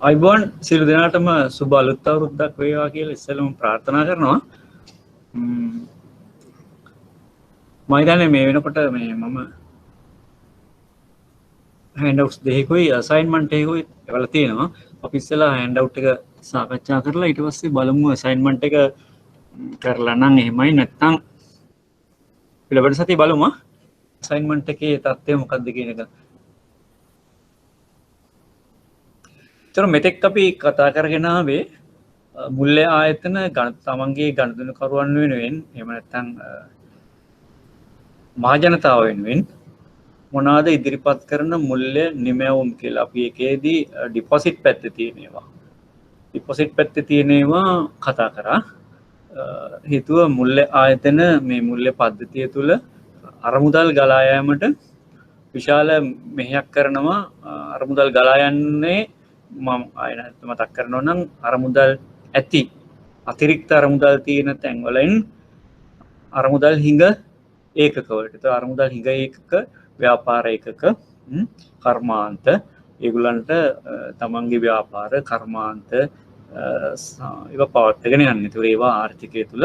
අයිබෝන් සියලු දෙනාටම සුබ අලුත් අවුරුද්දක් වේවා කියලා ඉස්සෙල්ලම ප්‍රාර්ථනා කරනවා. මම හිතන්නේ මේ වෙනකොට මම හෑන්ඩ් අවුට්ස් දෙකකුයි අසයින්මන්ට් එකකුයි එවලා තියෙනවා. අපි ඉස්සෙල්ලා හෑන්ඩ් අවුට් එක සාකච්ඡා කරලා ඊට පස්සේ බලමු අසයින්මන්ට් එක කරලා නම් එහෙමයි නැත්නම් ඊළඟ සතියේ බලමු අසයින්මන්ට් එකේ තත්ත්වය මොකක්ද කියන එක. චර මෙතෙක් අපි කතා කරගෙන ආවේ මුල්‍ය ආයතන තමන්ගේ ගණදනකරුවන් වෙනුවෙන් එහෙම නැත්නම් මහජනතාව වෙනුවෙන් මොනවාද ඉදිරිපත් කරන මුල්‍ය නිමැවුම් කියලා. අපි එකේදී ඩිපොසිට් පැත්තේ තියෙනවා කතා කරා. හේතුව මුල්‍ය ආයතන මේ මුල්‍ය පද්ධතිය තුළ අරමුදල් ගලා යාමට විශාල මෙහෙයක් කරනවා. අරමුදල් ගලා යන්නේ මම ආයෙ මතක් කරනවා නම් අරමුදල් ඇති අතිරික්ත අරමුදල් තියෙන තැන්වලින් අරමුදල් හිඟ ඒකක වලට. ඒතර අරමුදල් හිඟ ඒකක ව්‍යාපාර ඒකක කර්මාන්ත ඒගොල්ලන්ට තමන්ගේ ව්‍යාපාර කර්මාන්ත ඒවා පවත්වාගෙන යන්නේ. ඒතර ඒවා ආර්ථිකය තුළ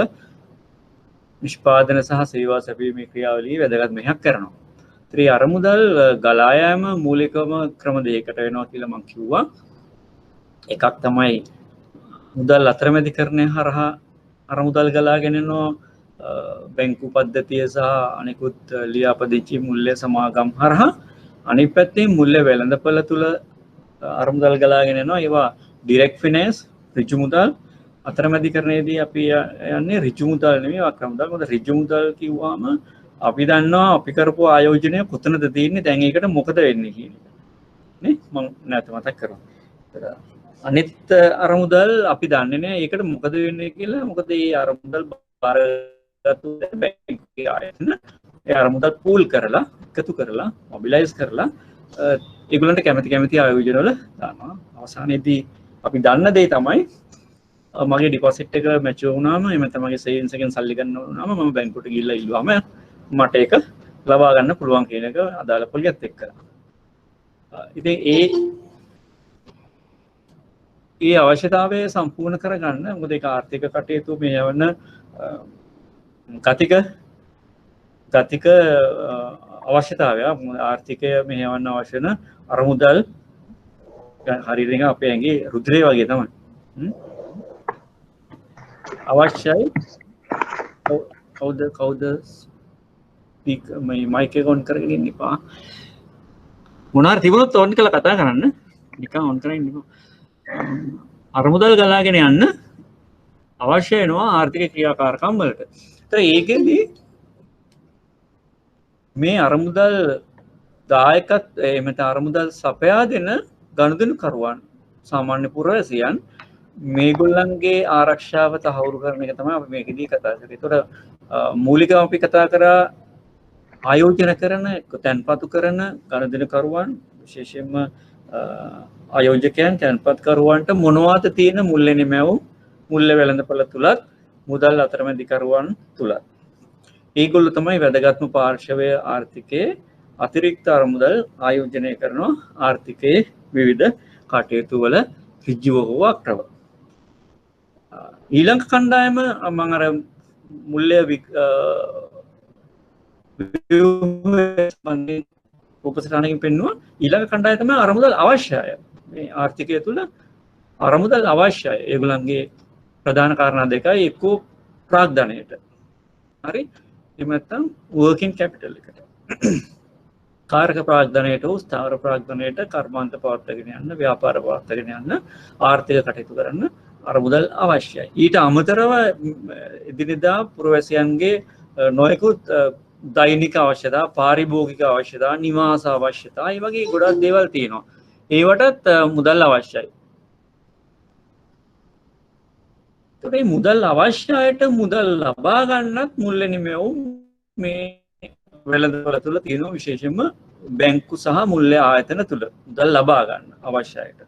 නිෂ්පාදන සහ සේවා සැපීමේ ක්‍රියාවලිය වැදගත් මෙහෙයක් කරනවා. ඒතර අරමුදල් ගලා යාම මූලිකම ක්‍රම දෙකකට වෙනවා කියලා මම කිව්වා. එකක් තමයි මුදල් අතරමැදිකරණය හරහා අරමුදල් ගලාගෙන යනවා බැංකු පද්ධතිය සහ අනිකුත් ලියාපදිංචි මුල්‍ය සමාගම් හරහා. අනිත් පැත්තේ මුල්‍ය වෙළඳපළ තුල අරමුදල් ගලාගෙන යනවා. ඒවා ඩිරෙක්ට් ෆිනෑන්ස් ඍජු මුදල්. අතරමැදිකරණයේදී අපි යන්නේ ඍජු මුදල් නෙමෙයි වක්‍ර මුදල්. මොකද ඍජු මුදල් කිව්වම අපි දන්නවා අපි කරපු ආයෝජනය කොතනද තියෙන්නේ, දැන් ඒකට මොකද වෙන්නේ කියන එක නේ. මම නැවත මතක් කරනවා. අනිත් අරමුදල් අපි දන්නේ නැහැ ඒකට මොකද වෙන්නේ කියලා. මොකද මේ අරමුදල් බාරගත්තු බැංකුවේ ආයතන ඒ අරමුදල් පූල් කරලා එකතු කරලා මොබිලයිස් කරලා ඒගොල්ලන්ට කැමති ආයෝජන වල දානවා. අවසානයේදී අපි දන්න දේ තමයි මගේ ඩිපොසිට් එක මැචුර් වුණාම එහෙම නැත්නම් මගේ සේවිංස් එකෙන් සල්ලි ගන්න වුණාම මම බැංකුවට ගිහිල්ලා ඉල්ලුවාම මට ඒක ලබා ගන්න පුළුවන් කියන එක අදාළ පොලියත් එක්ක. ඉතින් ඒ අවශ්‍යතාවය සම්පූර්ණ කරගන්න මොකද ඒක ආර්ථික කටයුතු මේ යවන ගතික අවශ්‍යතාවය. ආර්ථිකය මෙහෙවන්න අවශ්‍ය වෙන අරමුදල් හරියට නිකන් අපේ ඇඟේ රුධිරය වගේ තමයි අවශ්‍යයි. කවුද ස්පීක් මයික් එක ඔන් කරගෙන ඉන්න එපා. මොනාර තිබුණොත් ඔන් කරලා කතා කරන්න. නිකන් ඔන් කරගෙන ඉන්න. අරමුදල් ගලාගෙන යන්න අවශ්‍ය වෙනවා ආර්ථික ක්‍රියාකාරකම් වලට. ඒතර ඒකෙදී මේ අරමුදල් දායකත් එමෙත අරමුදල් සපයා දෙන ගනුදෙනුකරුවන් සාමාන්‍ය පුරවැසියන් මේගොල්ලන්ගේ ආරක්ෂාව තහවුරු කරන එක තමයි අපි මේකෙදී කතා කරන්නේ. ඒතර මූලිකව අපි කතා කරා ආයෝජන කරන තැන්පතු කරන ගනුදෙනුකරුවන් විශේෂයෙන්ම ආයෝජකයන් තැන්පත්කරුවන්ට මොනවාද තියෙන මුල්‍ය නිමැවුම් මුල්‍ය වෙළඳපළ තුලත් මුදල් අතරමැදිකරුවන් තුලත්. ඒගොල්ලෝ තමයි වැදගත්ම පාර්ශවය ආර්ථිකයේ අතිරික්ත අරමුදල් ආයෝජනය කරනවා ආර්ථිකයේ විවිධ කටයුතු වල ඍජුව හෝ අක්‍රව. ඊළඟ කණ්ඩායම මම අර මුල්‍ය උපසටහනකින් පෙන්නුවා. ඊළඟ කණ්ඩායම තමයි අරමුදල් අවශ්‍යය. මේ ආර්ථිකය තුළ අරමුදල් අවශ්‍යයි. ඒගොල්ලන්ගේ ප්‍රධාන කාරණා දෙකයි. එක්කෝ ප්‍රාග්ධනයට. හරි? එහෙම නැත්නම් වර්කින් කැපිටල් එකට. කාර්ක ප්‍රාග්ධනයට හෝ ස්ථාවර ප්‍රාග්ධනයට කර්මාන්ත පවත්වාගෙන යන්න, ව්‍යාපාර පවත්වාගෙන යන්න, ආර්ථික කටයුතු කරන්න අරමුදල් අවශ්‍යයි. ඊට අමතරව එදිනෙදා පුරවැසියන්ගේ නොයෙකුත් දෛනික අවශ්‍යතා, පාරිභෝගික අවශ්‍යතා, නිවාස අවශ්‍යතා, මේ වගේ ගොඩක් දේවල් තියෙනවා. ඒවටත් මුදල් අවශ්‍යයි. ඒකට මේ මුදල් අවශ්‍යයට මුදල් ලබා ගන්නත් මුල්‍ය නිමැවුම් මේ වෙළඳපොළ තුළ තියෙනවා. විශේෂයෙන්ම බැංකු සහ මුල්‍ය ආයතන තුළ මුදල් ලබා ගන්න අවශ්‍යයට.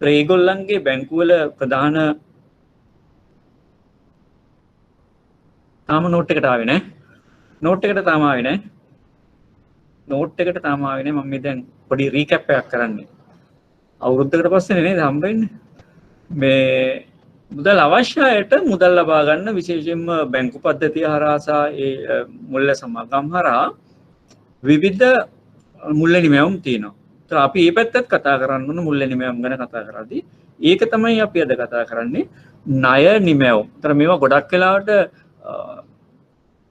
ඒගොල්ලන්ගේ බැංකුවල ප්‍රධාන තාම නෝට් එකට ආවේ නැහැ. නෝට් එකට තාම ආවේ නැහැ. මම මේ දැන් පොඩි රීකැප් එකක් කරන්නේ. අවුරුද්දකට පස්සේ නේද හම්බෙන්නේ. මේ මුදල් අවශ්‍යයට මුදල් ලබා ගන්න විශේෂයෙන්ම බැංකු පද්ධතිය හරහා සහ ඒ මුල්ල සමාගම් හරහා විවිධ මුල්ල නිමැවුම් තියෙනවා. ඒත් අපි මේ පැත්තත් කතා කරන්න ඕන මුල්ල නිමැවුම් ගැන කතා කරද්දී ඒක තමයි අපි අද කතා කරන්නේ ණය නිමැවුම්. ඒතර මේවා ගොඩක් වෙලාවට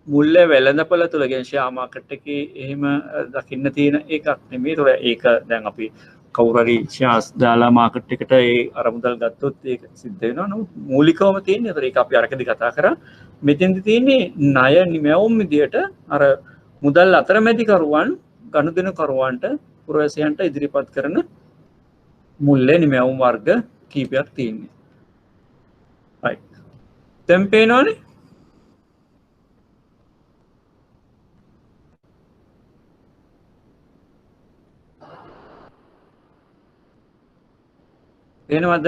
මුල්ල වෙළඳපොළ තුල කියන ෂෙයා මාකට් එකේ එහෙම දකින්න තියෙන එකක් නෙමෙයි. ඒක දැන් අපි කවුරුහරි ෂෙයාර්ස් දාලා මාකට් එකට ඒ අරමුදල් ගත්තොත් ඒක සිද්ධ වෙනවා. නමුත් මූලිකවම තියෙන්නේ ඒතර ඒක අපි අරකදී කතා කරා. මෙතෙන්දි තියෙන්නේ ණය නිමැවුම් විදියට අර මුදල් අතරමැදි කරුවන් ගනුදෙනු කරුවන්ට පුරවැසියන්ට ඉදිරිපත් කරන මුල්ල නිමැවුම් වර්ග කීපයක් තියෙන්නේ. right. දැන් පේනවනේ එනවද?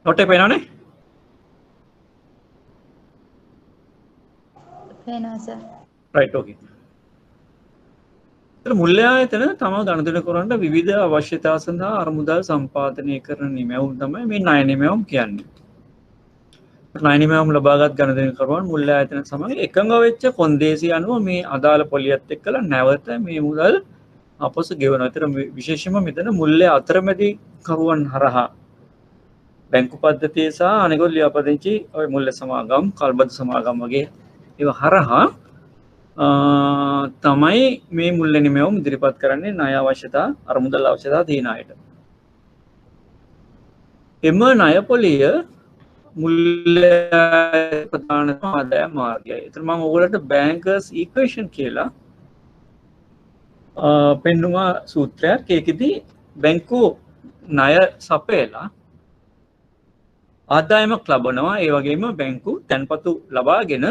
නොටේ පේනවනේ? පේනවා සර්. right okay. මුල්‍ය ආයතන තම ගණදන කරන්න විවිධ අවශ්‍යතා සඳහා අරමුදල් සම්පාදනය කරන නිමැවුම් තමයි මේ ණය නිමැවුම් කියන්නේ. ණය නිමැවුම් ලබාගත් ගණදන කරුවන් මුල්‍ය ආයතන සමග එකඟ වෙච්ච කොන්දේසි අනුව මේ අදාළ පොලියත් එක්කලා නැවත මේ මුදල් අපොස ගෙවනවා. ඒතර විශේෂයෙන්ම මෙතන මුල්‍ය අතරමැදි කරුවන් හරහා බැංකු පද්ධතිය සහ අනෙකුත් ලියාපදිංචි ඔය මුල්‍ය සමාගම්, කල්බද සමාගම් වගේ ඒවා හරහා තමයි මේ මුල්ල නිමැවුම් ඉදිරිපත් කරන්නේ ණය අවශ්‍යතා අරමුදල් අවශ්‍යතා තියෙන අයට. එම ණය පොලිය මුල්ල ප්‍රධාන ආදායම් මාර්ගයයි. ඒතර මම ඔයගොල්ලන්ට බැංකර්ස් ඉක්වේෂන් කියලා පෙන්නුවා සූත්‍රයක්. ඒකෙදි බැංකු ණය සපයලා ආදායමක් ලබනවා. ඒ වගේම බැංකු තැන්පතු ලබාගෙන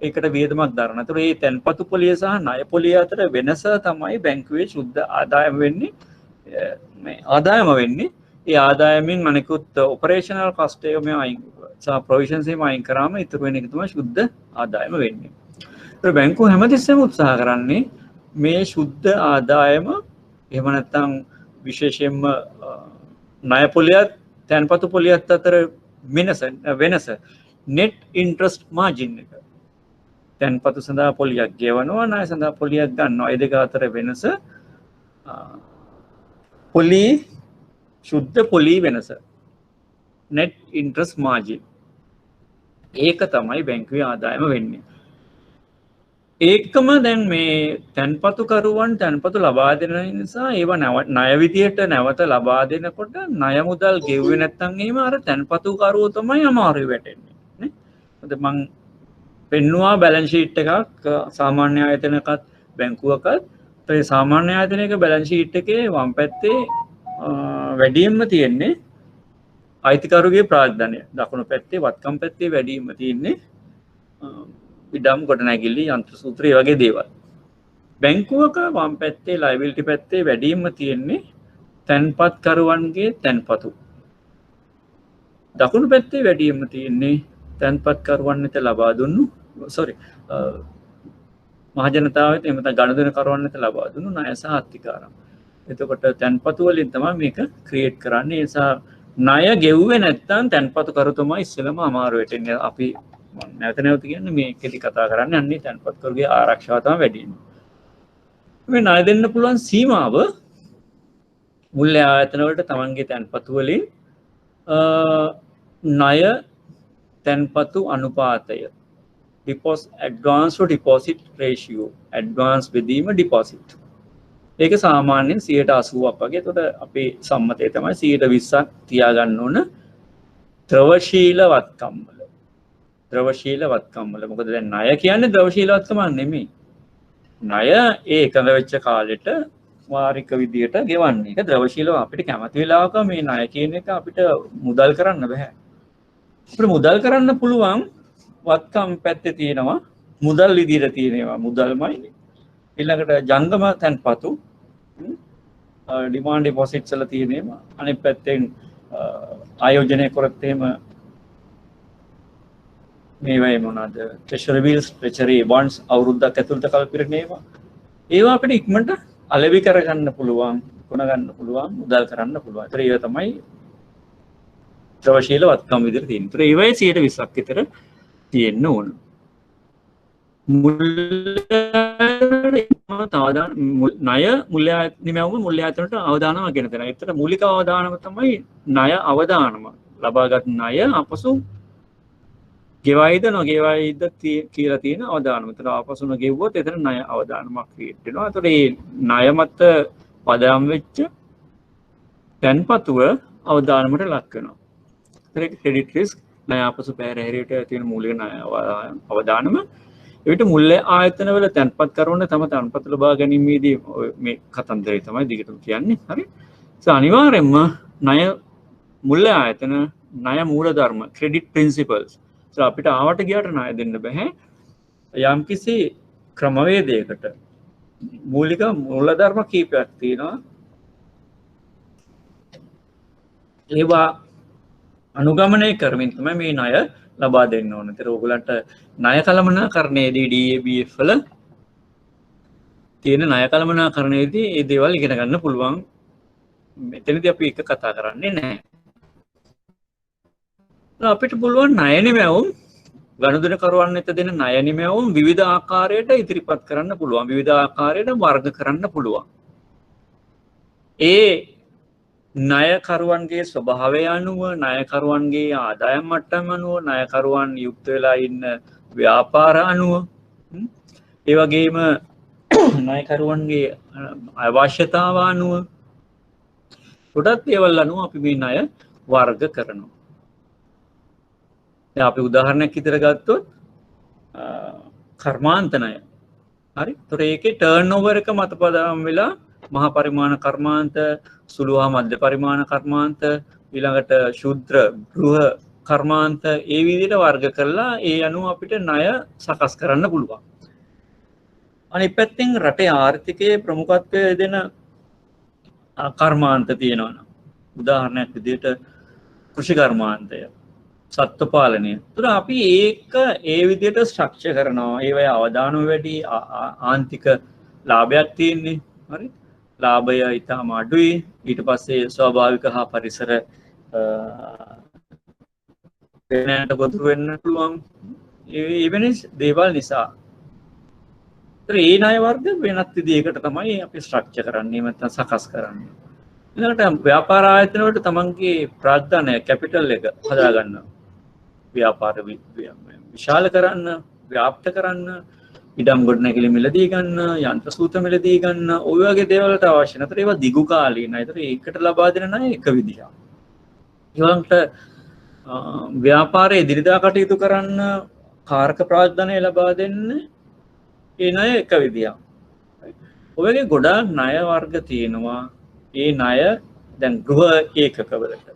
ඒකට වියදමක් දරන. ඒතර මේ තැන්පතු පොලිය සහ ණය පොලිය අතර වෙනස තමයි බැංකුවේ සුද්ධ ආදායම වෙන්නේ. මේ ආදායම වෙන්නේ. ඒ ආදායමෙන් අනිකුත් ඔපරේෂනල් කොස්ට් එක මේ අයින් සහ ප්‍රොවිෂන්ස් එහෙම අයින් කරාම ඉතුරු වෙන එක තමයි සුද්ධ ආදායම වෙන්නේ. ඒතර බැංකුව හැමතිස්සෙම උත්සාහ කරන්නේ මේ සුද්ධ ආදායම එහෙම නැත්නම් විශේෂයෙන්ම ණය පොලියත් තැන්පතු පොලියත් අතර වෙනස net interest margin එක. තැන්පතු සඳහා පොලියක් ගෙවනවා, ණය සඳහා පොලියක් ගන්නවා. ඒ දෙක අතර වෙනස පොලි සුද්ධ පොලි වෙනස net interest margin. ඒක තමයි බැංකුවේ ආදායම වෙන්නේ. ඒකම දැන් මේ තැන්පතු කරුවන් තැන්පතු ලබා දෙන නිසා ඒවා ණය විදියට නැවත ලබා දෙනකොට ණය මුදල් ගෙව්වේ නැත්නම් එහෙම අර තැන්පතු කරුවෝ තමයි අමාරුයි වැටෙන්නේ නේ. මොකද මං පෙන්නවා බැලන්ස් ෂීට් එකක් සාමාන්‍ය ආයතනයකත් බැංකුවකත්. ඒ සාමාන්‍ය ආයතනයක බැලන්ස් ෂීට් එකේ වම් පැත්තේ වැඩියෙන්ම තියෙන්නේ අයිතිකරුගේ ප්‍රාග්ධනය. දකුණු පැත්තේ වත්කම් පැත්තේ වැඩියෙන්ම තියෙන්නේ ඉඩම් ගොඩනැගිලි යන්ත්‍ර සූත්‍රය වගේ දේවල්. බැංකුවක වම් පැත්තේ ලයබිලිටි පැත්තේ වැඩියෙන්ම තියෙන්නේ තැන්පත් කරුවන්ගේ තැන්පතු. දකුණු පැත්තේ වැඩියෙන්ම තියෙන්නේ තැන්පත් කරුවන් වෙත ලබා දුන්නු මහජනතාවට එහෙම නැත්නම් ගනුදෙනු කරුවන් වෙත ලබා දුන්නු ණය සහ අත්තිකාරම්. එතකොට තැන්පතු වලින් තමයි මේක ක්‍රියේට් කරන්නේ. ඒ නිසා ණය ගෙව්වේ නැත්නම් තැන්පතු කරු තමයි ඉස්සෙල්ලම අමාරු වෙටෙන්නේ. අපි නැවත කියන්නේ මේකෙදි කතා කරන්නේ අන්නේ තැන්පත් කරුගේ ආරක්ෂාව තමයි වැඩි වෙන්නේ. මේ ණය දෙන්න පුළුවන් සීමාව මුල්‍ය ආයතන වලට තමන්ගේ තැන්පතු වලින් ණය තැන්පතු අනුපාතය advance to deposit ratio advance බෙදීම deposit ඒක සාමාන්‍යයෙන් 80%ක් වගේ. එතකොට අපේ සම්මතය තමයි 20%ක් තියාගන්න ඕන ද්‍රවශීල වත්කම් වල. ද්‍රවශීල වත්කම් වල මොකද දැන් ණය කියන්නේ ද්‍රවශීල වත්කම නෙමෙයි. ණය ඒ එකඟ වෙච්ච කාලෙට වාරික විදියට ගෙවන්නේ. ඒක ද්‍රවශීලව අපිට කැමති වෙලාවක මේ ණය කියන එක අපිට මුදල් කරන්න බෑ. අපිට මුදල් කරන්න පුළුවන් වත්කම් පැත්තේ තියෙනවා මුදල් විදියට තියෙනවා මුදල්මයි. ඊළඟට ජංගම තැන්පතු ඩිමාන්ඩ් ඩිපොසිට්ස් වල තියෙනේම අනිත් පැත්තෙන් ආයෝජනය කරොත් එහෙම මේවයි මොනවාද ට්‍රෙෂරි බිල්ස් ට්‍රෙෂරි බොන්ඩ්ස් අවුරුද්දක් ඇතුළත කල්පිරන ඒවා අපිට ඉක්මනට අලෙවි කරගන්න පුළුවන් කොන ගන්න පුළුවන් මුදල් කරන්න පුළුවන්. ඒතර ඒව තමයි ද්‍රවශීල වත්කම් විදිහට තියෙන්නේ. ඒතර ඒවයි 120ක් විතර තියෙන්න ඕන. ණය මුල්‍ය නිමැවුම මුල්‍ය ආයතනට අවදානම ගෙන දෙනවා. ඒතර මූලික අවදානම තමයි ණය අවදානම. ලබාගත් ණය අපසු ගෙවයිද නොගෙවයිද කියලා තියෙන අවදානම. ඒතර අපසු නොගෙවුවොත් එතන ණය අවදානමක් ක්‍රියේට් වෙනවා. ඒතර මේ ණය මත පදම් වෙච්ච තැන්පතුව අවදානමට ලක් වෙනවා. ඒතර ක්‍රෙඩිට් රිස්ක් ණය අපසු පැහැරහැරියට තියෙන මූලික ණය අවදානම එවිට මුල්‍ය ආයතන වල තැන්පත් කරන තම තැන්පත් ලබා ගැනීමේදී මේ කතන්දරය තමයි දිගටම කියන්නේ. හරි. අනිවාර්යෙන්ම ණය මුල්‍ය ආයතන ණය මූලධර්ම ක්‍රෙඩිට් ප්‍රින්සිපල්ස් අපිට ආවට ගියාට ණය දෙන්න බෑ. යම්කිසි ක්‍රමවේදයකට මූලික මූලධර්ම කීපයක් තියෙනවා. ඒවා අනුගමනය කරමින් තමයි මේ ණය ලබා දෙන්න ඕන. ඒතර ඕගලන්ට ණය කළමනාකරණයේදී DABF වල තියෙන ණය කළමනාකරණයේදී මේ දේවල් ඉගෙන ගන්න පුළුවන්. මෙතනදී අපි එක කතා කරන්නේ නැහැ. අපිට පුළුවන් ණය නිමැවුම් ගනුදෙනු කරවන්න වෙත දෙන ණය නිමැවුම් විවිධ ආකාරයට ඉදිරිපත් කරන්න පුළුවන්. විවිධ ආකාරයට වර්ග කරන්න පුළුවන්. ඒ ණයකරුවන්ගේ ස්වභාවය අනුව ණයකරුවන්ගේ ආදායම් මට්ටම අනුව ණයකරුවන් යුක්ත වෙලා ඉන්න ව්‍යාපාර අනුව ඒ වගේම ණයකරුවන්ගේ අවශ්‍යතාව අනුව ගොඩක් දේවල් අනුව අපි මේ ණය වර්ග කරනවා. දැන් අපි උදාහරණයක් විතර ගත්තොත් කර්මාන්ත ණය. හරි. ඒතර ඒකේ ටර්න්ಓවර් එක මත පදනම් වෙලා මහා පරිමාණ කර්මාන්ත සුළු හා මධ්‍ය පරිමාණ කර්මාන්ත ඊළඟට ශුද්‍ර ගෘහ කර්මාන්ත ඒ විදිහට වර්ග කරලා ඒ අනුව අපිට ණය සකස් කරන්න පුළුවන්. අනිත් පැත්තෙන් රටේ ආර්ථිකයේ ප්‍රමුඛත්වය දෙන කර්මාන්ත තියෙනවා. උදාහරණයක් විදිහට කෘෂි කර්මාන්තය, සත්ත්ව පාලනය. ඒතර අපි ඒක ඒ විදිහට ස්ට්‍රක්චර් කරනවා. ඒවයි අවදානම වැඩි ආන්තික ලාභයක් තියෙන්නේ. හරි. ලාභය ඉතාම අඩුයි. ඊට පස්සේ ස්වාභාවික හා පරිසර වෙනට ගොදුරු වෙන්න පුළුවන්. එවැනි දේවල් නිසා. ඒතර ඒ ණය වර්ග වෙනත් විදිහකට තමයි අපි ස්ට්‍රක්චර් කරන්නේ නැත්නම් සකස් කරන්නේ. ඊළඟට ව්‍යාපාර ආයතන වලට තමන්ගේ ප්‍රාග්ධනය කැපිටල් එක හදා ගන්නවා. ව්‍යාපාර විශාල කරන්න, ව්‍යාප්ත කරන්න, ඉඩම් ගොඩනැගිලි මිලදී ගන්න, යන්ත්‍ර සූත්‍ර මිලදී ගන්න, ඔය වගේ දේවල් වලට අවශ්‍ය නැතර ඒවා දිගු කාලීනයි. ඒතර ඒකට ලබා දෙන ණය එක විදිහක්. ඊළඟට ව්‍යාපාරයේ ඉදිරිදා කටයුතු කරන්න කාර්ක ප්‍රාග්ධනය ලබා දෙන්න ඒ ණය එක විදිහක්. ඔය වගේ ගොඩාක් ණය වර්ග තියෙනවා. ඒ ණය දැන් ගෘහ ඒකකවලට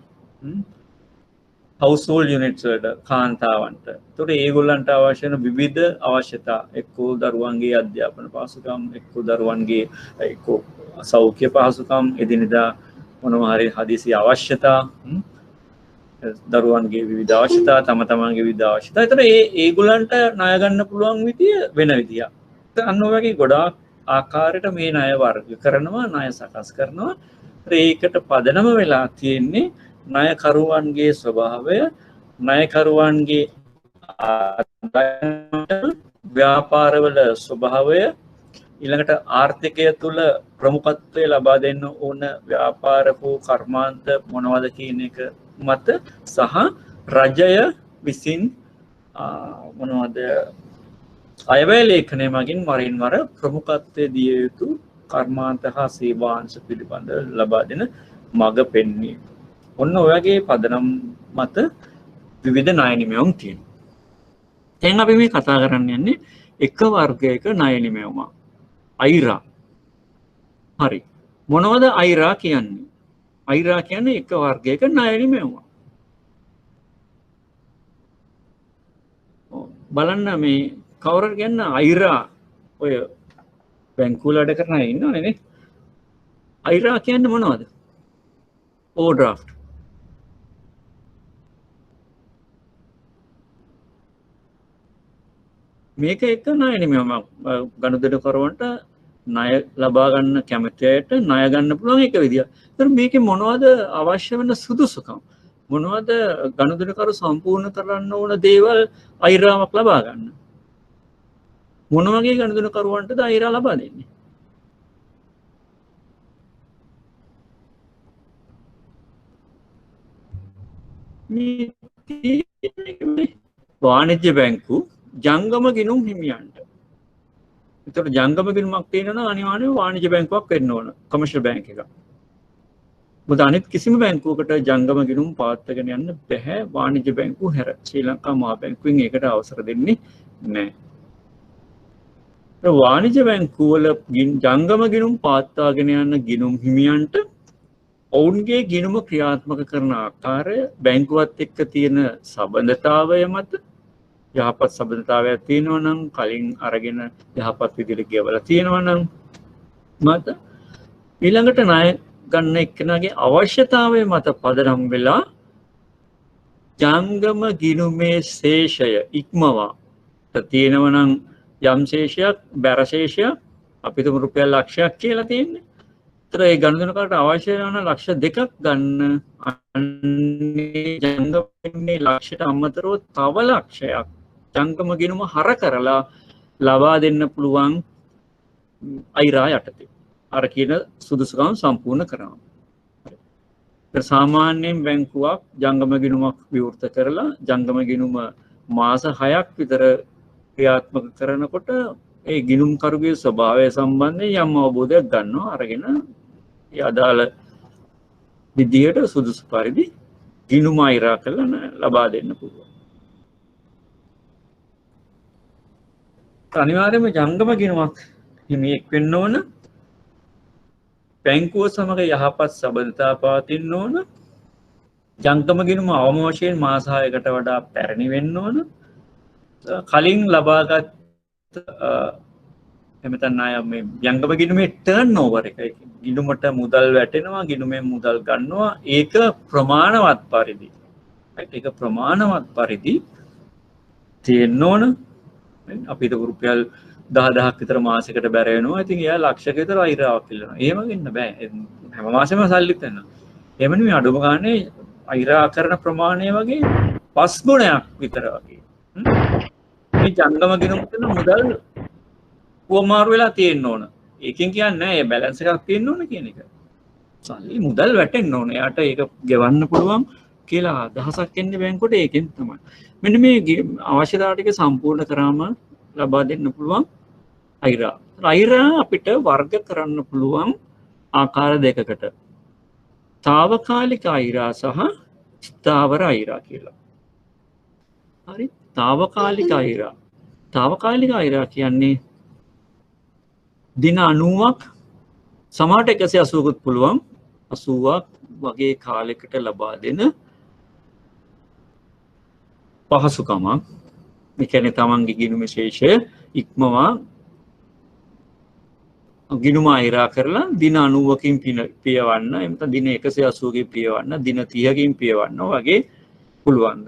household units වලට කාන්තාවන්ට. ඒතකොට ඒගොල්ලන්ට අවශ්‍ය වෙන විවිධ අවශ්‍යතා එක්කෝ දරුවන්ගේ අධ්‍යාපන පහසුකම්, එක්කෝ දරුවන්ගේ එක්කෝ සෞඛ්‍ය පහසුකම්, එදිනෙදා මොනවා හරි හදිසි අවශ්‍යතා, දරුවන්ගේ විවිධ අවශ්‍යතා, තම තමන්ගේ විවිධ අවශ්‍යතා. ඒතර ඒගොල්ලන්ට ණය ගන්න පුළුවන් විදිය වෙන විදියක්. අන්න ඔය වගේ ගොඩාක් ආකාරයට මේ ණය වර්ග කරනවා, ණය සකස් කරනවා. ඒකට පදනම වෙලා තියෙන්නේ ණයකරුවන්ගේ ස්වභාවය, ණයකරුවන්ගේ ව්‍යාපාරවල ස්වභාවය, ඊළඟට ආර්ථිකය තුළ ප්‍රමුඛත්වය ලබා දෙන්න ඕන ව්‍යාපාර හෝ කර්මාන්ත මොනවද කියන එක මත සහ රජය විසින් මොනවද අයවැය ලේඛනය මගින් වරින් වර ප්‍රමුඛත්වය දිය යුතු කර්මාන්ත හා සේවාංශ පිළිබඳ ලබා දෙන මඟ පෙන්වීම. ඔන්න ඔයගේ පදනම් මත විවිධ ණය නිමැවුම් තියෙනවා. දැන් අපි මේ කතා කරන්න යන්නේ එක වර්ගයක ණය නිමැවුම. අයිරා. හරි. මොනවද අයිරා කියන්නේ? අයිරා කියන්නේ එක වර්ගයක ණය නිමැවුම. බලන්න මේ කවුරුර කියන්න අයිරා ඔය බැංකුවල වැඩ කරන අය ඉන්නවනේ නේ. අයිරා කියන්නේ මොනවද? ඕවර්ඩ්‍රාෆ්ට්. මේක එක ණය නෙමෙයි මම ගනුදෙනුකරුවන්ට ණය ලබා ගන්න කැමති අයට ණය ගන්න පුළුවන් එක විදියක්. ඒතර මේකේ මොනවද අවශ්‍ය වෙන සුදුසුකම්? මොනවද ගනුදෙනුකරු සම්පූර්ණ කරන්න ඕන දේවල් අයිරාවක් ලබා ගන්න? මොන වගේ ගනුදෙනුකරුවන්ටද අයිරා ලබා දෙන්නේ? මේ වාණිජ්‍ය බැංකු ජංගම ගිණුම් හිමියන්ට. එතකොට ජංගම ගිණුමක් තියෙනවා අනිවාර්යයෙන් වාණිජ්‍ය බැංකුවක් වෙන්න ඕන. කොමර්ෂල් බැංක් එකක්. මොකද අනිත් කිසිම බැංකුවකට ජංගම ගිණුම් පවත්වාගෙන යන්න බැහැ වාණිජ්‍ය බැංකුව හැර. ශ්‍රී ලංකා මහා බැංකුවෙන් ඒකට අවසර දෙන්නේ නැහැ. වාණිජ්‍ය බැංකුවල ජංගම ගිණුම් පවත්වාගෙන යන ගිණුම් හිමියන්ට ඔවුන්ගේ ගිණුම ක්‍රියාත්මක කරන ආකාරය බැංකුවත් එක්ක තියෙන සබඳතාවය මත යහපත් සබඳතාවයක් තියෙනවා නම් කලින් අරගෙන යහපත් විදිහට ගෙවලා තියෙනවා නම් මත ඊළඟට ණය ගන්න එක්කෙනාගේ අවශ්‍යතාවය මත පදනම් වෙලා ජංගම ගිණුමේ ශේෂය ඉක්මවා තියෙනවා නම් යම් ශේෂයක් බැර ශේෂයක් අපිට රුපියල් ලක්ෂයක් කියලා තියෙන්නේ. ඒතර ඒ ගනුදෙනුකාරට අවශ්‍ය වෙන ලක්ෂ 2ක් ගන්න අන්නේ ජංගමයේ ලක්ෂයට අමතරව තව ලක්ෂයක් ජංගම ගිණුම හර කරලා ලබා දෙන්න පුළුවන් අයිරා යටතේ. අර කියන සුදුසුකම් සම්පූර්ණ කරනවා. සාමාන්‍යයෙන් බැංකුවක් ජංගම ගිණුමක් විවෘත කරලා ජංගම ගිණුම මාස 6ක් විතර ක්‍රියාත්මක කරනකොට ඒ ගිණුම් කරුගේ ස්වභාවය සම්බන්ධයෙන් යම් අවබෝධයක් ගන්නවා අරගෙන ඒ අදාළ විදියට සුදුසු පරිදි ගිණුම අයිරා කරලා ලබා දෙන්න පුළුවන්. අනිවාර්යයෙන්ම ජංගම ගිණුමක් හිමියෙක් වෙන්න ඕන. බැංකුව සමග යහපත් සබඳතා පවතින්න ඕන. ජංගම ගිණුම අවම වශයෙන් මාස 6කට වඩා පැරණි වෙන්න ඕන. කලින් ලබාගත් එමෙතන අය මේ ජංගම ගිණුමේ ටර්න් ඕවර් එක ගිණුමට මුදල් වැටෙනවා ගිණුමෙන් මුදල් ගන්නවා ඒක ප්‍රමාණවත් පරිදි ඒක ප්‍රමාණවත් පරිදි තියෙන්න ඕන. අපිට රුපියල් 10000ක් විතර මාසෙකට බැර වෙනවා. ඉතින් එයා ලක්ෂයක විතර අයිරාවක් ඉල්ලනවා. එහෙම වෙන්න බෑ. හැම මාසෙම සල්ලිත් වෙනවා. එහෙම නෙමෙයි අඩුම ගානේ අයිරා කරන ප්‍රමාණය වගේ 5 ගුණයක් විතර වගේ. මේ ජංගම ගිණුම කරන මුදල් උවමාරු වෙලා තියෙන්න ඕන. ඒකෙන් කියන්නේ නෑ බැලන්ස් එකක් තියෙන්න ඕන කියන එක. සල්ලි මුදල් වැටෙන්න ඕන. එයාට ඒක ගෙවන්න පුළුවන් කියලා අදහසක් එන්නේ බැංකුවට ඒකෙන් තමයි. මෙන්න මේ අවශ්‍යතාව ටික සම්පූර්ණ කරාම ලබා දෙන්න පුළුවන් අයිරා. අයිරා අපිට වර්ග කරන්න පුළුවන් ආකාර දෙකකට. తాවකාලික අයිරා සහ ස්ථාවර අයිරා කියලා. හරි? తాවකාලික අයිරා. తాවකාලික අයිරා කියන්නේ දින 90ක් සමහරට 180කුත් පුළුවන් 80ක් වගේ කාලයකට ලබා දෙන පහසුකමක්. ඒ කියන්නේ තමන්ගේ ගිණුම ශේෂය ඉක්මවා ගිණුම අයිරා කරලා දින 90කින් පියවන්න එමෙත දින 180කින් පියවන්න දින 30කින් පියවන්න වගේ පුළුවන්.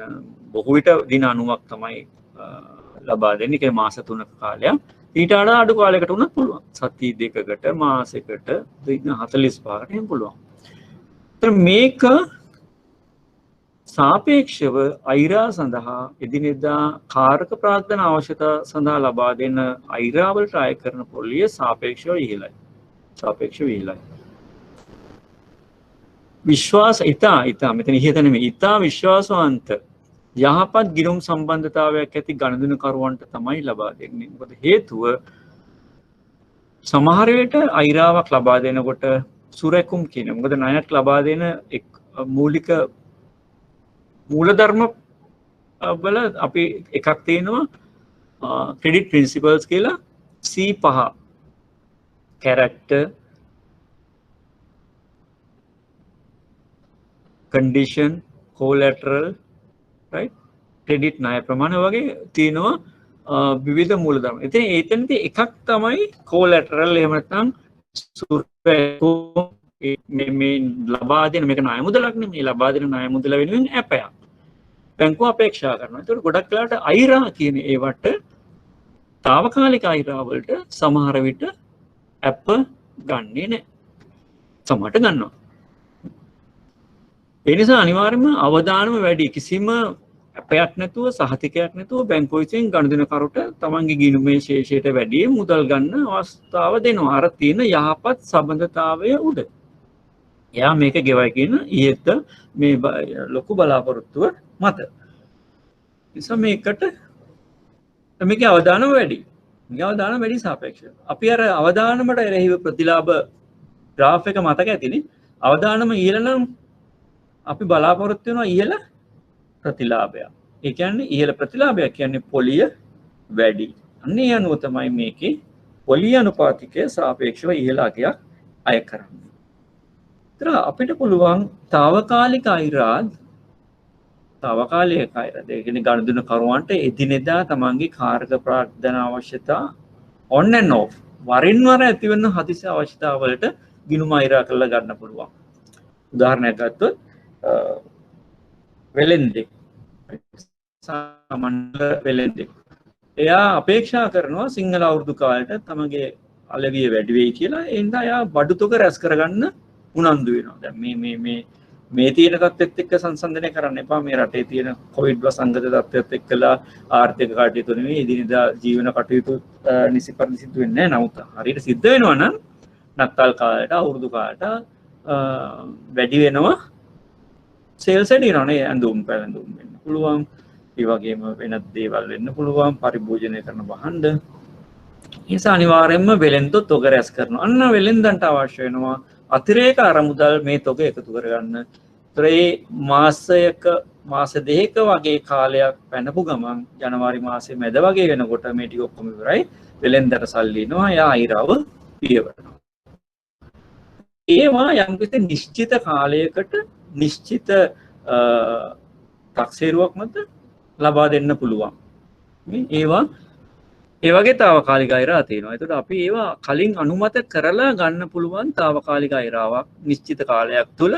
බොහෝ විට දින 90ක් තමයි ලබා දෙන්නේ. ඒක මාස 3ක කාලයක්. ඊට වඩා අඩු කාලයකට උනත් පුළුවන්. සති දෙකකට මාසෙකට දින 45කට එහෙම පුළුවන්. ඒත් මේක සාපේක්ෂව අයිරා සඳහා එදිනෙදා කාරක ප්‍රාර්ථනා අවශ්‍යතා සඳහා ලබා දෙන අයිරා වලට අය කරන පොලිය සාපේක්ෂව ඉහළයි. සාපේක්ෂව ඉහළයි. විශ්වාස ඉතා මෙතන ඉහත නෙමෙයි ඉතා විශ්වාසවන්ත යහපත් ගිණුම් සම්බන්ධතාවයක් ඇති ගනුදෙනුකරුවන්ට තමයි ලබා දෙන්නේ. මොකද හේතුව සමහර වෙලට අයිරාවක් ලබා දෙනකොට සුරැකුම් කියන මොකද ණයක් ලබා දෙන මූලික මූලධර්ම වල අපි එකක් තියෙනවා ක්‍රෙඩිට් ප්‍රින්සිපල්ස් කියලා C5 character condition collateral right credit ණය ප්‍රමාණය වගේ තියෙනවා විවිධ මූලධර්ම. ඉතින් එතනදී එකක් තමයි collateral එහෙම නැත්නම් සුරැකුම් මේ ලබා දෙන මේක ණය මුදලක් නෙමෙයි ලබා දෙන ණය මුදල වෙනුවෙන් ඇපයක් බැංකුව අපේක්ෂා කරනවා. ඒකට ගොඩක් වෙලාවට අයිරා කියන ඒවට తాවකාලික අයිරා වලට සමහර විට ඇප ගන්නේ නැහැ. සමහරට ගන්නවා. ඒ නිසා අනිවාර්යයෙන්ම අවදානම වැඩි. කිසිම අපයක් නැතුව සහතිකයක් නැතුව බැංකුව විසින් ගනුදෙනුකරුට තමන්ගේ ගිණුමේ ශේෂයට වැඩි මුදල් ගන්න අවස්ථාව දෙනවා. අර තියෙන යහපත් සම්බන්ධතාවය උඩ. එයා මේක ගෙවයි කියන ඊට මේ ලොකු බලාපොරොත්තුව මත. නිසා මේකට මේකේ අවදානම වැඩි. මේකේ අවදානම වැඩි සාපේක්ෂව. අපි අර අවදානමට එරෙහිව ප්‍රතිලාභ ග්‍රාෆ් එක මතක ඇතිනේ. අවදානම ඉහළ නම් අපි බලාපොරොත්තු වෙනවා ඉහළ ප්‍රතිලාභයක්. ඒ කියන්නේ ඉහළ ප්‍රතිලාභයක් කියන්නේ පොලිය වැඩි. අන්නේ අනුව තමයි මේකේ පොලිය අනුපාතිකය සාපේක්ෂව ඉහළ අගයක් අය කරන්නේ. ඒතර අපිට පුළුවන් తాවකාලික අයිරාත් తాවකාලික අයිරාත් ඒ කියන්නේ ගනුදෙනු කරුවන්ට එදිනෙදා තමන්ගේ කාර්ය ප්‍රාර්ථන අවශ්‍යතා on and off වරින් වර ඇතිවෙන හදිසි අවශ්‍යතා වලට ගිණුම අයිරා කරලා ගන්න පුළුවන්. උදාහරණයක් ගත්තොත් වෙලෙන්දෙක් සාමාන්‍ය වෙලෙන්දෙක් එයා අපේක්ෂා කරනවා සිංහල අවුරුදු කාලයට තමගේ අලවිය වැඩි වෙයි කියලා. ඒ හින්දා එයා බඩු තොග රැස් කරගන්න උනන්දු වෙනවා. දැන් මේ තියෙන තත්ත්වෙත් එක්ක සංසන්දනය කරන්න එපා. මේ රටේ තියෙන කොවිඩ් වසංගත තත්ත්වෙත් එක්කලා ආර්ථික කටයුතු නෙමෙයි එදිනෙදා ජීවන කටයුතු නිසි පරිසිද්ධ වෙන්නේ නැහැ. නමුත් හරියට සිද්ධ වෙනවා නම් නත්තල් කාලයට අවුරුදු කාලයට වැඩි වෙනවා සේල්ස් වැඩි වෙනවා නේ. ඇඳුම් පැළඳුම් වෙන්න පුළුවන්. ඒ වගේම වෙනත් දේවල් වෙන්න පුළුවන්. පරිභෝජනය කරන භාණ්ඩ. ඒ නිසා අනිවාර්යයෙන්ම වෙලෙන්දොත් තොග රැස් කරනවා. අන්න වෙලෙන්දන්ට අවශ්‍ය වෙනවා අතිරේක අරමුදල් මේ තොග එකතු කරගන්න. ඒතර ඒ මාස දෙකක වගේ කාලයක් පැනපු ගමන් ජනවාරි මාසයේ මැද වගේ වෙනකොට මේ ටික ඔක්කොම ඉවරයි. වෙලෙන්දට සල්ලි එනවා. යා අයිරාව පියවරනවා. ඒවා යම්කිසි නිශ්චිත කාලයකට නිශ්චිත තක්සේරුවක් මත ලබා දෙන්න පුළුවන්. ඒවා ඒ වගේ తాවකාලික අයිරා තියෙනවා. ඒකට අපි ඒවා කලින් අනුමත කරලා ගන්න පුළුවන් తాවකාලික අයිරාවක් නිශ්චිත කාලයක් තුල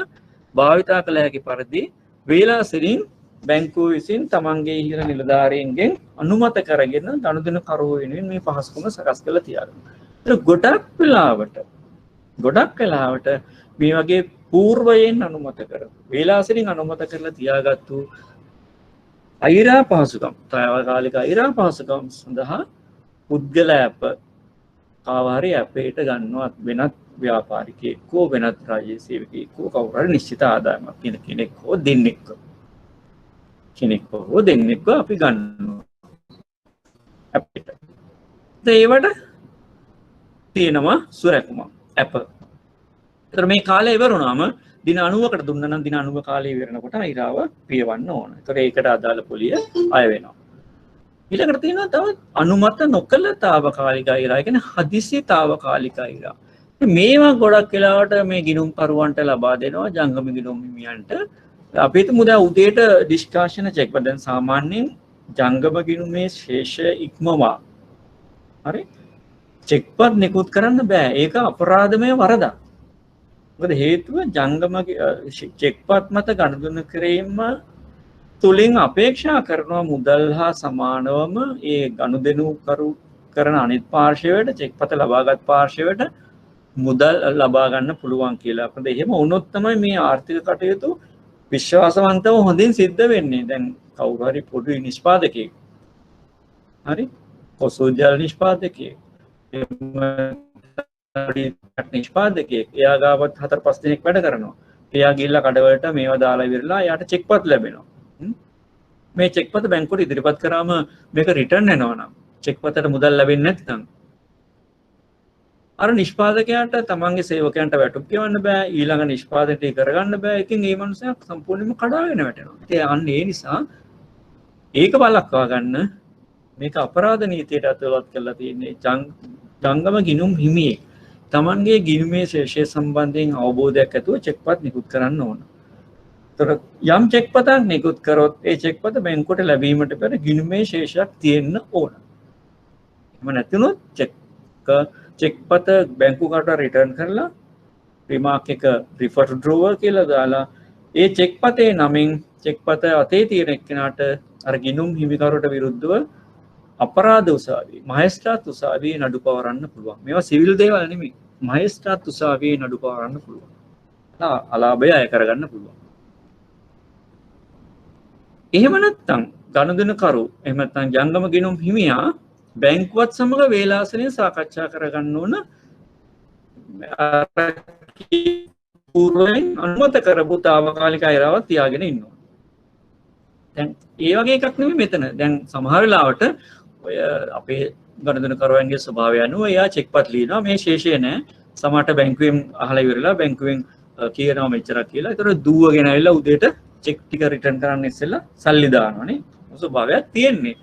භාවිතා කළ හැකි පරිදි වේලාසරින් බැංකුව විසින් තමන්ගේ ඉහළ නිලධාරීන්ගෙන් අනුමත කරගෙන ගනුදෙනු කරුවෝ වෙනුවෙන් මේ පහසුකම සකස් කරලා තියාගන්නවා. ඒක ගොඩක් වෙලාවට මේ වගේ పూర్වයෙන් අනුමත කර වේලාසරින් අනුමත කරලා තියාගත්තු අයිරා පහසුකම් తాවකාලික අයිරා පහසුකම් සඳහා පුද්ගල ඇප කාවාරි ඇපේට ගන්නවත් වෙනත් ව්‍යාපාරිකයෙක් හෝ වෙනත් රාජ්‍ය සේවකයෙක් හෝ කවුරු හරි නිශ්චිත ආදායමක් තියෙන කෙනෙක් හෝ දෙන්නෙක් අපි ගන්නවා ඇපේට. ඒවට තියෙනවා සුරැකුමක් ඇප. ඒතර මේ කාලය ඉවර වුණාම දින 90කට දුන්නා නම් දින 90 කාලය ඉවරනකොට අයිරාව පියවන්න ඕන. ඒතර ඒකට අදාළ පොලිය අය වෙනවා. ඊළඟට තියෙනවා තව අනුමත නොකළ తాවකාලික අයිරා. ඒ කියන්නේ හදිසි తాවකාලික අයිරා. මේවා ගොඩක් වෙලාවට මේ ගිණුම් කරුවන්ට ලබා දෙනවා ජංගම ගිණුම් හිමියන්ට. අපි හිතමු දැන් උදේට ඩිස්කාෂන් චෙක් දැන් සාමාන්‍යයෙන් ජංගම ගිණුමේ ශේෂය ඉක්මවා. හරි? චෙක්පත් නිකුත් කරන්න බෑ. ඒක අපරාධමය වරදක්. මොකද හේතුව ජංගම චෙක්පත් මත ගනුදෙනු කිරීම තුලින් අපේක්ෂා කරනවා මුදල් හා සමානවම ඒ ගනුදෙනු කරන අනිත් පාර්ශවයට චෙක්පත ලබාගත් පාර්ශවයට මුදල් ලබා ගන්න පුළුවන් කියලා. අපිට එහෙම වුණොත් තමයි මේ ආර්ථික කටයුතු විශ්වාසවන්තව හොඳින් සිද්ධ වෙන්නේ. දැන් කවුරු හරි පොඩි නිෂ්පාදකයෙක් හරි පොසොජල් නිෂ්පාදකයෙක් නිෂ්පාදකයෙක් එයා ගාවත් 4-5 දෙනෙක් වැඩ කරනවා. එයා ගිහිල්ලා කඩවලට මේවා දාලා ඉවරලා එයාට චෙක්පත් ලැබෙනවා. මේ චෙක්පත බැංකුවට ඉදිරිපත් කරාම මේක රිටර්න් වෙනවා නම් චෙක්පතට මුදල් ලැබෙන්නේ නැත්නම් අර නිෂ්පාදකයාට තමන්ගේ සේවකයන්ට වැටුප් ගෙවන්න බෑ. ඊළඟ නිෂ්පාදනය කරගන්න බෑ. ඉතින් මේ මනුස්සයා සම්පූර්ණයෙන්ම කඩාගෙන වැටෙනවා. ඉතින් අන්න ඒ නිසා ඒක බලක්වා ගන්න මේක අපරාධ නීතියට අතලවත් කරලා තියෙන්නේ ජංගම ගිණුම් හිමියෙක් තමන්ගේ ගිණුමේ ශේෂය සම්බන්ධයෙන් අවබෝධයක් ඇතුව චෙක්පත් නිකුත් කරන්න ඕන. ඒතර යම් චෙක්පතක් නිකුත් කරොත් ඒ චෙක්පත බැංකුවට ලැබීමට පෙර ගිණුමේ ශේෂයක් තියෙන්න ඕන. එහෙම නැතිනොත් චෙක්පත බැංකුවට රිටර්න් කරලා රිමාක් එක prefer to drawer කියලා දාලා ඒ චෙක් පතේ නමින් චෙක් පත අතේ තියෙන එක්කෙනාට අර ගිණුම් හිමිකරුට විරුද්ධව අපරාධ උසාවියේ මහේස්ත්‍රාත් උසාවියේ නඩු පවරන්න පුළුවන්. මේවා සිවිල් දේවල් නෙමෙයි. මහේස්ත්‍රාත් උසාවියේ නඩු පවරන්න පුළුවන්. අලාභය අය කරගන්න පුළුවන්. එහෙම නැත්නම් ගනුදෙනුකරු එහෙම නැත්නම් ජංගම ගිණුම් හිමියා බැංකුවත් සමග වේලාසනය සාකච්ඡා කරගන්න ඕන පූර්වයෙන් අනුමත කරපු తాවකාලික අයරාවක් තියාගෙන ඉන්න ඕන. දැන් ඒ වගේ එකක් නෙමෙයි මෙතන. දැන් සමහර වෙලාවට ඔය අපේ ගනුදෙනුකරුවන්ගේ ස්වභාවය අනුව එයා චෙක්පත් ලියනවා මේ ශේෂය නෑ. සමහරට බැංකුවෙන් අහලා ඉවරලා බැංකුවෙන් කියනවා මෙච්චරක් කියලා. ඒතර දුවගෙන ඇවිල්ලා උදේට චෙක් ටික රිටර්න් කරන්න ඉස්සෙල්ලා සල්ලි දානවනේ. ස්වභාවයක් තියෙන්නේ.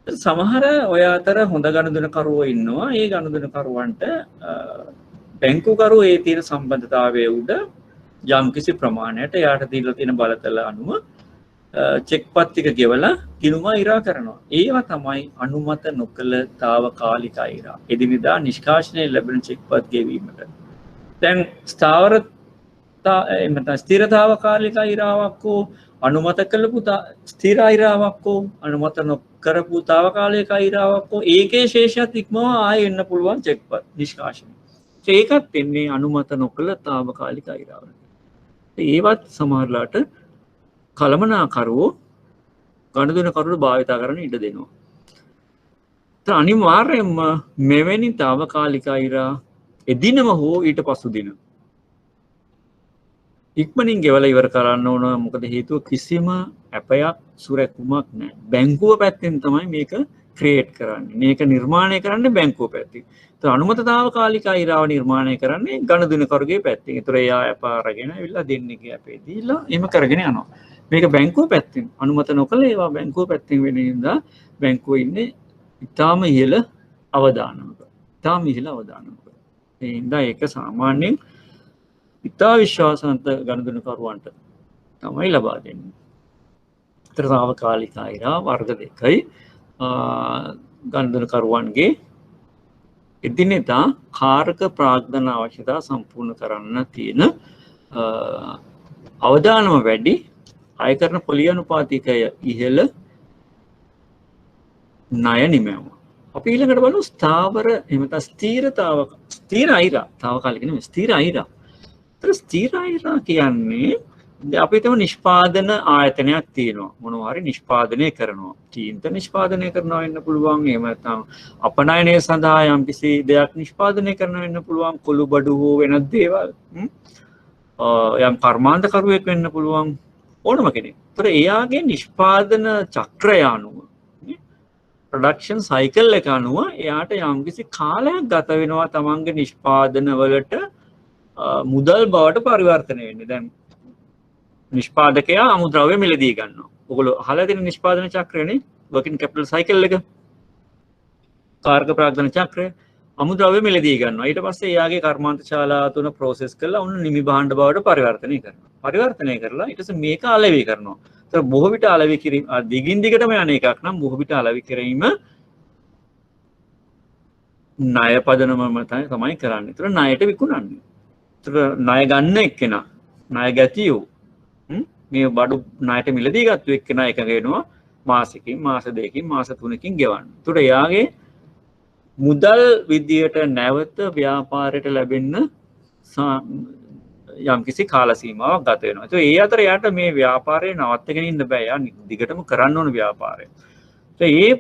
සමහර ඔය අතර හොඳ ගනුදෙනුකරුවෝ ඉන්නවා. ඒ ගනුදෙනුකරුවන්ට බැංකුකරු ඒ තියෙන සම්බන්ධතාවය උඩ යම්කිසි ප්‍රමාණයට යාට දීලා තියෙන බලතල අනුව චෙක්පත් ටික ගෙවලා ගිණුම ඉරා කරනවා. ඒවා තමයි අනුමත නොකළ తాවකාලික අයිරා. එදිනෙදා නිෂ්කාශනයේ ලැබෙන චෙක්පත් ගෙවීමට. දැන් ස්ථිරතාවකාලික අයිරාවක් හෝ අනුමත කළපු ස්ථිර අයිරාවක් හෝ අනුමත නොකරපු తాවකාලික අයිරාවක් හෝ ඒකේ ශේෂයත් ඉක්මවා ආයෙ එන්න පුළුවන් චෙක්පත් නිෂ්කාශනය. ඒකත් එන්නේ අනුමත නොකළ తాවකාලික අයිරාවකට. ඒවත් සමහරලාට කළමනාකරුවෝ ගනුදෙනුකරුවෝ භාවිතා කරන්න ඉඩ දෙනවා. අනිවාර්යයෙන්ම මෙවැනි తాවකාලික අයිරා එදිනම හෝ ඊට පසු දින ඉක්මනින් ගෙවලා ඉවර කරන්න ඕන. මොකද හේතුව කිසිම අපයක් සුරැකුමක් නැහැ. බැංකුව පැත්තෙන් තමයි මේක ක්‍රියේට් කරන්නේ. මේක නිර්මාණය කරන්නේ බැංකුව පැත්තෙන්. ඒතර අනුමතතාවකාලික අයිරාව නිර්මාණය කරන්නේ ගනුදෙනුකරුගේ පැත්තෙන්. ඒතර එයා අප අරගෙන ඇවිල්ලා දෙන්නේගේ අපේ දීලා එහෙම කරගෙන යනවා. මේක බැංකුව පැත්තෙන් අනුමත නොකළ ඒවා බැංකුව පැත්තෙන් වෙන නිසා බැංකුව ඉන්නේ ඉතාම ඉහළ අවදානමක. ඉතාම ඉහළ අවදානමක. ඒ හින්දා ඒක සාමාන්‍යයෙන් ඉතා විශ්වාසවන්ත ගනුදෙනුකරුවන්ට තමයි ලබා දෙන්නේ. තාවකාලික අයිරා වර්ග දෙකයි ගනුදෙනුකරුවන්ගේ එදිනෙදා කාරක ප්‍රාග්ධන අවශ්‍යතා සම්පූර්ණ කරන්න තියෙන අවදානම වැඩි අයකරන පොලිය අනුපාතිකය ඉහළ ණය නිමැවුම. අපි ඊළඟට බලමු ස්ථාවර එහෙම නැත්නම් ස්ථීර අයිරා. తాවකාලික නෙමෙයි ස්ථීර අයිරා. ඒතර ස්ථීර අයිරා කියන්නේ අපි හිතමු නිෂ්පාදන ආයතනයක් තියෙනවා. මොනවා හරි නිෂ්පාදනය කරනවා. චීන්ත නිෂ්පාදනය කරනවා වෙන්න පුළුවන්. එහෙම නැත්නම් අපනයනය සඳහා යම්කිසි දෙයක් නිෂ්පාදනය කරනවා වෙන්න පුළුවන්. කොළු බඩු හෝ වෙනත් දේවල්. යම් කර්මාන්තකරුවෙක් වෙන්න පුළුවන්. ඕනම කෙනෙක්. ඒතර එයාගේ නිෂ්පාදන චක්‍රය අනුව ප්‍රොඩක්ෂන් සයිකල් එක අනුව එයාට යම්කිසි කාලයක් ගත වෙනවා තමන්ගේ නිෂ්පාදන වලට මුදල් බවට පරිවර්තනය වෙන්න. දැන් නිෂ්පාදකයා අමුද්‍රව්‍ය මිලදී ගන්නවා. ඔයගොල්ලෝ අහලා තියෙන නිෂ්පාදන චක්‍රයනේ වර්කින් කැපිටල් සයිකල් එක. කාර්ක ප්‍රාග්ධන චක්‍රය අමුද්‍රව්‍ය මිලදී ගන්නවා. ඊට පස්සේ එයාගේ කර්මාන්ත ශාලා තුන ප්‍රොසෙස් කරලා උන් නිමි භාණ්ඩ බවට පරිවර්තනය කරනවා. පරිවර්තනය කරලා ඊට පස්සේ මේක අලෙවි කරනවා. ඒතර බොහෝ විට අලෙවි කිරීම දිගින් දිගටම යන එකක් නම් බොහෝ විට අලෙවි කිරීම ණය පදනම තමයි කරන්නේ. ඒතර ණයට විකුණන්නේ. ඒතර ණය ගන්න එක්කෙනා ණය ගැතියෝ මේ බඩු ණයට මිලදී ගත්තු එක්කෙනා එක වෙනවා මාසෙකින් මාස දෙකකින් මාස තුනකින් ගෙවන්න. ඒතර එයාගේ මුදල් විදියට නැවත ව්‍යාපාරයට ලැබෙන්න යම්කිසි කාල සීමාවක් ගත වෙනවා. ඒ අතර යාට මේ ව්‍යාපාරය නවත්තගෙන ඉන්න බෑ. යා දිගටම කරන්න ඕන ව්‍යාපාරය. ඒ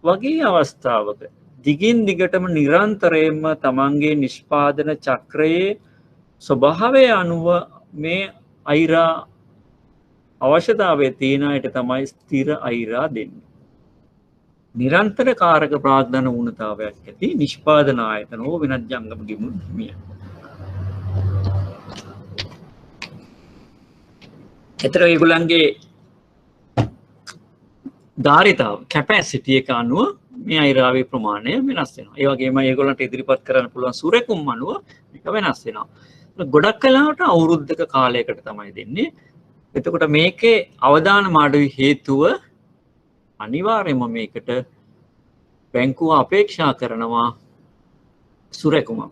වගේ අවස්ථාවක දිගින් දිගටම නිරන්තරයෙන්ම තමන්ගේ නිෂ්පාදන චක්‍රයේ ස්වභාවය අනුව මේ අයිරා අවශ්‍යතාවය තියෙන අයට තමයි ස්ථිර අයිරා දෙන්නේ. නිරන්තර කාරක ප්‍රාග්ධන වුණතාවයක් ඇති නිෂ්පාදන ආයතන හෝ වෙනත් ජංගම ගිණුම් හිමියන්. ඒතර ඒගොල්ලන්ගේ ධාරිතාව කැපැසිටි එක අනුව මේ අයිරාවේ ප්‍රමාණය වෙනස් වෙනවා. ඒ වගේම ඒගොල්ලන්ට ඉදිරිපත් කරන්න පුළුවන් සුරැකුම් අනුව මේක වෙනස් වෙනවා. ගොඩක් කලාවට අවුරුද්දක කාලයකට තමයි දෙන්නේ. එතකොට මේකේ අවදානම අඩුයි හේතුව අනිවාර්යයෙන්ම මේකට බැංකුව අපේක්ෂා කරනවා සුරැකුමක්.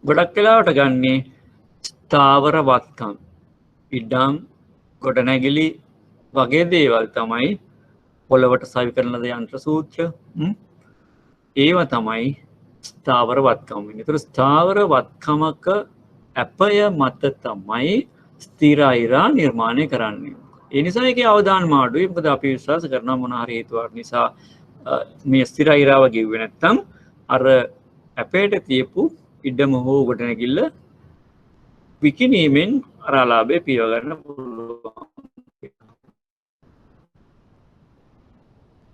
ගොඩක් වෙලාවට ගන්නේ ස්ථාවර වත්කම් ඉඩම් ගොඩනැගිලි වගේ දේවල් තමයි පොළවට සවි කරන යන්ත්‍ර සූත්‍ර ඒව තමයි ස්ථාවර වත්කම් වෙන්නේ. ඒතර ස්ථාවර වත්කමක අපය මත තමයි ස්ථිර අයිරා නිර්මාණය කරන්නේ. ඒ නිසා ඒකේ අවදානම අඩුයි. මොකද අපි විශ්වාස කරනවා මොන හරි හේතුවක් නිසා මේ ස්ථිර අයිරාව ගෙව්වේ නැත්නම් අර අපේට තියපු ඉඩම හෝ ගොඩනැගිල්ල විකිණීමෙන් අර අලාභය පියව ගන්න පුළුවන්.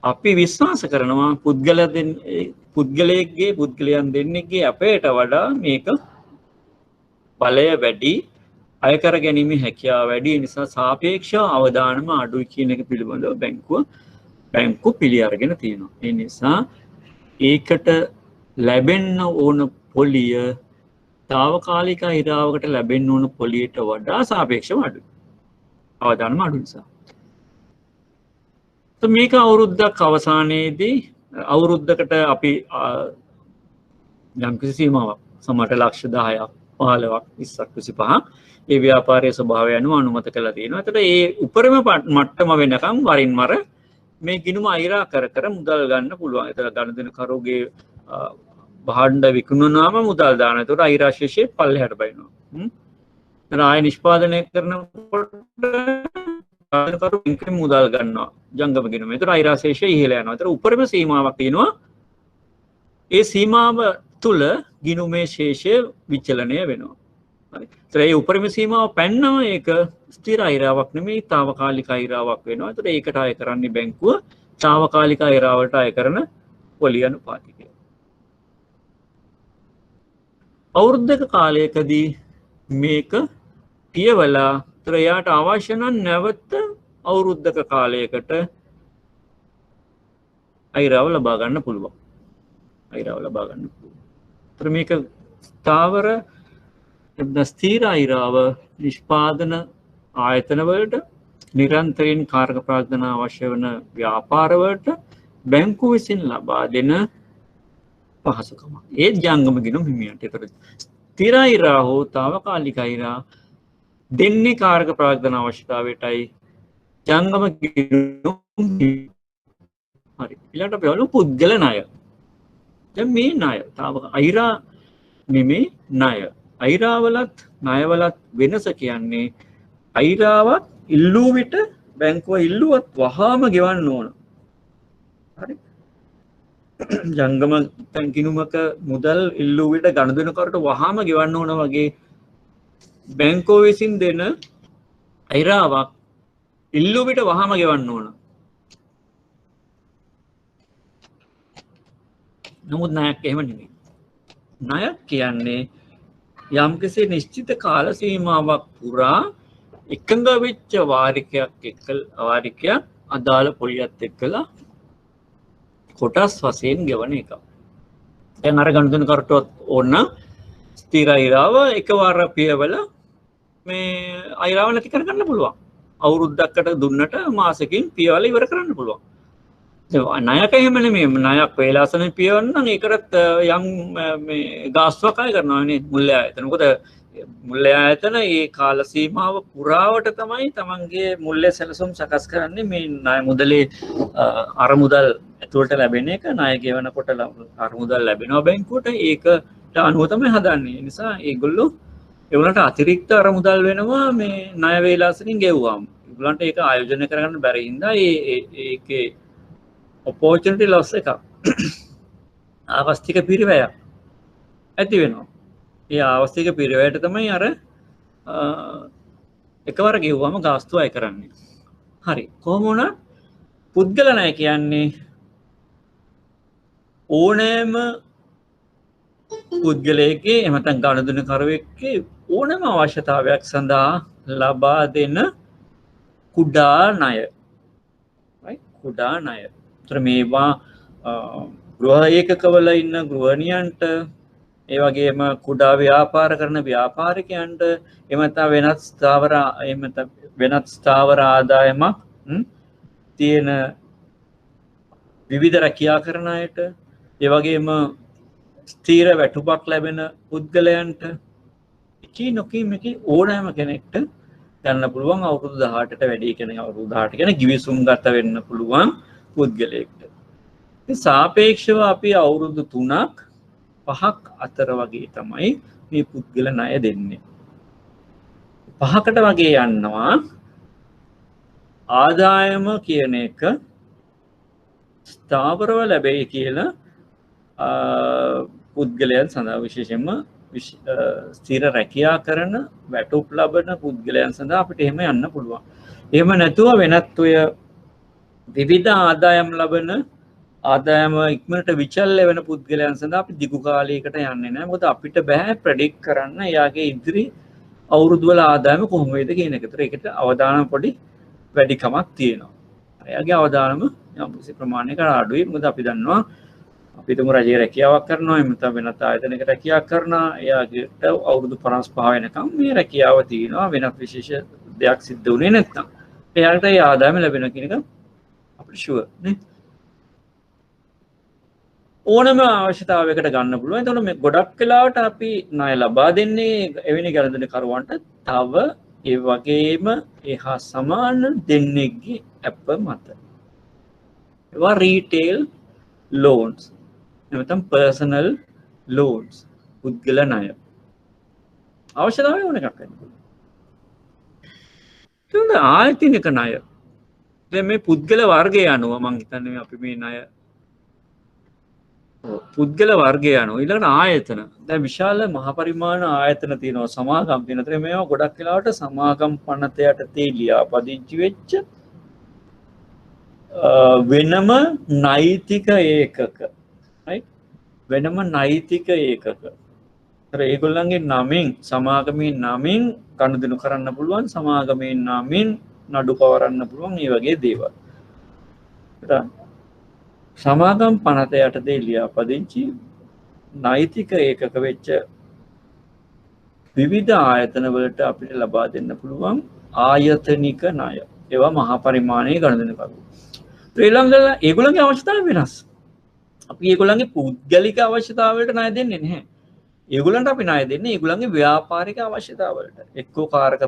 අපි විශ්වාස කරනවා පුද්ගලයන් දෙන්නෙක්ගේ අපේට වඩා මේක බලය වැඩි අයකර ගැනීම හැකියාව වැඩි නිසා සාපේක්ෂ අවදානම අඩුයි කියන එක පිළිබඳව බැංකු පිළි අරගෙන තියෙනවා. ඒ නිසා ඒකට ලැබෙන්න ඕන පොලිය తాවකාලික අයිරාවකට ලැබෙන්න ඕන පොලියට වඩා සාපේක්ෂව අඩුයි. අවදානම අඩු නිසා. මේක අවුරුද්දක් අවසානයේදී අවුරුද්දකට අපි යම්කිසි සීමාවක් සමහරට ලක්ෂ 10ක් 15ක් 20ක් 25ක් ඒ ව්‍යාපාරයේ ස්වභාවය අනුව අනුමත කරලා තියෙනවා. ඒතට ඒ උපරිම මට්ටම වෙනකම් වරින් වර මේ ගිණුම අයිරා කර මුදල් ගන්න පුළුවන්. ඒතර ගනුදෙනුකරුගේ භාණ්ඩ විකුණනවාම මුදල් දාන. ඒතර අයිරා ශේෂය පල්ලෙහාට බයිනවා. එතන ආය නිෂ්පාදනය කරනකොට ගනුදෙනුකරු මුදල් ගන්නවා. ජංගම ගිණුම. ඒතර අයිරා ශේෂය ඉහළ යනවා. ඒතර උපරිම සීමාවක් තියෙනවා. ඒ සීමාව තුල ගිණුමේ ශේෂය විචලනය වෙනවා. හරි. ඒතර ඒ උපරිම සීමාව පැන්නම ඒක ස්ථිර අයිරාවක් නෙමෙයි తాවකාලික අයිරාවක් වෙනවා. ඒතර ඒකට අය කරන්නේ බැංකුව తాවකාලික අයිරාවට අය කරන පොලිය අනුපාතිකය. අවුරුද්දක කාලයකදී මේක පියවලා ඒතර එයාට අවශ්‍ය නම් නැවත අවුරුද්දක කාලයකට අයිරාව ලබා ගන්න පුළුවන්. අයිරාව ලබා ගන්න පුළුවන්. ඒතර මේක ස්ථාවර ස්ථීර අයිරාව නිෂ්පාදන ආයතනවලට නිරන්තරයෙන් කාර්ක ප්‍රාග්ධන අවශ්‍ය වන ව්‍යාපාරවලට බැංකු විසින් ලබා දෙන පහසුකමක්. ඒ ජංගම ගිණුම් හිමියන්ට. ඒතර ස්ථිර අයිරා හෝ తాවකාලික අයිරා දෙන්නේ කාර්ක ප්‍රාග්ධන අවශ්‍යතාවයටයි ජංගම ගිණුම් හරි. ඊළඟට අපි බලමු පුද්ගල ණය. දැන් මේ ණය අයිරා නෙමේ ණය. අයිරාවලත් ණයවලත් වෙනස කියන්නේ අයිරාවත් ඉල්ලූ විට බැංකුව ඉල්ලුවත් වහාම ගෙවන්න ඕන. හරි. ජංගම ගිණුමක මුදල් ඉල්ලූ විට ගනුදෙනුකරුට වහාම ගෙවන්න ඕන වගේ බැංකුව විසින් දෙන අයිරාවක් ඉල්ලූ විට වහාම ගෙවන්න ඕන. නමුත් ණයක් එහෙම නෙමෙයි. ණයක් කියන්නේ යම්කිසි නිශ්චිත කාල සීමාවක් පුරා එකඟ වෙච්ච වාරිකයක් අදාළ පොලියත් එක්කලා කොටස් වශයෙන් ගෙවන එක. දැන් අර ගනුදෙනුකරුට ඕන ස්ථිර අයිරාව එකවර පියවල මේ අයිරාව නැති කරගන්න පුළුවන්. අවුරුද්දකට දුන්නට මාසෙකින් පියවල ඉවර කරන්න පුළුවන්. ණයක එහෙම නෙමෙයි. ණයක් වේලාසන පියවන්න නම් ඒකට යම් මේ ගාස්තුවක් අය කරනවා නේ මුල්‍ය ආයතන. මොකද මුල්‍ය ආයතන ඒ කාල සීමාව පුරාවට තමයි තමන්ගේ මුල්‍ය සැලසුම් සකස් කරන්නේ මේ ණය මුදලේ අරමුදල් ඇතුළට ලැබෙන එක ණය ගෙවනකොට අරමුදල් ලැබෙනවා බැංකුවට. ඒකට අනුව තමයි හදන්නේ. ඒ නිසා ඒගොල්ලෝ ඒ වුණාට අතිරික්ත අරමුදල් වෙනවා මේ ණය වේලාසනින් ගෙවුවාම. ඒගොල්ලන්ට ඒක ආයෝජනය කරගන්න බැරි හින්දා ඒකේ opportunity loss එක ආවස්තික පිරිවැයක් ඇති වෙනවා. ඒ ආවස්තික පිරිවැයට තමයි අර එකවර ගෙවුවම ගාස්තු අය කරන්නේ. හරි. කොහොම වුණත් පුද්ගල ණය කියන්නේ ඕනෑම පුද්ගලයෙක්ගේ එහෙම නැත්නම් ගනුදෙනුකරුවෙක්ගේ ඕනෑම අවශ්‍යතාවයක් සඳහා ලබා දෙන කුඩා ණය. right? කුඩා ණය. මේවා ගෘහ ඒකකවල ඉන්න ගෘහණියන්ට ඒ වගේම කුඩා ව්‍යාපාර කරන ව්‍යාපාරිකයන්ට එහෙම නැත්නම් වෙනත් ස්ථාවර ආදායමක් තියෙන විවිධ රැකියා කරන අයට ඒ වගේම ස්ථීර වැටුපක් ලැබෙන පුද්ගලයන්ට එකී නොකී මේකී ඕනෑම කෙනෙක්ට ගන්න පුළුවන් අවුරුදු 18ට වැඩි කෙනෙක් අවුරුදු 18 කියන ගිවිසුම් ගත වෙන්න පුළුවන් පුද්ගලයෙක්ට. ඉතින් සාපේක්ෂව අපි අවුරුදු 3ක් 5ක් අතර වගේ තමයි මේ පුද්ගල ණය දෙන්නේ. 5කට වගේ යනවා ආදායම කියන එක ස්ථාවරව ලැබෙයි කියලා පුද්ගලයන් සඳහා විශේෂයෙන්ම ස්ථිර රැකියා කරන වැටුප් ලබන පුද්ගලයන් සඳහා අපිට එහෙම යන්න පුළුවන්. එහෙම නැතුව වෙනත් ඔය විවිධ ආදායම් ලබන ආදායම ඉක්මනට විචල්්‍ය වෙන පුද්ගලයන් සඳහා අපි දිගු කාලයකට යන්නේ නැහැ. මොකද අපිට බෑ ප්‍රෙඩික්ට් කරන්න එයාගේ ඉදිරි අවුරුදු වල ආදායම කොහොම වේද කියන එක. ඒකට අවදානම් පොඩි වැඩිකමක් තියෙනවා. එයාගේ අවදානම යම් කිසි ප්‍රමාණයකට අඩුයි. මොකද අපි දන්නවා අපි තුමු රජයේ රැකියාවක් කරනවා එහෙම නැත්නම් වෙනත් ආයතනයක රැකියාවක් කරනවා. එයාට අවුරුදු 55 වෙනකම් මේ රැකියාව තියෙනවා. වෙනත් විශේෂ දෙයක් සිද්ධ වුණේ නැත්නම් එයාට ඒ ආදායම ලැබෙන කියන එක අපිට ෂුවර් නේ. ඕනම අවශ්‍යතාවයකට ගන්න පුළුවන්. එතකොට මේ ගොඩක් වෙලාවට අපි ණය ලබා දෙන්නේ එවැනි ගණන්කරුවන්ට තව ඒ වගේම එහා සමාන දෙන්නෙක්ගේ ඇප මත. ඒවා රීටේල් ලෝන්ස් නැත්නම් පර්සනල් ලෝන්ස් පුද්ගල ණය. අවශ්‍යතාවය ඕන එකක් වෙන්න පුළුවන්. එතකොට ආයතනික ණය. දැන් මේ පුද්ගල වර්ගය අනුව මම හිතන්නේ අපි මේ ණය පුද්ගල වර්ගය අනුව ඊළඟට ආයතන. දැන් විශාල මහ පරිමාණ ආයතන තියෙනවා, සමාගම් තියෙනවා. මේවා ගොඩක් වෙලාවට සමාගම් පනත යටතේ ලියාපදිංචි වෙච්ච වෙනම නෛතික ඒකක. right? වෙනම නෛතික ඒකක. ඒගොල්ලන්ගේ නමින් සමාගමේ නමින් ගනුදෙනු කරන්න පුළුවන්, සමාගමේ නමින් නඩු පවරන්න පුළුවන්, මේ වගේ දේවල්. සමාගම් පනත යටතේ ලියාපදිංචි නෛතික ඒකක වෙච්ච විවිධ ආයතන වලට අපිට ලබා දෙන්න පුළුවන් ආයතනික ණය. ඒවා මහා පරිමාණයේ ගණනය කරනවා. ඒගොල්ලන්ගේ අවශ්‍යතාවය වෙනස්. අපි ඒගොල්ලන්ගේ පුද්ගලික අවශ්‍යතාවලට ණය දෙන්නේ නැහැ. ඒගොල්ලන්ට අපි ණය දෙන්නේ ඒගොල්ලන්ගේ ව්‍යාපාරික අවශ්‍යතාවලට. එක්කෝ කාරක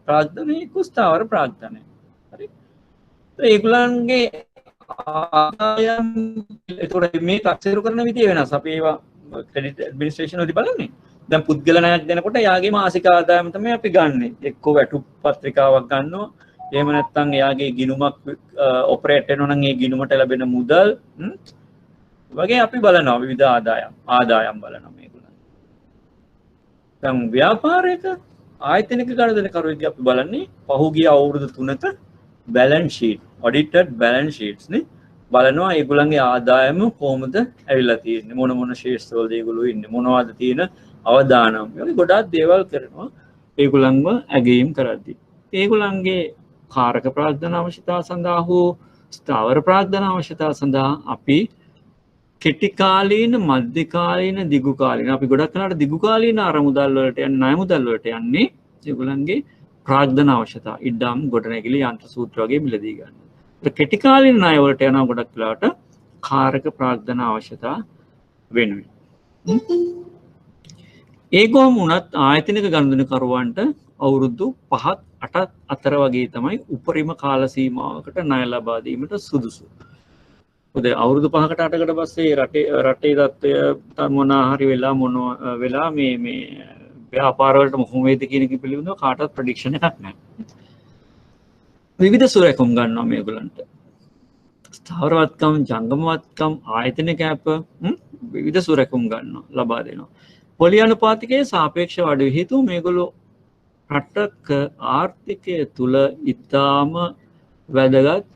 ප්‍රාග්ධනය, එක්කෝ ස්ථාවර ප්‍රාග්ධනය. හරි. ඒගොල්ලන්ගේ ආදායම් ඒතකොට මේ තක්සේරු කරන විදිය වෙනස්. අපි ඒවා ක්‍රෙඩිට් ඇඩ්මිනිස්ට්‍රේෂන් වලදී බලන්නේ. දැන් පුද්ගල ණයක් දෙනකොට යාගේ මාසික ආදායම තමයි අපි ගන්නෙ. එක්කෝ වැටුප් පත්‍රිකාවක් ගන්නවා. එහෙම නැත්නම් එයාගේ ගිණුමක් ඔපරේට් වෙනවා නම් ඒ ගිණුමට ලැබෙන මුදල් වගේ අපි බලනවා විවිධ ආදායම් බලනවා මේගොල්ලන්. දැන් ව්‍යාපාරයක ආයතනික ගණන්කරුවෙක්ගේ අපි බලන්නේ පහුගිය අවුරුදු 3ක බැලන්ස් ෂීට්, ඔඩිටඩ් බැලන්ස් ෂීට්ස් නේ බලනවා ඒගොල්ලන්ගේ ආදායම කොහොමද ඇවිල්ලා තියෙන්නේ, මොන ෂේර්ස් වලද ඒගොල්ලෝ ඉන්නේ, මොනවද තියෙන අවදානම්. වගේ ගොඩාක් දේවල් කරනවා ඒගොල්ලන්ව ඇගීම් කරද්දී. ඒගොල්ලන්ගේ කාරක ප්‍රාග්ධන අවශ්‍යතාව සඳහා හෝ ස්ථාවර ප්‍රාග්ධන අවශ්‍යතාව සඳහා අපි කෙටි කාලීන, මධ්‍ය කාලීන, දිගු කාලීන අපි ගොඩක් වෙලාවට දිගු කාලීන අරමුදල් වලට යන්නේ, ණය මුදල් වලට යන්නේ ඒගොල්ලන්ගේ ප්‍රාග්ධන අවශ්‍යතාව. ඉඩම්, ගොඩනැගිලි, යන්ත්‍ර සූත්‍ර වගේ මිලදී ගන්න. ඒ කෙටි කාලීන ණය වලට යනවා ගොඩක් වෙලාවට කාරක ප්‍රාග්ධන අවශ්‍යතාව වෙනුවෙන්. ඒකම වුණත් ආයතනික ගණන්කරුවන්ට අවුරුදු 5ක් 8ක් අතර වගේ තමයි උපරිම කාල සීමාවකට ණය ලබා දීමට සුදුසු. මොකද අවුරුදු 5කට 8කට පස්සේ රටේ තත්ත්වය මොනවා හරි වෙලා මේ ව්‍යාපාර වලට මොහොම වේද කියන එක පිළිබඳව කාටවත් ප්‍රෙඩික්ෂන් එකක් නැහැ. විවිධ සුරැකුම් ගන්නවා මේගොල්ලන්ට. ස්ථාවරවත්කම්, ජංගමවත්කම්, ආයතනික ඇප විවිධ සුරැකුම් ගන්නවා, ලබා දෙනවා. පොලි අනුපාතිකයේ සාපේක්ෂව අඩු හේතුව මේගොල්ලෝ රටක ආර්ථිකය තුල ඉතාම වැදගත්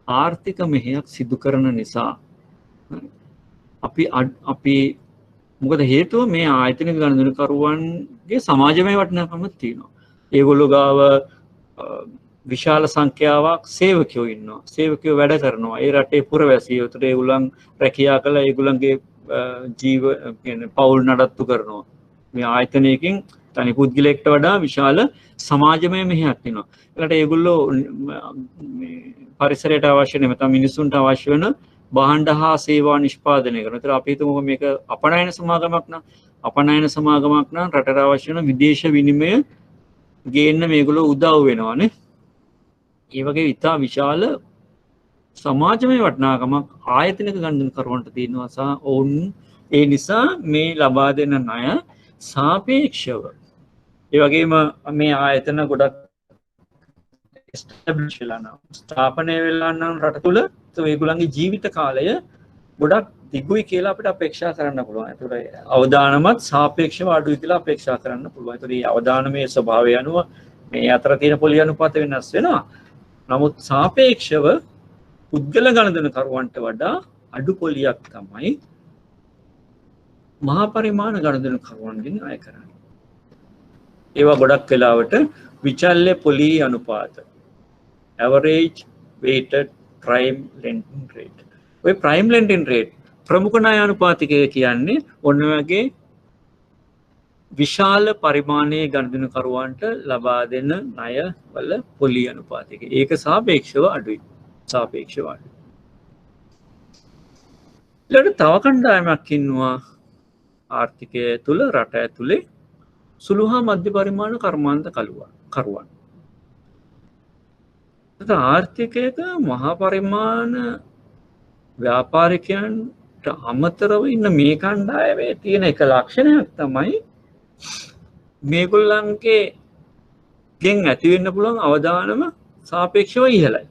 ආර්ථික මෙහෙයක් සිදු කරන නිසා අපි මොකද හේතුව මේ ආයතනික ගණන්කරුවන්ගේ සමාජමය වටිනාකමක් තියෙනවා. ඒගොල්ලෝ ගාව විශාල සංඛ්‍යාවක් සේවකයෝ ඉන්නවා. සේවකයෝ වැඩ කරනවා. ඒ රටේ පුරවැසියෝ. ඒතර ඒගොල්ලන් රැකියා කළා ඒගොල්ලන්ගේ ජීව කියන්නේ පවුල් නඩත්තු කරනවා. මේ ආයතනයකින් තනි පුද්ගලයෙක්ට වඩා විශාල සමාජමය මෙහෙයක් තියෙනවා. ඒකට ඒගොල්ලෝ මේ පරිසරයට අවශ්‍ය නැත්නම් මිනිසුන්ට අවශ්‍ය වෙන භාණ්ඩ හා සේවා නිෂ්පාදනය කරනවා. ඒතර අපි හිතමු මේක අපනයන සමාගමක් නම් අපනයන සමාගමක් නම් රටට අවශ්‍ය වෙන විදේශ විනිමය ගේන්න මේගොල්ලෝ උදව් වෙනවානේ. ඒ වගේ ඉතා විශාල සමාජමය වටිනාකමක් ආයතනික ගනුදෙනුකරුවන්ට තියෙනවා සහ ඔවුන් ඒ නිසා මේ ලබා දෙන ණය සාපේක්ෂව ඒ වගේම මේ ආයතන ගොඩක් එස්ටැබ්ලිෂ් වෙලා නම් ස්ථාපනය වෙලා නම් රට තුල ඒගොල්ලන්ගේ ජීවිත කාලය ගොඩක් දිගුයි කියලා අපිට අපේක්ෂා කරන්න පුළුවන්. ඒතර අවදානමත් සාපේක්ෂව අඩුයි කියලා අපේක්ෂා කරන්න පුළුවන්. ඒතර මේ අවදානමේ ස්වභාවය අනුව මේ අතර තියෙන පොලි අනුපාත වෙනස් වෙනවා. නමුත් සාපේක්ෂව පුද්ගල ගණදෙනුකරුවන්ට වඩා අඩු පොලියක් තමයි මහා පරිමාණ ගණදෙනුකරුවන්ගෙන් අය කරන්නේ. ඒවා ගොඩක් වෙලාවට විචල්්‍ය පොලි අනුපාත average weighted prime lending rate. ඔය prime lending rate ප්‍රමුඛ ණය අනුපාතිකය කියන්නේ ඔන්න වගේ විශාල පරිමාණයේ ගණදෙනුකරුවන්ට ලබා දෙන ණය වල පොලි අනුපාතිකය. ඒක සාපේක්ෂව අඩුයි. සාපේක්ෂව අඩුයි. ඊළඟට තව කණ්ඩායමක් ඉන්නවා ආර්ථිකය තුල රට ඇතුලේ සුළු හා මධ්‍ය පරිමාණ කර්මාන්ත කරුවන්. ආර්ථිකයක මහා පරිමාණ ව්‍යාපාරිකයන්ට අමතරව ඉන්න මේ කණ්ඩායමේ තියෙන එක ලක්ෂණයක් තමයි මේගොල්ලන්ගේ ගෙන් ඇති වෙන්න පුළුවන් අවදානම සාපේක්ෂව ඉහළයි.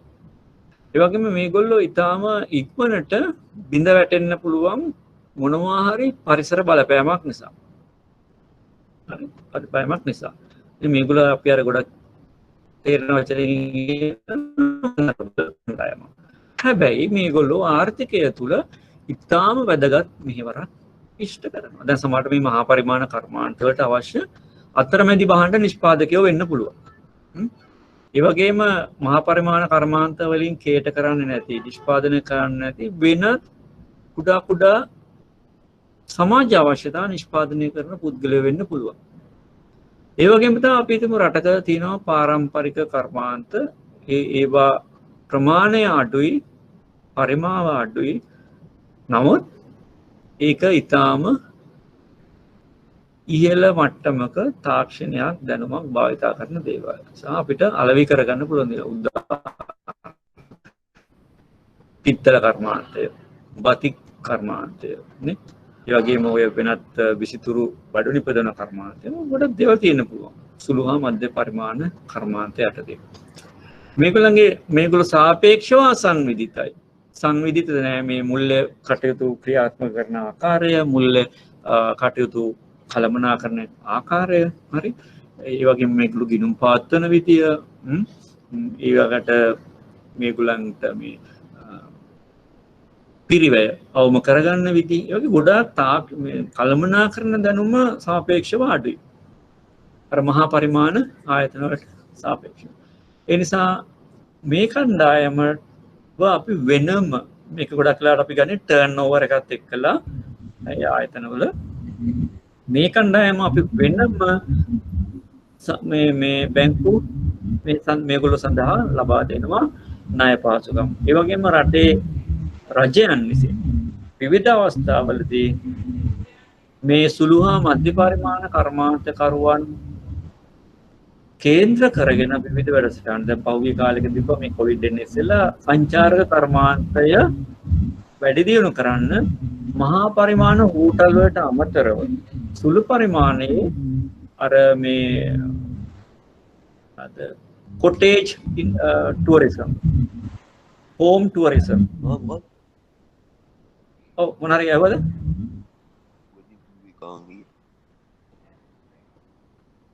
ඒ වගේම මේගොල්ලෝ ඊටාම ඉක්මනට බිඳ වැටෙන්න පුළුවන් මොනවා හරි පරිසර බලපෑමක් නිසා. හරි බලපෑමක් නිසා. ඉතින් මේගොල්ලෝ අපි අර ගොඩක් තේරෙන වචනකින් හැබැයි මේගොල්ලෝ ආර්ථිකය තුල ඉතාම වැදගත් මෙහෙවරක් ඉෂ්ට කරනවා. දැන් සමහරට මේ මහා පරිමාණ කර්මාන්ත වලට අවශ්‍ය අතරමැදි භාණ්ඩ නිෂ්පාදකයෝ වෙන්න පුළුවන්. ඒ වගේම මහා පරිමාණ කර්මාන්ත වලින් කේට කරන්නේ නැති, නිෂ්පාදනය කරන්නේ නැති වෙන කුඩා සමාජ අවශ්‍යතා නිෂ්පාදනය කරන පුද්ගලයෝ වෙන්න පුළුවන්. ඒ වගේම තමයි අපි හිතමු රටක තියෙනවා පාරම්පරික කර්මාන්ත ඒවා ප්‍රමාණය අඩුයි, පරිමාව අඩුයි. නමුත් ඒක ඊටාම ඉහළ මට්ටමක තාක්ෂණයක් දැනුමක් භාවිතා කරන දේවල්. සහ අපිට අලෙවි කරගන්න පුළුවන් දේ පිත්තල කර්මාන්තය, බතික් කර්මාන්තය නේ. ඒ වගේම ඔය වෙනත් විසිතුරු බඩු නිපදවන කර්මාන්තය ගොඩක් දේවල් තියෙන්න පුළුවන්. සුළු හා මධ්‍ය පරිමාණ කර්මාන්තය යටතේ. මේගොල්ලෝ සාපේක්ෂව සංවිධිතයි. සංවිධිත නෑ මේ මුල්‍ය කටයුතු ක්‍රියාත්මක කරන ආකාරය, මුල්‍ය කටයුතු කළමනාකරන ආකාරය, හරි. ඒ වගේම මේගොල්ලෝ ගිණුම් පාත්වන විදිය, ඊළඟට මේගොල්ලන්ට මේ පිරිවැය අවම කරගන්න විදි, ඒ වගේ ගොඩාක් කළමනාකරන දැනුම සාපේක්ෂව අඩුයි. අර මහා පරිමාණ ආයතන වලට සාපේක්ෂව. ඒ නිසා මේ කණ්ඩායමට අපි වෙනම මේක ගොඩක් වෙලාවට අපි ගන්නේ ටර්න්ಓවර් එකත් එක්කලා ඒ ආයතනවල මේ කණ්ඩායම අපි වෙනම මේ බැංකු මේගොල්ලෝ සඳහා ලබා දෙනවා ණය පහසුකම්. ඒ වගේම රටේ රජයන් විසින් විවිධ අවස්ථාවලදී මේ සුළු හා මධ්‍ය පරිමාණ කර්මාන්තකරුවන් කේන්ද්‍ර කරගෙන විවිධ වැඩසටහන් දැන් පහුගිය කාලෙක තිබ්බා මේ කොවිඩ් එන්නේ ඉස්සෙල්ලා සංචාරක කර්මාන්තය වැඩි දියුණු කරන්න මහා පරිමාණ හෝටල් වලට අමතරව සුළු පරිමාණයේ අර මේ කොටේජ් ටුවරිසම්, හෝම් ටුවරිසම් මොනවාරි ඇහුවද?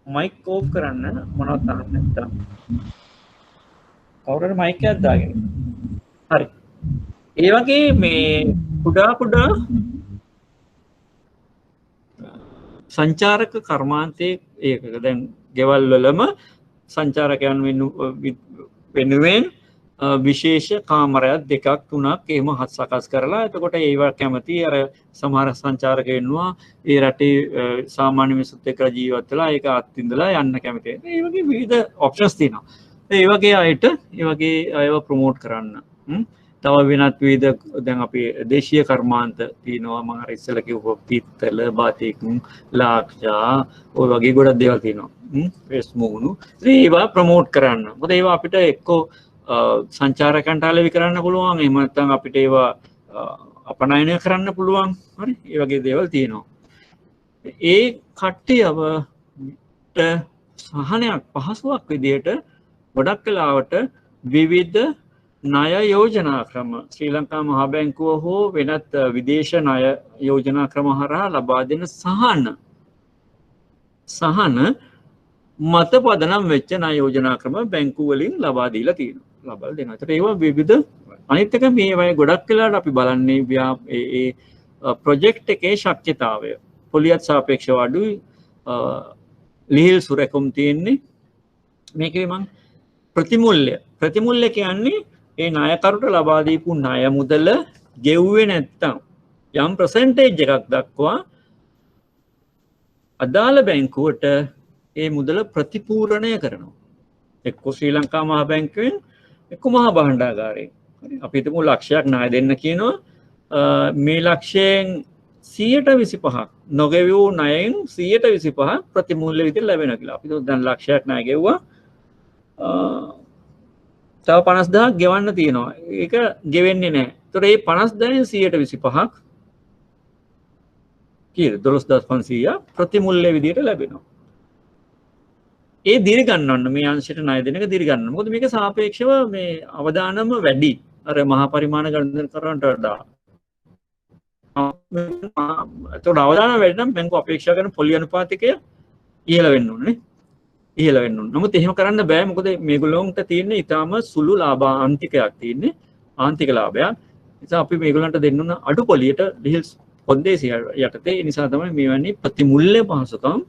මයික් ඕෆ් කරන්න මොනවත් අහන්න නැත්තම්. කවුරුහරි මයික් එකක් දාගෙන. හරි. ඒ වගේ මේ කුඩා සංචාරක කර්මාන්තයේ ඒකක දැන් ගෙවල් වලම සංචාරකයන් වෙනුවෙන් විශේෂ කාමරයක් දෙකක් තුනක් එහෙම සකස් කරලා එතකොට ඒවා කැමති අර සමහර සංචාරකයෝ ඉන්නවා ඒ රටේ සාමාන්‍ය මිනිස්සුත් එක්ක ජීවත් වෙලා ඒක අත්විඳලා යන්න කැමති. ඒ වගේ විවිධ ඔප්ෂන්ස් තියෙනවා. ඒ වගේ අයට ඒ වගේ අයව ප්‍රොමෝට් කරන්න. තව වෙනත් විවිධ දැන් අපි දේශීය කර්මාන්ත තියෙනවා මම අර ඉස්සෙල්ලා කිව්වා පිත්තල බාතික් ලාක්ෂා ඔය වගේ ගොඩක් දේවල් තියෙනවා ෆේස් මූණු ඒවා ප්‍රොමෝට් කරන්න මොකද ඒවා අපිට එක්කෝ සංචාරකයන්ට අලෙවි කරන්න පුළුවන් එහෙම නැත්නම් අපිට ඒවා අපනයනය කරන්න පුළුවන් හරි ඒ වගේ දේවල් තියෙනවා ඒ කට්ටියව සහනයක් පහසුවක් විදියට ගොඩක් වෙලාවට විවිධ ණය යෝජනා ක්‍රම ශ්‍රී ලංකා මහා බැංකුව හෝ වෙනත් විදේශ ණය යෝජනා ක්‍රම හරහා ලබා දෙන සහන මත පදනම් වෙච්ච ණය යෝජනා ක්‍රම බැංකුව වලින් ලබා දීලා තියෙනවා ලබා දෙනවා. ඒකට ඒවා විවිධ අනිත් එක මේ වගේ ගොඩක් වෙලාවට අපි බලන්නේ ඒ ප්‍රොජෙක්ට් එකේ ශක්තිතාවය පොලියත් සාපේක්ෂව අඩුයි ලිහිල් සුරැකුම් තියෙන්නේ මේකේ මම ප්‍රතිමූල්‍ය කියන්නේ ඒ ණයකරුට ලබා දීපු ණය මුදල ගෙව්වේ නැත්තම් යම් percentage එකක් දක්වා අදාළ බැංකුවට ඒ මුදල ප්‍රතිපූර්ණය කරනවා එක්ක ශ්‍රී ලංකා මහා බැංකුවෙන් එක්ක මහා භාණ්ඩාගාරයෙන් හරි අපි හිතමු ලක්ෂයක් ණය දෙන්න කියනවා මේ ලක්ෂයෙන් 125ක් නොගෙවූ ණයෙන් 125ක් ප්‍රතිමූල්‍ය විදිහට ලැබෙනවා කියලා. අපි දැන් ලක්ෂයක් ණය ගෙවුවා. තව 50000ක් ගෙවන්න තියෙනවා. ඒක ගෙවෙන්නේ නැහැ. ඒතර මේ 50000න් 125ක් කීයද 12500 ප්‍රතිමූල්‍ය විදිහට ලැබෙනවා. ඒ දිරි ගන්නවන්න මේ අංශයට ණය දෙන එක දිරි ගන්න. මොකද මේක සාපේක්ෂව මේ අවදානම වැඩි. අර මහා පරිමාණ ගණන් කරනට වඩා එතකොට අවදානම් වැඩි නම් බැංකුව අපේක්ෂා කරන පොලි අනුපාතිකය ඉහළ වෙන්න ඕනේ. ඉහළ වෙන්න ඕනේ. නමුත් එහෙම කරන්න බෑ මොකද මේගොල්ලොන්ට තියෙන ඊටාම සුළු ලාභාන්තිකයක් තියෙන්නේ. ආන්තික ලාභයක්. නිසා අපි මේගොල්ලන්ට දෙන්න ඕන අඩු පොලියට ලිහිල් පොද්දේසිය යටතේ ඒ නිසා තමයි මේවැනි ප්‍රතිමූල්‍ය පහසුකම්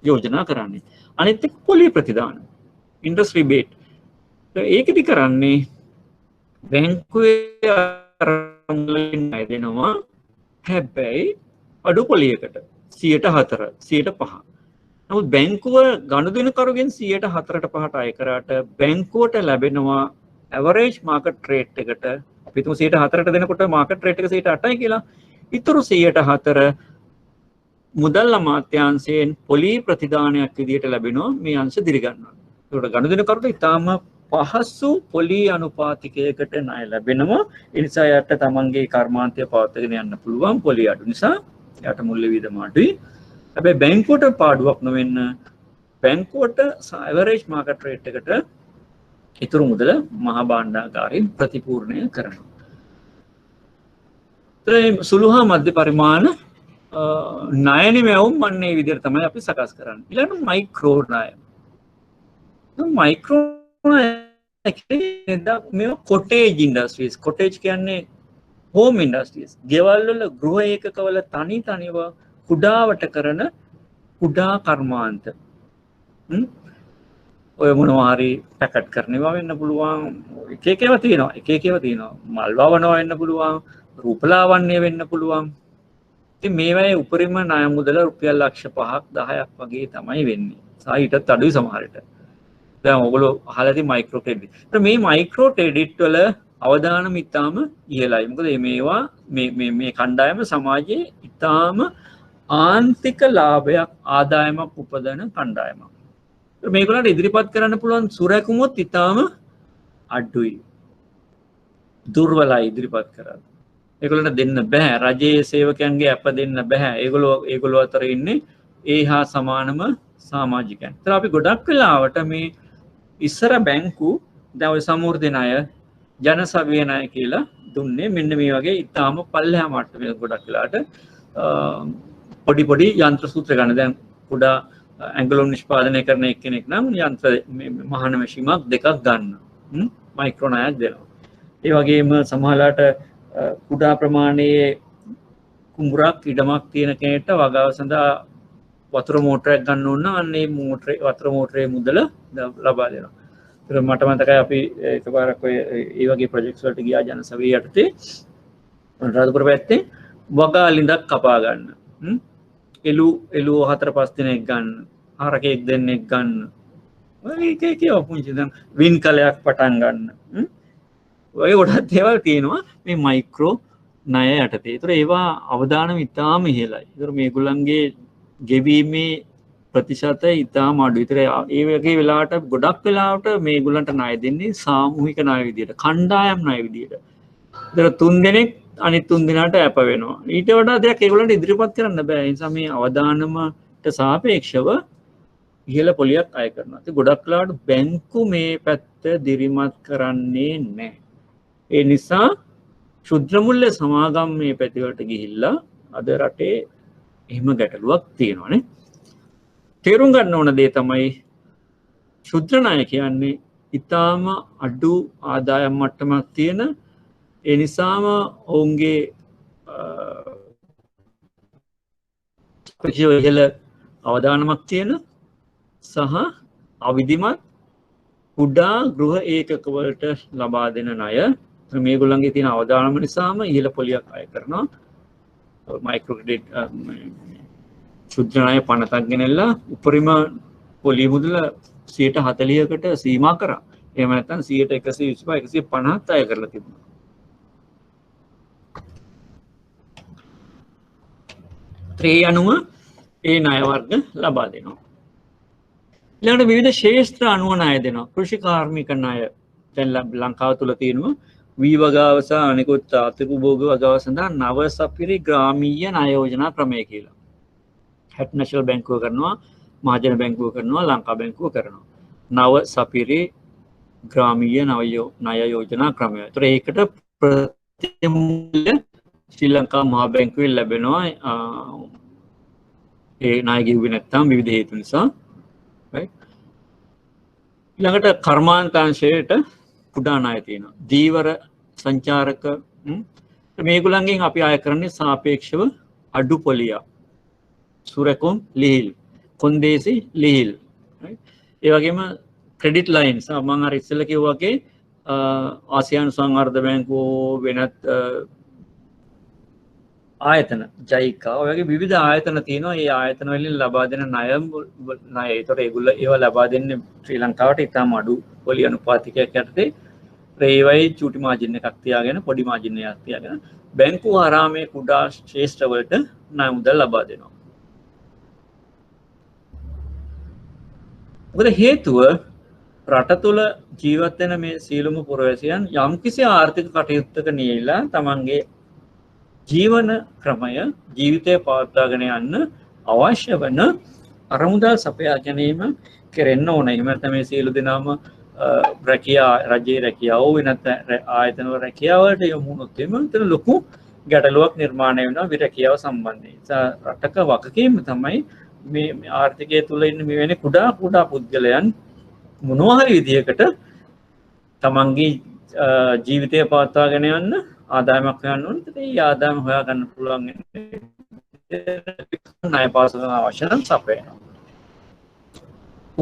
යෝජනා කරන්නේ. අනිත් එක්ක පොලි ප්‍රතිදාන. ඉන්ට්‍රස්ට් රිබේට්. ඒකෙදි කරන්නේ බැංකුවේ අරමුදලින් ණය දෙනවා හැබැයි අඩු පොලියකට 4% 5%. නමුත් බැංකුව ගනුදෙනුකරුගෙන් 4%ට 5%ට අය කරාට බැංකුවට ලැබෙනවා ඇවරේජ් මාකට් රේට් එකට අපි හිතමු 4%ට දෙනකොට මාකට් රේට් එක 8%යි කියලා. ඊටු 4% මුදල් අමාත්‍යාංශයෙන් පොලි ප්‍රතිදානයක් විදිහට ලැබෙනවා මේ අංශ දිරි ගන්නවා. ඒකට ගනුදෙනුකරුට ඉතාම පහසු පොලි අනුපාතිකයකට ණය ලැබෙනවා. ඒ නිසා යට තමන්ගේ කර්මාන්තය පවත්වාගෙන යන්න පුළුවන් පොලි අඩු නිසා යට මුල්‍ය වියදම අඩුයි. හැබැයි බැංකුවට පාඩුවක් නොවෙන්න බැංකුවට ඇවරේජ් මාකට් රේට් එකට ඉතුරු මුදල මහා භාණ්ඩාගාරයෙන් ප්‍රතිපූර්ණය කරනවා. සුළු හා මධ්‍ය පරිමාණ ණය නිමැවුම් අන්නේ විදිහට තමයි අපි සකස් කරන්නේ. ඊළඟට මයික්‍රෝ ණය. මයික්‍රෝ මේ කොටේජ් ඉන්ඩස්ට්‍රීස් කොටේජ් කියන්නේ හෝම් ඉන්ඩස්ට්‍රීස් ගෙවල් වල ගෘහ ඒකකවල තනිව කුඩාවට කරන කුඩා කර්මාන්ත ඔය මොනවා හරි පැකට් කරනවා වෙන්න පුළුවන් එක එකව තියෙනවා මල් වවනවා වෙන්න පුළුවන් රූපලාවන්‍ය වෙන්න පුළුවන් ඉතින් මේවායේ උපරිම ණය මුදල රුපියල් ලක්ෂ 5ක් 10ක් වගේ තමයි වෙන්නේ සාහිටත් අඩුයි සමහරට දැන් ඔයගොල්ලෝ අහලා තියෙන මයික්‍රෝ ක්‍රෙඩිට්. මේ මයික්‍රෝ ක්‍රෙඩිට් වල අවදානම ඉතාම ඉහළයි. මොකද මේවා මේ කණ්ඩායම සමාජයේ ඉතාම ආන්තික ලාභයක් ආදායමක් උපදවන කණ්ඩායමක්. මේගොල්ලන්ට ඉදිරිපත් කරන්න පුළුවන් සුරැකුමත් ඉතාම අඩුයි. දුර්වලයි ඉදිරිපත් කරලා. ඒගොල්ලන්ට දෙන්න බෑ. රජයේ සේවකයන්ගේ අප දෙන්න බෑ. ඒගොල්ලෝ අතර ඉන්නේ ඒ හා සමානම සමාජිකයන්. ඒතර අපි ගොඩක් වෙලාවට මේ ඉස්සර බැංකු දැන් ඔය සමෘද්ධි ණය ජනසවිය ණය කියලා දුන්නේ මෙන්න මේ වගේ ඉතාම පල්ලෙහා මට්ටමේ ගොඩක් වෙලාට පොඩි යන්ත්‍ර සූත්‍ර ගන්න දැන් කුඩා ඇඟලුම් නිෂ්පාදනය කරන එක්කෙනෙක් නම් යන්ත්‍ර මහන මැෂිමක් දෙකක් ගන්න මයික්‍රෝ ණයක් දෙනවා. ඒ වගේම සමහරලාට කුඩා ප්‍රමාණයේ කුඹුරක් ඉඩමක් තියෙන කෙනෙක්ට වගාව සඳහා වතුර මෝටරයක් ගන්න ඕන නම් අන්න ඒ වතුර මෝටරේ මුදල ලබා දෙනවා. ඒක මට මතකයි අපි එකපාරක් ඔය ඒ වගේ ප්‍රොජෙක්ට්ස් වලට ගියා ජනසවිය යටතේ රාජපුර පැත්තේ වගා ලිඳක් කපා ගන්න. එළු 4-5 දිනක් ගන්න. හරකෙක් දෙන්නෙක් ගන්න. ඔය එක පුංචි දැන් වින් කලයක් පටන් ගන්න. ඔය ගොඩක් දේවල් තියෙනවා මේ මයික්‍රෝ ණය යටතේ. ඒතර ඒවා අවදානම් ඉතාම ඉහළයි. ඒතර මේගොල්ලන්ගේ ගෙවීමේ ප්‍රතිශතය ඉතාම අඩුයි. ඒතර ඒ වගේ වෙලාවට ගොඩක් වෙලාවට මේගොල්ලන්ට ණය දෙන්නේ සාමූහික ණය විදියට, කණ්ඩායම් ණය විදියට. ඒතර 3 දෙනෙක් අනිත් 3 දෙනාට අප වෙනවා. ඊට වඩා දෙයක් ඒගොල්ලන්ට ඉදිරිපත් කරන්න බෑ. ඒ නිසා මේ අවදානමට සාපේක්ෂව ඉහළ පොලියක් අය කරනවා. ඉතින් ගොඩක් වෙලාවට බැංකු මේ පැත්ත දිරිමත් කරන්නේ නැහැ. ඒ නිසා ශුද්‍ර මුල්‍ය සමාගම් මේ පැතිවලට ගිහිල්ලා අද රටේ එහෙම ගැටලුවක් තියෙනවානේ. තේරුම් ගන්න ඕන දේ තමයි ශුද්‍ර ණය කියන්නේ ඊටාම අඩු ආදායම් මට්ටමක් තියෙන, ඒ නිසාම ඔවුන්ගේ ඉහළ අවදානමක් තියෙන සහ අවිධිමත් කුඩා ගෘහ ඒකකවලට ලබා දෙන ණය. මේගොල්ලන්ගේ තියෙන අවදානම නිසාම ඉහළ පොලියක් අය කරනවා. මයික්‍රෝ ක්‍රෙඩිට් ශුද්‍ර ණය පනතක් ගෙනල්ලා උපරිම පොලිය මුදල 40%කට සීමා කරා. එහෙම නැත්නම් 125 150ත් අය කරලා තිබුණා. ඒ අනුව ඒ ණය වර්ග ලබා දෙනවා. ඊළඟට විවිධ ශේෂ්ත්‍ර අනුව ණය දෙනවා. කෘෂි කාර්මික ණය දැන් ලංකාව තුල තියෙනවා. වී වගාව සහ අනිකුත් ආර්ථික උපභෝග වගාව සඳහා නව සපිරි ග්‍රාමීය ණය යෝජනා ක්‍රමය කියලා. හැට් නැෂනල් බැංකුව කරනවා, මහජන බැංකුව කරනවා, ලංකා බැංකුව කරනවා. නව සපිරි ග්‍රාමීය ණය යෝජනා ක්‍රමය. ඒතර ඒකට ප්‍රතිමූල්‍ය ශ්‍රී ලංකා මහ බැංකුවෙන් ලැබෙනවා. ඒ ණය ගෙවුවේ නැත්නම් විවිධ හේතු නිසා. ඊළඟට කර්මාන්තාංශයට කුඩා ණය තියෙනවා. දීවර සංචාරක මේගොල්ලන්ගෙන් අපි ආය කරන්නේ සාපේක්ෂව අඩු පොලියක්. සුරකුම් ලිහිල්, කොන්දේසි ලිහිල්. ඒ වගේම ක්‍රෙඩිට් ලයින්ස් මම අර ඉස්සෙල්ලා කිව්වා වගේ ආසියානු සංවර්ධන බැංකුව වෙනත් ආයතන ජයිකා ඔය වගේ විවිධ ආයතන තියෙනවා. ඒ ආයතන වලින් ලබා දෙන ණය ඒතර ඒගොල්ලෝ ඒවා ලබා දෙන්නේ ශ්‍රී ලංකාවට ඉතාම අඩු පොලි අනුපාතිකයක් යටතේ. ඒවයි චූටි මාජින් එකක් තියාගෙන පොඩි මාජින් එකක් තියාගෙන බැංකුව හරහා මේ කුඩා ශ්‍රේෂ්ඨ වලට ණය මුදල් ලබා දෙනවා. මොකද හේතුව රට තුළ ජීවත් වෙන මේ සියලුම පුරවැසියන් යම්කිසි ආර්ථික කටයුත්තක නියැලලා තමන්ගේ ජීවන ක්‍රමය ජීවිතය පවත්වාගෙන යන්න අවශ්‍ය වන අරමුදල් සපයා ගැනීම කෙරෙන්න ඕන. එහෙම නැත්නම් මේ සියලු දෙනාම රැකියා රජයේ රැකියාව වෙනත් ආයතන වල රැකියාවලට යොමු වුණොත් එතන ලොකු ගැටලුවක් නිර්මාණය වෙනවා විරැකියාව සම්බන්ධයෙන්. රටක වගකීම තමයි මේ ආර්ථිකය තුළ ඉන්න මෙවැනි කුඩා පුද්ගලයන් මොනවා හරි විදිහකට තමන්ගේ ජීවිතය පවත්වාගෙන යන්න ආදායමක් හොයන්න ඕනේ. ඒ ආදායම හොයාගන්න පුළුවන් ණය පාසුකම් අවශ්‍ය නම් සපයනවා.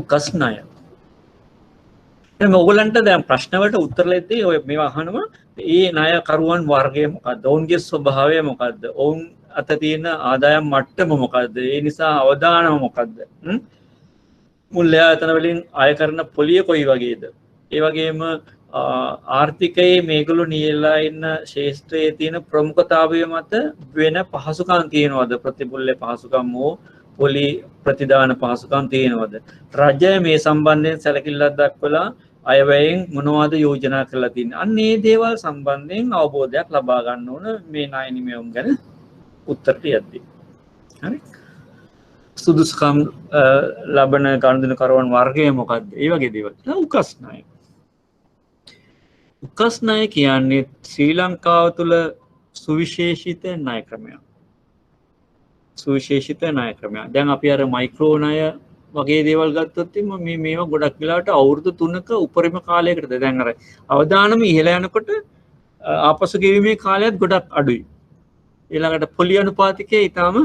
උකස් ණය. ඔයගොල්ලන්ට දැන් ප්‍රශ්න වලට උත්තර දෙද්දී ඔය මේවා අහනවා. ඒ ණය කරුවන් වර්ගය මොකක්ද? ඔවුන්ගේ ස්වභාවය මොකක්ද? ඔවුන් අත තියෙන ආදායම් මට්ටම මොකක්ද? ඒ නිසා අවදානම මොකක්ද? මුල්‍ය ආයතන වලින් අය කරන පොලිය කොයි වගේද? ඒ වගේම ආර්ථිකයේ මේගොල්ලෝ නියැලලා ඉන්න ශේෂ්ත්‍රයේ තියෙන ප්‍රමුඛතාවය මත වෙන පහසුකම් තියෙනවද? ප්‍රතිපුල්‍ය පහසුකම් හෝ පොලි ප්‍රතිදාන පහසුකම් තියෙනවද? රජය මේ සම්බන්ධයෙන් සැලකිල්ලක් දක්වලා අයවැයෙන් මොනවද යෝජනා කරලා තියෙන්නේ? අන්න ඒ දේවල් සම්බන්ධයෙන් අවබෝධයක් ලබා ගන්න ඕන මේ ණය නිමවුම් ගැන උත්තර දෙද්දී. හරි? සුදුසුකම් ලබන ගනුදෙනු කරවන වර්ගය මොකක්ද? ඒ වගේ දේවල්. උකස් ණය. උකස් ණය කියන්නේ ශ්‍රී ලංකාව තුළ සුවිශේෂිත ණය ක්‍රමයක්. සුවිශේෂිත ණය ක්‍රමයක්. දැන් අපි අර මයික්‍රෝ ණය වගේ දේවල් ගත්තොත් මේවා ගොඩක් වෙලාවට අවුරුදු 3ක උපරිම කාලයකට දැන් අර අවදානම ඉහළ යනකොට ආපසු ගෙවීමේ කාලයත් ගොඩක් අඩුයි. ඊළඟට පොලි අනුපාතිකය ඊටාම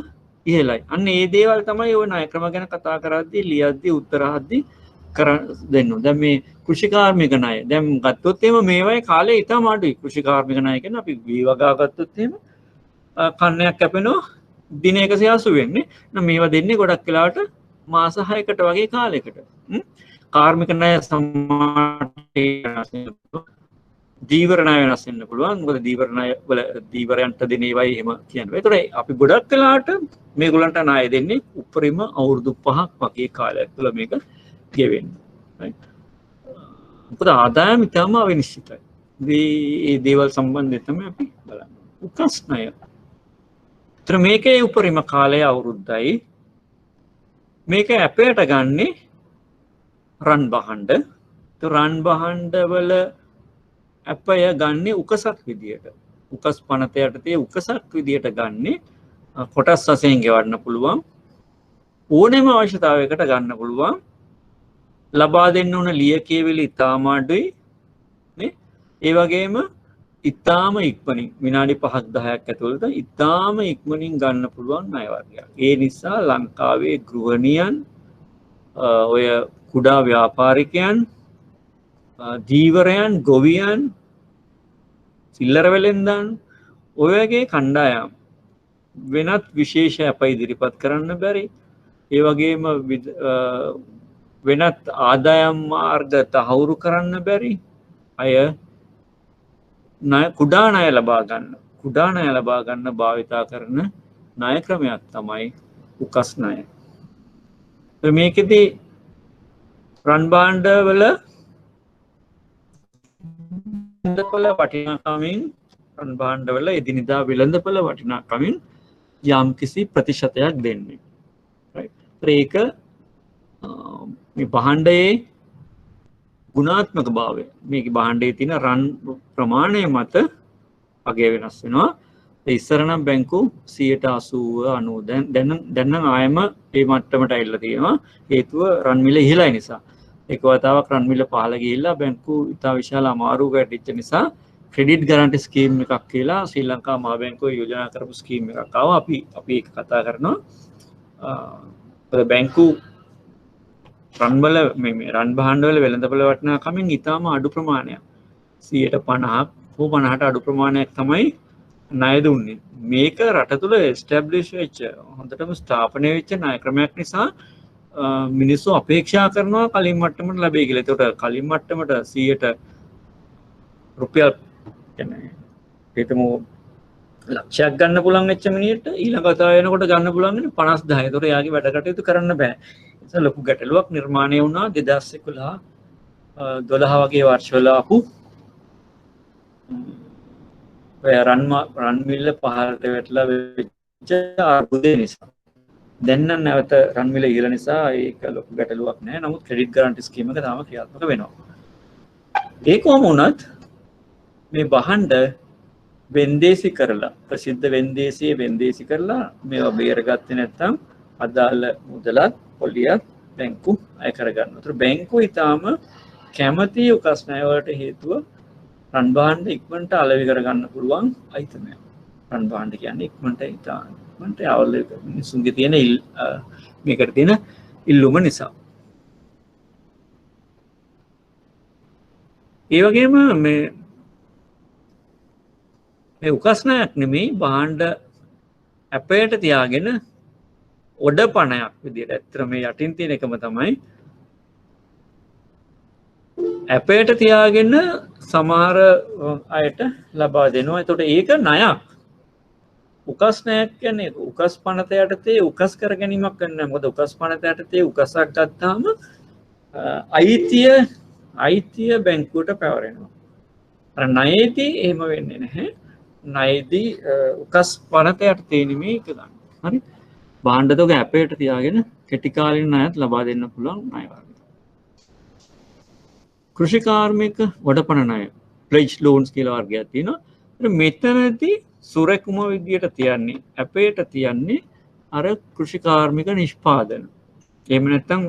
ඉහළයි. අන්න ඒ දේවල් තමයි ඔය ණය ක්‍රම ගැන කතා කරද්දී ලියද්දී උත්තර අහද්දී දෙන්න. දැන් මේ කෘෂි කාර්මික ණය දැන් ගත්තොත් එහෙම මේවායේ කාලය ඊටම අඩුයි. කෘෂි කාර්මික ණය කියන්නේ අපි වී වගා ගත්තොත් එහෙම කන්නයක් කැපෙනවා දින 180 වෙන්නේ. මේවා දෙන්නේ ගොඩක් වෙලාවට මාස 6කට වගේ කාලයකට. කාර්මික ණය සම්මානයේ දීවර ණය වෙනස් වෙන්න පුළුවන්. මොකද දීවර ණය වල දීවරයන්ට දෙන ඒවායි එහෙම කියන්නේ. ඒතකොට අපි ගොඩක් වෙලාට මේගොල්ලන්ට ණය දෙන්නේ උපරිම අවුරුදු 5ක් වගේ කාලයක් තුළ මේක ගෙවෙන්නේ. right? මොකද ආදායම ඉතාම අවිනිශ්චිතයි. මේ දේවල් සම්බන්ධයෙන් තමයි අපි බලන්නේ. උකස් ණය. ඒතර මේකේ උපරිම කාලය අවුරුද්දයි. මේක ඇපයට ගන්නේ රන් බහඬ. රන් බහඬ වල ඇපය ගන්නේ උකසක් විදියට. උකස් පනත යටතේ උකසක් විදියට ගන්නේ කොටස් වශයෙන් ගෙවන්න පුළුවන්. ඕනෑම අවශ්‍යතාවයකට ගන්න පුළුවන්. ලබා දෙන්න ඕන ලියකියවිලි ඉතාම අඩුයි. නේ? ඒ වගේම ඉතාම ඉක්මනින් විනාඩි 5ක් 10ක් ඇතුළත ඉතාම ඉක්මනින් ගන්න පුළුවන් ණය වර්ගයක්. ඒ නිසා ලංකාවේ ගෘහණියන් ඔය කුඩා ව්‍යාපාරිකයන් දීවරයන් ගොවියන් සිල්ලර වෙලෙන්දන් ඔය වගේ කණ්ඩායම් වෙනත් විශේෂ අප ඉදිරිපත් කරන්න බැරි. ඒ වගේම වෙනත් ආදායම් මාර්ග තහවුරු කරන්න බැරි අය කුඩා ණය ලබා ගන්න භාවිතා කරන ණය ක්‍රමයක් තමයි උකස් ණය. මේකෙදී රන් භාණ්ඩ වල වෙළඳපොළ වටිනාකමින් රන් භාණ්ඩ වල එදිනෙදා වෙළඳපොළ වටිනාකමින් යම්කිසි ප්‍රතිශතයක් දෙන්නේ. ඒක මේ භාණ්ඩයේ ගුණාත්මක භාවය මේක භාණ්ඩයේ තියෙන රන් ප්‍රමාණය මත අගය වෙනස් වෙනවා. ඉස්සර නම් බැංකු 80% 90 දැන් නම් ආයම මේ මට්ටමට ඇවිල්ලා තියෙනවා. හේතුව රන් මිල ඉහළයි නිසා. එක වතාවක් රන් මිල පහළ ගිහිල්ලා බැංකු ඉතා විශාල අමාරුවකට වැටිච්ච නිසා ක්‍රෙඩිට් ගාරන්ටි ස්කීම් එකක් කියලා ශ්‍රී ලංකා මහා බැංකුව යෝජනා කරපු ස්කීම් එකක් ආවා. අපි ඒක කතා කරනවා. බැංකු රන්වල මේ රන් භාණ්ඩවල වෙළඳපොළ වටිනාකමින් ඉතාම අඩු ප්‍රමාණයක් 50% අඩු ප්‍රමාණයක් තමයි ණය දුන්නේ. මේක රට තුළ එස්ටැබ්ලිෂ් වෙච්ච හොඳටම ස්ථාපනය වෙච්ච ණය ක්‍රමයක් නිසා මිනිස්සු අපේක්ෂා කරනවා කලින් මට්ටමට ලැබෙයි කියලා. ඒකට කලින් මට්ටමට 100ට රුපියල් කියන්නේ හිතමු ලක්ෂයක් ගන්න පුළුවන් වෙච්ච මිනිහට ඊළඟ වතාව වෙනකොට ගන්න පුළුවන් වෙන්නේ 50000. ඒතකොට එයාගේ වැඩ කටයුතු කරන්න බෑ. ඒක ලොකු ගැටලුවක් නිර්මාණය වුණා 2011 12 වගේ වර්ෂවල ආපු රන් මිල පහළට වැටලා වෙච්ච අර්බුදය නිසා. දැන් නම් නැවත රන් මිල ඉහළ නිසා ඒක ලොකු ගැටලුවක් නෑ. නමුත් ක්‍රෙඩිට් ගාරන්ටි ස්කීම් එක තාම ක්‍රියාත්මක වෙනවා. ඒ කොහොම වුණත් මේ භාණ්ඩ වෙන්දේසි කරලා ප්‍රසිද්ධ වෙන්දේසියේ වෙන්දේසි කරලා මේවා බේරගත්තේ නැත්නම් අදාළ මුදලත් පොලියත් බැංකු අය කරගන්න. ඒතර බැංකු ඊටාම කැමැති උකස් ණය වලට හේතුව රන් භාණ්ඩ ඉක්මනට අලෙවි කරගන්න පුළුවන් අයිතමයක්. රන් භාණ්ඩ කියන්නේ ඉක්මනට ඉක්මනට අවල මිනිසුන්ගේ තියෙන මේකට තියෙන ඉල්ලුම නිසා. ඒ වගේම මේ උකස් ණයක් නෙමෙයි භාණ්ඩ අපේට තියාගෙන ඔඩ පණයක් විදිහට. ඇත්තට මේ යටින් තියෙන එකම තමයි අපේට තියාගෙන සමහර අයට ලබා දෙනවා. එතකොට ඒක ණයක්. උකස් ණයක් කියන්නේ උකස් පනත යටතේ උකස් කර ගැනීමක් කරන්නේ. මොකද උකස් පනත යටතේ උකසක් ගත්තාම අයිතිය බැංකුවට පැවරෙනවා. අර ණයේදී එහෙම වෙන්නේ නැහැ. ණයේදී උකස් පනත යටතේ නෙමෙයි ඒක ගන්න. හරි? භාණ්ඩ තොග අපේට තියාගෙන කෙටි කාලින ණයත් ලබා දෙන්න පුළුවන් ණය වර්ග. කෘෂි කාර්මික වඩපණ ණය ප්ලෙජ් ලෝන්ස් කියලා වර්ගයක් තියෙනවා. මෙතනදී සුරකුම විදියට තියන්නේ අපේට තියන්නේ අර කෘෂි කාර්මික නිෂ්පාදන. එහෙම නැත්නම්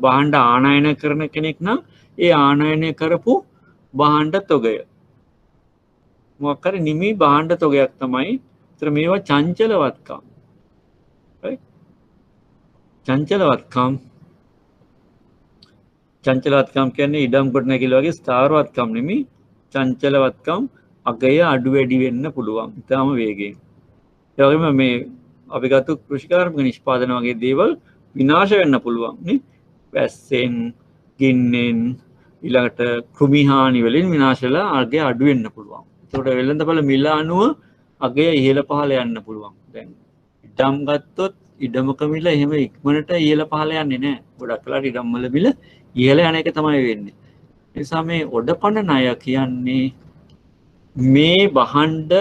භාණ්ඩ ආනයන කරන කෙනෙක් නම් ඒ ආනයනය කරපු භාණ්ඩ තොගය. මොකක් හරි නිමි භාණ්ඩ තොගයක් තමයි. ඒතර මේවා චංචලවත්කම්. right? චංචලවත්කම් කියන්නේ ඉඩම් ගොඩනැගිලි වගේ ස්ථාවරවත්කම් නෙමෙයි. චංචලවත්කම් අගය අඩු වැඩි වෙන්න පුළුවන් ඉතාම වේගයෙන්. ඒ වගේම මේ අපි ගත්ත කෘෂිකාර්මික නිෂ්පාදන වගේ දේවල් විනාශ වෙන්න පුළුවන් නේ. වැස්සෙන්, ගින්නෙන්, ඊළඟට කෘමි හානි වලින් විනාශ වෙලා අගය අඩු වෙන්න පුළුවන්. ඒකට වෙළඳපළ මිල අනුව අගය ඉහළ පහළ යන්න පුළුවන්. දැන් ඉඩම් ගත්තොත් ඉඩමක මිල එහෙම ඉක්මනට ඉහළ පහළ යන්නේ නැහැ. ගොඩක් වෙලාවට ඉඩම් වල මිල ඉහළ යන එක තමයි වෙන්නේ. ඒ නිසා මේ ඔඩපණ ණය කියන්නේ මේ භාණ්ඩ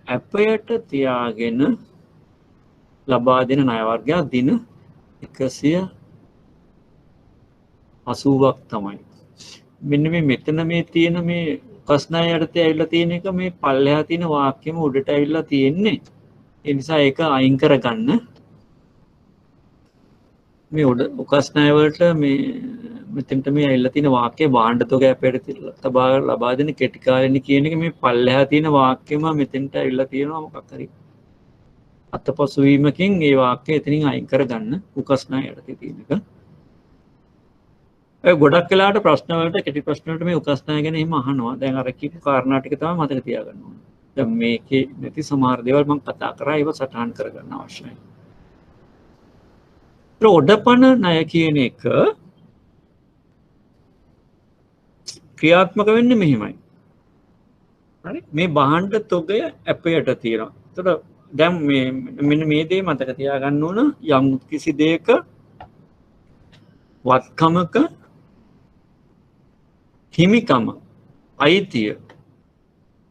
ඇපයට තියාගෙන ලබා දෙන ණය වර්ගයක් දින 180ක් තමයි. මෙන්න මේ මෙතන මේ තියෙන මේ උකස් ණය යටතේ ඇවිල්ලා තියෙන එක මේ පල්ලෙහා තියෙන වාක්‍යෙම උඩට ඇවිල්ලා තියෙන්නේ. ඒ නිසා ඒක අයින් කරගන්න. මේ උකස් ණය වලට මේ මෙතනට මේ ඇවිල්ලා තියෙන වාක්‍යය භාණ්ඩ තොග ඇපයට ලබා දෙන කෙටි කාලින කියන එක මේ පල්ලෙහා තියෙන වාක්‍යෙම මෙතනට ඇවිල්ලා තියෙනවා මොකක් හරි අතපසු වීමකින් ඒ වාක්‍යය එතනින් අයින් කරගන්න උකස් ණය යටතේ තියෙන එක. ගොඩක් වෙලාට ප්‍රශ්න වලට කෙටි ප්‍රශ්න වලට මේ උකස් ණය ගැන එහෙම අහනවා. දැන් අර කියපු කාරණා ටික තමයි මතක තියාගන්න ඕනේ. දැන් මේකේ නැති සමහර දේවල් මම කතා කරා ඒව සටහන් කරගන්න අවශ්‍යයි. ඔඩපණ ණය කියන එක ක්‍රියාත්මක වෙන්නේ මෙහෙමයි. හරි මේ භාණ්ඩ තොගය ඇපයට තියෙනවා. එතකොට දැන් මේ මෙන්න මේ දේ මතක තියාගන්න ඕන යම් කිසි දෙයක වත්කමක හිමිකම අයිතිය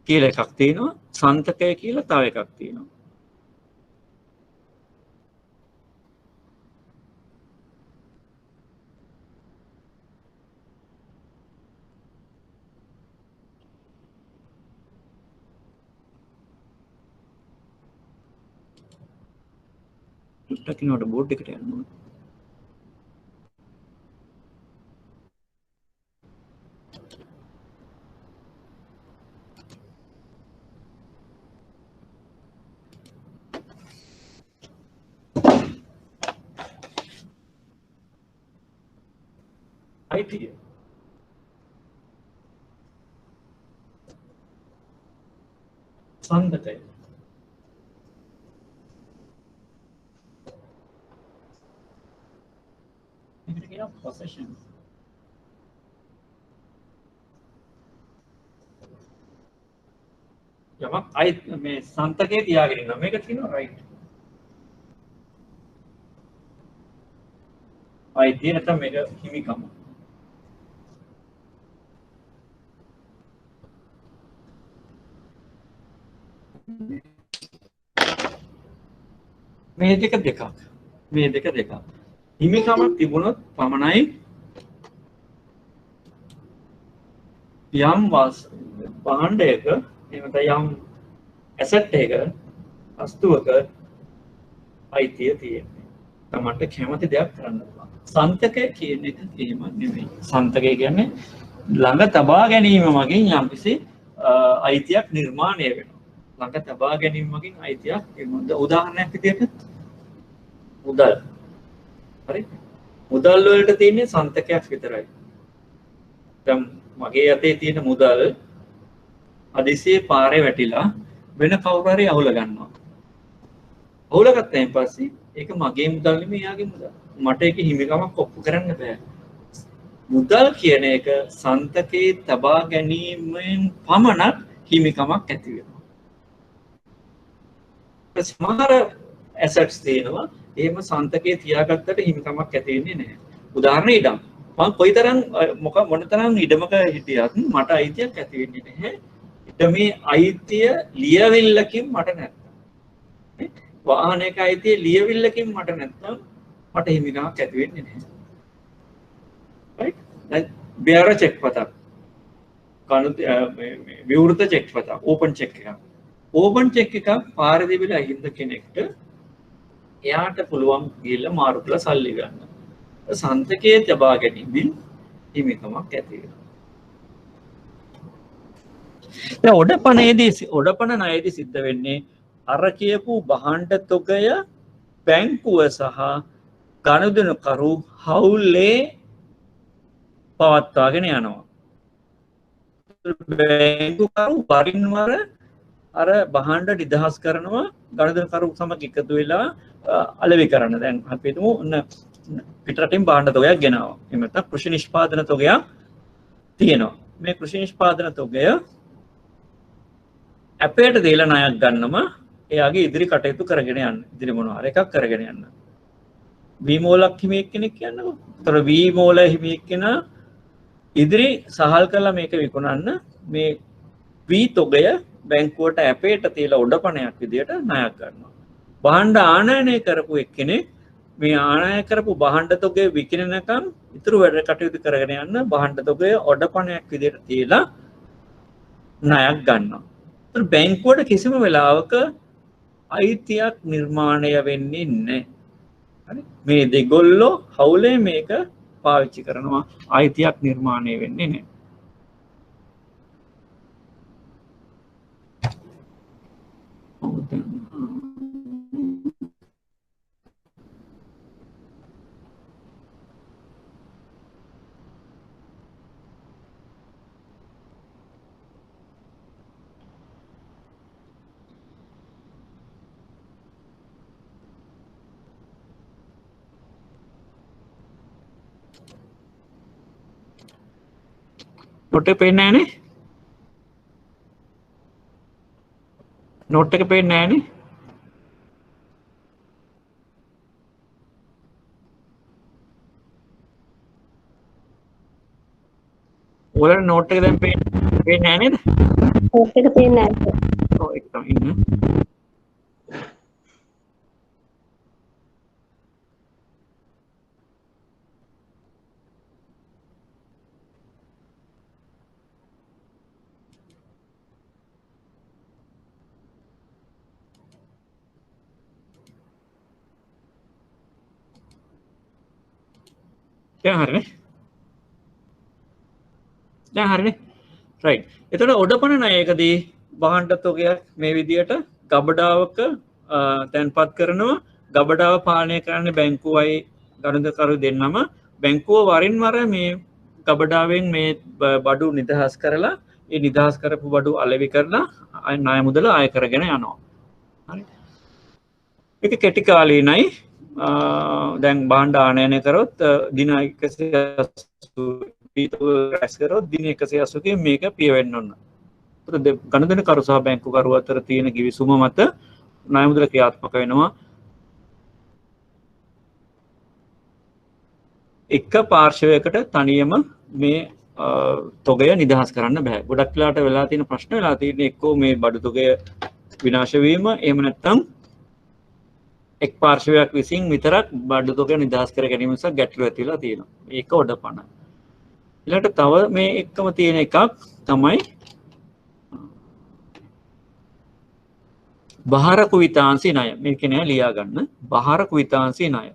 කියලා එකක් තියෙනවා. සන්තකය කියලා තව එකක් තියෙනවා. දකින්නට බෝඩ් එකට යන්න ඕනේ. අයිතිය සන්තකය possession. යමක් මේ සන්තකේ තියාගෙන ඉන්නවා. මේක කියනවා right. අයිතිය නැත්නම් මේක හිමිකම. මේ දෙක දෙකක්. මේ දෙක දෙකක්. හිමිකමක් තිබුණොත් පමණයි යම් භාණ්ඩයක එහෙම යම් ඇසට් එක වස්තුවක අයිතිය තියෙන්නේ. තමන්ට කැමති දෙයක් කරන්න පුළුවන්. සන්තකය කියන එක එහෙම නෙමෙයි. සන්තකය කියන්නේ ළඟ තබා ගැනීම මගින් යම්කිසි අයිතියක් නිර්මාණය වෙනවා. ළඟ තබා ගැනීම මගින් අයිතියක් නිර්මාණය. උදාහරණයක් විදිහට මුදල්. හරි මුදල් වලට තියෙන්නේ සන්තකයක් විතරයි. දැන් මගේ අතේ තියෙන මුදල් අදිසියේ පාරේ වැටිලා වෙන කවුරු හරි අහුල ගන්නවා. අහුල ගත්තයින් පස්සේ ඒක මගේ මුදල් නෙමෙයි එයාගේ මුදල්. මට ඒක හිමිකමක් ඔප්පු කරන්න බෑ. මුදල් කියන එක සන්තකේ තබා ගැනීමෙන් පමණක් හිමිකමක් ඇති වෙනවා. සමහර ඇසට්ස් තියෙනවා එහෙම සන්තකේ තියාගත්තට හිමිකමක් ඇති වෙන්නේ නැහැ. උදාහරණ ඉඩම්. මම කොයිතරම් මොනතරම් ඉඩමක හිටියත් මට අයිතියක් ඇති වෙන්නේ නැහැ. ඉඩමේ අයිතිය ලියවිල්ලකින් මට නැත්තම්. වාහනයක අයිතිය ලියවිල්ලකින් මට නැත්තම් මට හිමිකමක් ඇති වෙන්නේ නැහැ. right? දැන් බෙයාර චෙක් පතක්. විවෘත චෙක් පතක්. ඕපන් චෙක් එකක්. ඕපන් චෙක් එකක් පාරේ දීලා හින්ද කෙනෙක්ට එයාට පුළුවන් ගිහිල්ලා මාරු කරලා සල්ලි ගන්න. සන්තකයේ තබා ගැනීමෙන් හිමිකමක් ඇති වෙනවා. දැන් ඔඩපණ ණයේදී සිද්ධ වෙන්නේ අර කියපු භාණ්ඩ තොගය බැංකුව සහ ගනුදෙනුකරු හවුලේ පවත්වාගෙන යනවා. බැංකුකරු වරින් වර අර භාණ්ඩ නිදහස් කරනවා ගනුදෙනුකරු සමග එකතු වෙලා අලෙවි කරන්න. දැන් අපි හිතමු පිටරටින් භාණ්ඩ තොගයක් ගෙනාවා. එහෙම නැත්නම් කෘෂි නිෂ්පාදන තොගයක් තියෙනවා. මේ කෘෂි නිෂ්පාදන තොගය අපේට දීලා ණයක් ගන්නම එයාගේ ඉදිරි කටයුතු කරගෙන යන්න. ඉදිරි මොනවා හරි එකක් කරගෙන යන්න. වී මෝලක් හිමියෙක් කෙනෙක් කියන්නකෝ. ඒතර වී මෝල හිමියෙක් කෙනා ඉදිරි සහල් කරලා මේක විකුණන්න මේ වී තොගය බැංකුවට අපේට තියලා උඩපණයක් විදියට ණයක් ගන්නවා. භාණ්ඩ ආනයනය කරපු එක්කෙනෙක් මේ ආනයනය කරපු භාණ්ඩ තොගය විකිණනකම් ඉතුරු වැඩ කටයුතු කරගෙන යන්න භාණ්ඩ තොගය උඩපණයක් විදියට තියලා ණයක් ගන්නවා. ඒතර බැංකුවට කිසිම වෙලාවක අයිතියක් නිර්මාණය වෙන්නේ නැහැ. හරි? මේ දෙගොල්ලෝ හවුලේ මේක පාවිච්චි කරනවා. අයිතියක් නිර්මාණය වෙන්නේ නැහැ. नोट එක පේන්නේ නැහනේ. නෝට් එක පේන්නේ නැහනේ. ඔයාලට නෝට් එක දැන් පේන්නේ නැහැ නේද? නෝට් එක පේන්නේ නැහැ. ඔව් ඒක තමයි ඉන්න. දැන් හරිනේ. දැන් හරිනේ. රයිට්. එතකොට ඔඩපණ ණයකදී භාණ්ඩ තොගයක් මේ විදියට ගබඩාවක තැන්පත් කරනවා. ගබඩාව පාලනය කරන්නේ බැංකුවයි ගණන්කරු දෙන්නම. බැංකුව වරින් වර මේ ගබඩාවෙන් මේ බඩු නිදහස් කරලා ඒ නිදහස් කරපු බඩු අලෙවි කරලා ණය මුදල අය කරගෙන යනවා. හරි. ඒක කෙටි කාලීනයි. දැන් භාණ්ඩ ආනයනය කරොත් දින 180 රැස් කරොත් දින 180කින් මේක පියවෙන්න ඕන. ගණන්කරු සහ බැංකුකරු අතර තියෙන කිවිසුම මත ණය මුදල ක්‍රියාත්මක වෙනවා. එක පාර්ශවයකට තනියම මේ තොගය නිදහස් කරන්න බෑ. ගොඩක් වෙලාට වෙලා තියෙන ප්‍රශ්න වෙලා තියෙන්නේ එක්කෝ මේ බඩු තොගය විනාශ වීම, එහෙම නැත්නම් එක් පාර්ශවයක් විසින් විතරක් බඩු තොගය නිදහස් කර ගැනීම නිසා ගැටලු ඇතිලා තියෙනවා. ඒක ඔඩපණ. ඊළඟට තව මේ එක්කම තියෙන එකක් තමයි බහාර කුවිතාංශී ණය. මේක නෑ ලියා ගන්න. බහාර කුවිතාංශී ණය.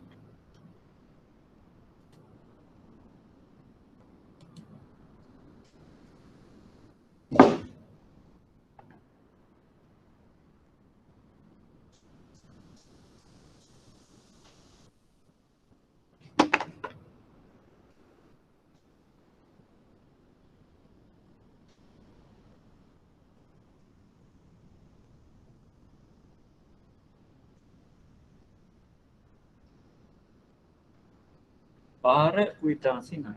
බහාර කුවිතාංශී ණය.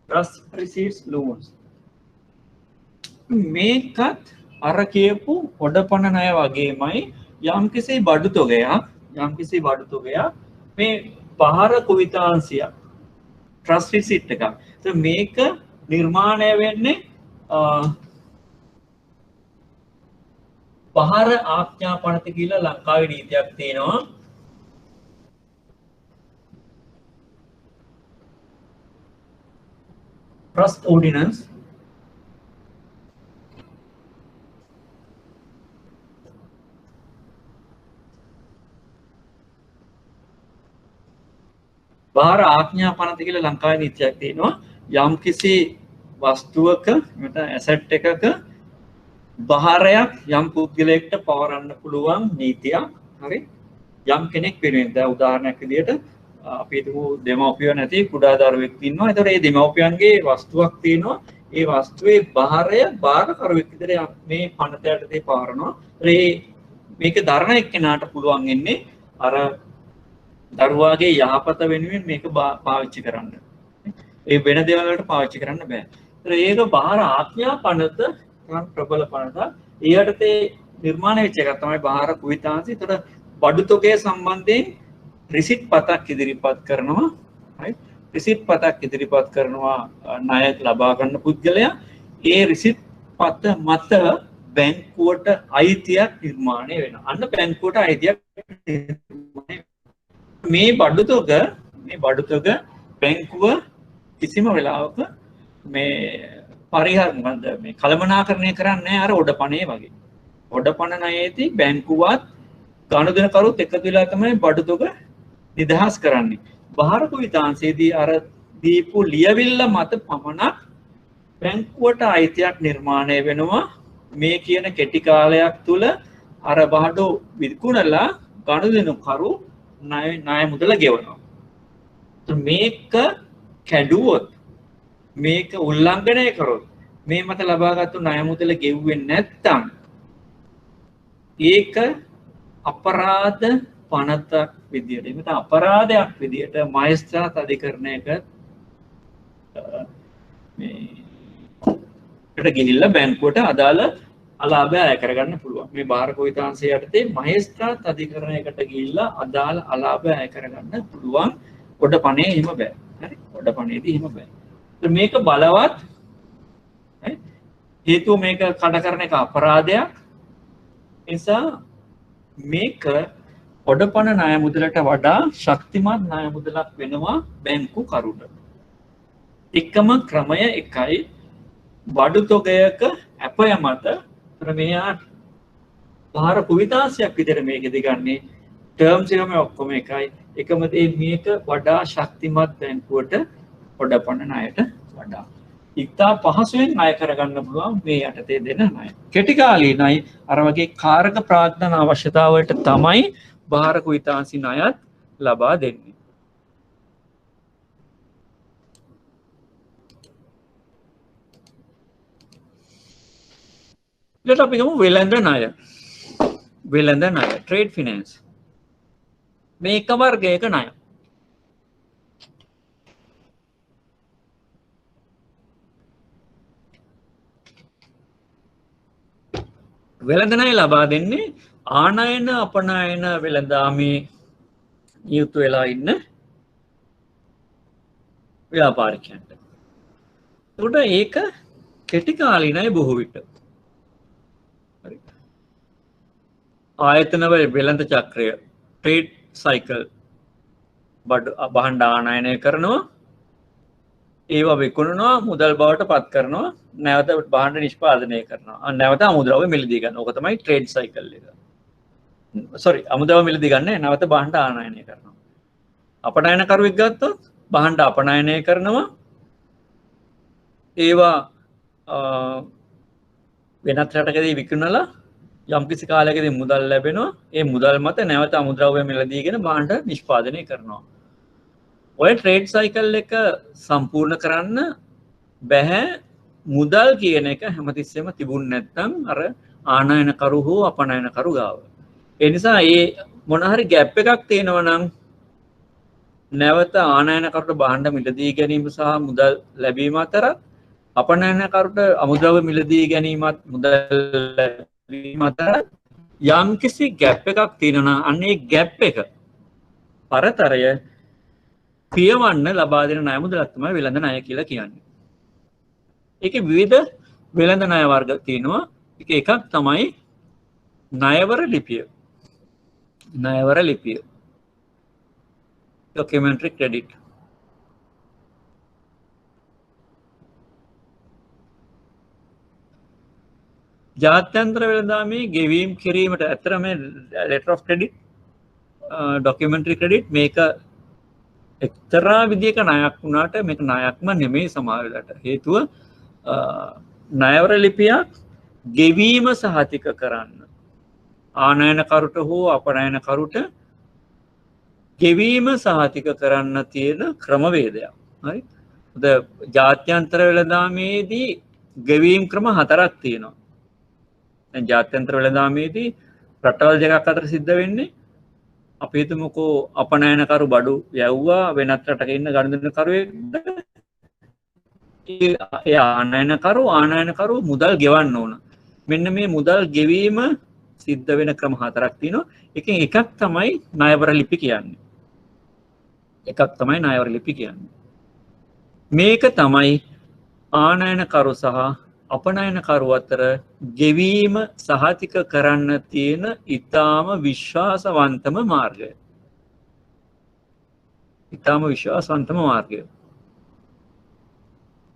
Trust receipts loans. මේකත් අර කියපු ඔඩපණ ණය වගේමයි යම්කිසි බඩු තොගයක් මේ බහාර කුවිතාංශයක් trust receipt එකක්. මේක නිර්මාණය වෙන්නේ බහාර ආඥා පනත කියලා ලංකාවේ නීතියක් තියෙනවා. Trust Ordinance. බාහිර ආඥා පනත කියලා ලංකාවේ නීතියක් තියෙනවා. යම් කිසි වස්තුවක නැත්නම් ඇසට් එකක බාහිරයක් යම් පුද්ගලයෙක්ට පවරන්න පුළුවන් නීතියක්. හරි. යම් කෙනෙක් වෙනුවෙන් දැන් උදාහරණයක් විදිහට අපි හිතමු දෙමව්පියෝ නැති කුඩා දරුවෙක් ඉන්නවා. ඒතකොට මේ දෙමව්පියන්ගේ වස්තුවක් තියෙනවා. ඒ වස්තුවේ භාරය භාරකරුවෙක් විදිහට මේ පනත යටතේ පාරනවා. මේක දරන එක්කෙනාට පුළුවන් වෙන්නේ අර දරුවාගේ යහපත වෙනුවෙන් මේක පාවිච්චි කරන්න. ඒ වෙන දේවල් වලට පාවිච්චි කරන්න බෑ. ඒක බාහිර ආඥා පනත ප්‍රබල පනත. ඒ යටතේ නිර්මාණය වෙච්ච එකක් තමයි බාහිර කුවිතාංශය. ඒතර බඩු තොගය සම්බන්ධයෙන් රිසිට් පතක් ඉදිරිපත් කරනවා. right? රිසිට් පතක් ඉදිරිපත් කරනවා ණය ලබා ගන්න පුද්ගලයා. ඒ රිසිට් පත මත බැංකුවට අයිතියක් නිර්මාණය වෙනවා. අන්න බැංකුවට අයිතියක් මේ බඩු තොග බැංකුව කිසිම වෙලාවක මේ පරිහරණය මේ කළමනාකරණය කරන්නේ අර ඔඩපණේ වගේ. ඔඩපණ ණයේදී බැංකුවත් ගනුදෙනුකරුත් එකතු වෙලා තමයි බඩු තොග නිදහස් කරන්නේ. බාහිර කුවිතාංශයේදී අර දීපු ලියවිල්ල මත පමණක් බැංකුවට අයිතියක් නිර්මාණය වෙනවා. මේ කියන කෙටි කාලයක් තුල අර බඩු විකුණලා ගනුදෙනුකරු ණය මුදල ගෙවනවා. මේක කැඩුවොත් මේක උල්ලංඝනය කරොත් මේ මත ලබාගත්තු ණය මුදල ගෙව්වේ නැත්නම් ඒක අපරාධ පනතක් විදියට එමෙත අපරාධයක් විදියට මහේස්ත්‍රාත් අධිකරණයක මේකට ගිහිල්ලා බැංකුවට අදාළ අලාභය අය කරගන්න පුළුවන්. මේ බාහිර කුවිතාංශය යටතේ මහේස්ත්‍රාත් අධිකරණයකට ගිහිල්ලා අදාළ අලාභය අය කරගන්න පුළුවන්. ඔඩපණේ එහෙම බෑ. හරි? ඔඩපණේදී එහෙම බෑ. මේක බලවත් හේතුව මේක කඩ කරන එක අපරාධයක්. නිසා මේක ඔඩපණ ණය මුදලට වඩා ශක්තිමත් ණය මුදලක් වෙනවා බැංකු කරුට. එකම ක්‍රමය එකයි බඩු තොගයක අපය මත මෙයා බාහිර කුවිතාංශයක් විදිහට මේකෙදි ගන්නේ ටර්ම්ස් එකම ඔක්කොම එකයි. එකම දේ මේක වඩා ශක්තිමත් බැංකුවට ඔඩපණ ණයට වඩා ඉතා පහසුවෙන් ණය කරගන්න පුළුවන් මේ යටතේ දෙන ණය. කෙටි කාලීනයි අර වගේ කාරක ප්‍රාග්ධන අවශ්‍යතාවලට තමයි බාහිර කුවිතාංශි ණයත් ලබා දෙන්නේ. ඊට අපි ගමු වෙළඳ ණය. වෙළඳ ණය ට්‍රේඩ් ෆිනෑන්ස්. මේක වර්ගයක ණය. වෙළඳ ණය ලබා දෙන්නේ ආනයන අපනයන වෙළඳාමේ නියුතු වෙලා ඉන්න ව්‍යාපාරිකයන්ට. ඒකට ඒක කෙටි කාලීනයි බොහෝ විට. හරි. ආයතනවල වෙළඳ චක්‍රය ට්‍රේඩ් සයිකල් භාණ්ඩ ආනයනය කරනවා. ඒවා විකුණනවා මුදල් බවට පත් කරනවා. නැවත භාණ්ඩ නිෂ්පාදනය කරනවා. නැවත අමුද්‍රව්‍ය මිලදී ගන්න. ඕක තමයි ට්‍රේඩ් සයිකල් එක. සෝරි අමුද්‍රව්‍ය මිලදී ගන්න නැවත භාණ්ඩ ආනයනය කරනවා. අපනයනකරුවෙක් ගත්තොත් භාණ්ඩ අපනයනය කරනවා. ඒවා වෙනත් රටකදී විකුණලා යම්කිසි කාලයකදී මුදල් ලැබෙනවා. ඒ මුදල් මත නැවත අමුද්‍රව්‍ය මිලදීගෙන භාණ්ඩ නිෂ්පාදනය කරනවා. ඔය ට්‍රේඩ් සයිකල් එක සම්පූර්ණ කරන්න බැහැ මුදල් කියන එක හැමතිස්සෙම තිබුණ නැත්නම් අර ආනයනකරු හෝ අපනයනකරු ගාව. ඒ නිසා ඒ මොන හරි ગેප් එකක් තියෙනවා නම් නැවත ආනයනකරුට භාණ්ඩ මිලදී ගැනීම සහ මුදල් ලැබීම අතර අපනයනකරුට අමුද්‍රව්‍ය මිලදී ගැනීමත් මුදල් ලැබීම අතර යම්කිසි ગેප් එකක් තියෙනවා. අන්න ඒ ગેප් එක පරතරය පියවන්න ලබා දෙන ණය මුදලක් තමයි වෙළඳ ණය කියලා කියන්නේ. ඒකේ විවිධ වෙළඳ ණය වර්ග තියෙනවා. ඒක එකක් තමයි ණයවර ලිපිය. ණයවර ලිපිය. documentary credit. ජාත්‍යන්තර වෙළඳාමේ ගෙවීම් කිරීමට ඇත්තටම letter of credit documentary credit මේක එක්තරා විදිහක ණයක් වුණාට මේක ණයක්ම නෙමෙයි සමහර වෙලාවට. හේතුව ණයවර ලිපියක් ගෙවීම සහතික කරන්න ආනයනකරුට හෝ අපනයනකරුට ගෙවීම සහතික කරන්න තියෙන ක්‍රමවේදයක්. හරි. ජාත්‍යන්තර වෙළඳාමේදී ගෙවීම් ක්‍රම 4ක් තියෙනවා. දැන් ජාත්‍යන්තර වෙළඳාමේදී රටවල් දෙකක් අතර සිද්ධ වෙන්නේ අපි හිතමුකෝ අපනයනකරු බඩු යවුවා වෙනත් රටක ඉන්න ගනුදෙනුකරුවෙක්ට ඒ ආනයනකරු මුදල් ගෙවන්න ඕන. මෙන්න මේ මුදල් ගෙවීම සිද්ධ වෙන ක්‍රම 4ක් තියෙනවා. එකෙන් එකක් තමයි ණයවර ලිපි කියන්නේ. මේක තමයි ආනයනකරු සහ අපනයනකරු අතර ගෙවීම සහතික කරන්න තියෙන ඉතාම විශ්වාසවන්තම මාර්ගය.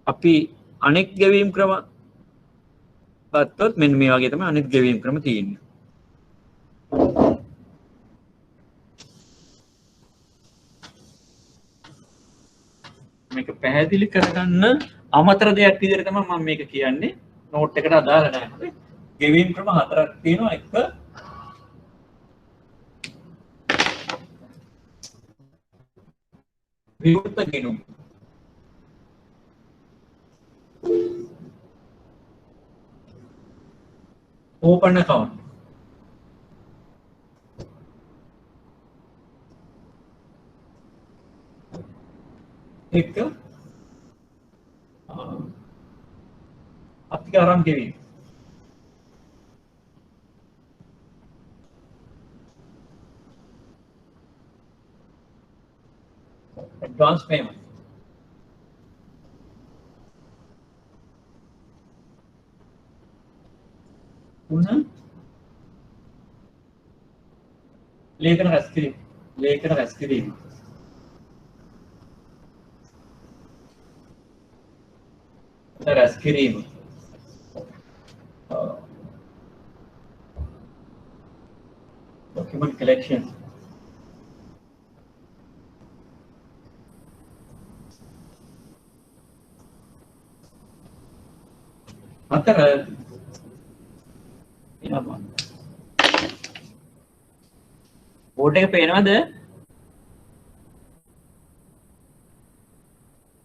අපි අනෙක් ගෙවීම් ක්‍රම ගත්තොත් මෙන්න මේ වගේ තමයි අනෙක් ගෙවීම් ක්‍රම තියෙන්නේ. මේක පැහැදිලි කරගන්න අමතර දෙයක් විදිහට තමයි මම මේක කියන්නේ. නෝට් එකට අදාළ නැහැ. ගෙවීම් ක්‍රම 4ක් තියෙනවා. එක විවෘත ගෙනුම්. open account. एक අතිකාරම් ගෙවීම. advance payment. पुनः लेखन रस किरीम document collection, අතර බෝඩ් එක පේනවද?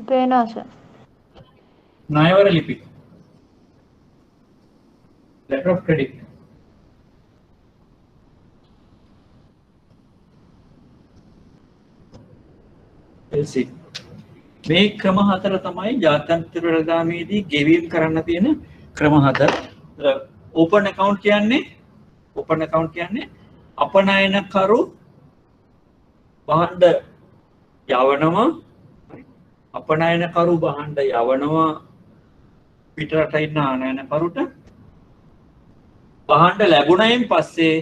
පේනවා සර්. ණයවර ලිපි, letter of credit, LC. මේ ක්‍රම 4 තමයි ජාත්‍යන්තර වෙළඳාමේදී ගෙවීම් කරන්න තියෙන ක්‍රම 4. open account කියන්නේ අපනයනකරු භාණ්ඩ යවනවා පිටරට ඉන්න ආනයනකරුට. භාණ්ඩ ලැබුණයින් පස්සේ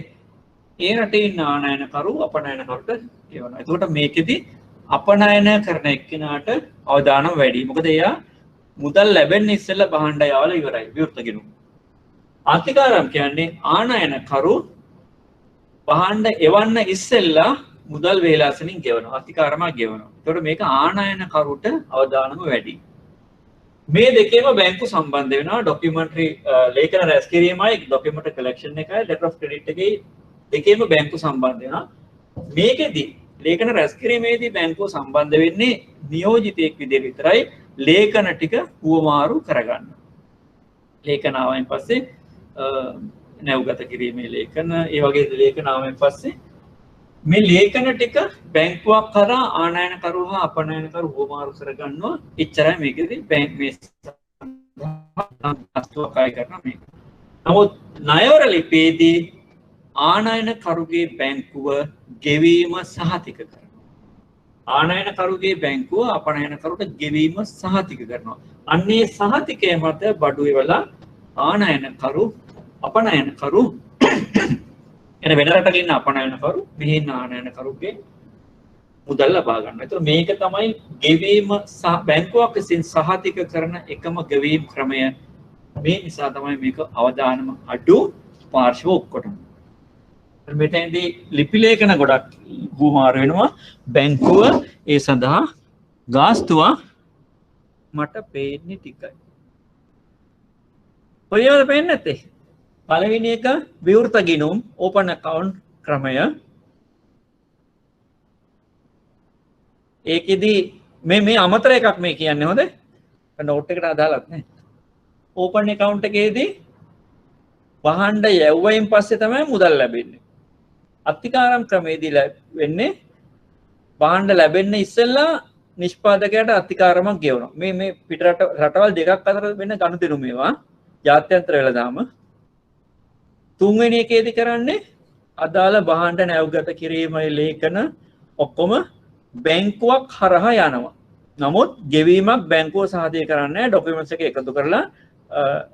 ඒ රටේ ඉන්න ආනයනකරු අපනයනකරුට ගෙවනවා. එතකොට මේකෙදි අපනයන කරන එක්කෙනාට අවදානම් වැඩි. මොකද එයා මුදල් ලැබෙන්න ඉස්සෙල්ලා භාණ්ඩ යවලා ඉවරයි. විවෘත ගෙනුම. අතිකාරම් කියන්නේ ආනයනකරු භාණ්ඩ එවන්න ඉස්සෙල්ලා මුදල් වේලාසනින් ගෙවනවා. අතිකාරමක් ගෙවනවා. එතකොට මේක ආනයනකරුට අවදානම වැඩි. මේ දෙකේම බැංකු සම්බන්ධ වෙනවා. ඩොකියුමන්ටරි ලේඛන රැස් කිරීමයි ඩොකියුමන්ට් කලෙක්ෂන් එකයි ලෙටර් ඔෆ් ක්‍රෙඩිට් එකේ දෙකේම බැංකු සම්බන්ධ වෙනවා. මේකෙදි ලේඛන රැස් කිරීමේදී බැංකුව සම්බන්ධ වෙන්නේ නියෝජිතයෙක් විදිහට විතරයි. ලේඛන ටික හුවමාරු කරගන්න. ලේඛන ආවයින් පස්සේ නැව්ගත කිරීමේ ලේඛන ඒ වගේ ලේඛන ආවයින් පස්සේ මේ ලේඛන ටික බැංකුවක් කරා ආනයනකරු හා අපනයනකරු හුවමාරු කරගන්නවා. එච්චරයි මේකෙදි බැංක් මේ අස්තුවකයි කරන මේක. නමුත් ණයවර ලිපියේදී ආනයනකරුගේ බැංකුව ගෙවීම සහතික කරනවා. ආනයනකරුගේ බැංකුව අපනයනකරුට ගෙවීම සහතික කරනවා. අන්නේ සහතිකය මත බඩු එවලා ආනයනකරු අපනයනකරු එන වෙන රටක ඉන්න අපනයනකරු මෙහි ඉන්න ආනයනකරුගේ මුදල් ලබා ගන්න. ඒතකොට මේක තමයි ගෙවීම බැංකුවක් විසින් සහතික කරන එකම ගෙවීම් ක්‍රමය. මේ නිසා තමයි මේක අවදානම අඩු පාර්ශ්ව ඔක්කොටම. මෙතනදී ලිපි ලේඛන ගොඩක් හුවමාරු වෙනවා. බැංකුව ඒ සඳහා ගාස්තුව මට පේන්නේ ටිකයි. කොහේද පේන්නේ නැත්තේ? පළවෙනි එක විවෘත ගිණුම් ඕපන් account ක්‍රමය. ඒකෙදි මේ අමතර එකක් මේ කියන්නේ හොඳ නෝට් එකට අදාළත් නැහැ. ඕපන් account එකේදී වහන්න යවුවයින් පස්සේ තමයි මුදල් ලැබෙන්නේ. අත්තිකාරම් ක්‍රමේදී වෙන්නේ වහන්න ලැබෙන්නේ ඉස්සෙල්ලා නිෂ්පාදකයාට අත්තිකාරමක් ගෙවනවා. මේ පිට රටවල් දෙකක් අතර වෙන ගනුදෙනු මේවා ජාත්‍යන්තර වෙළඳාම. තුන්වෙනි එකේදී කරන්නේ අදාළ භාණ්ඩ නැව්ගත කිරීමේ ලේඛන ඔක්කොම බැංකුවක් හරහා යනවා. නමුත් ගෙවීමක් බැංකුව සහතික කරන්නේ ඩොකියුමන්ට්ස් එක එකතු කරලා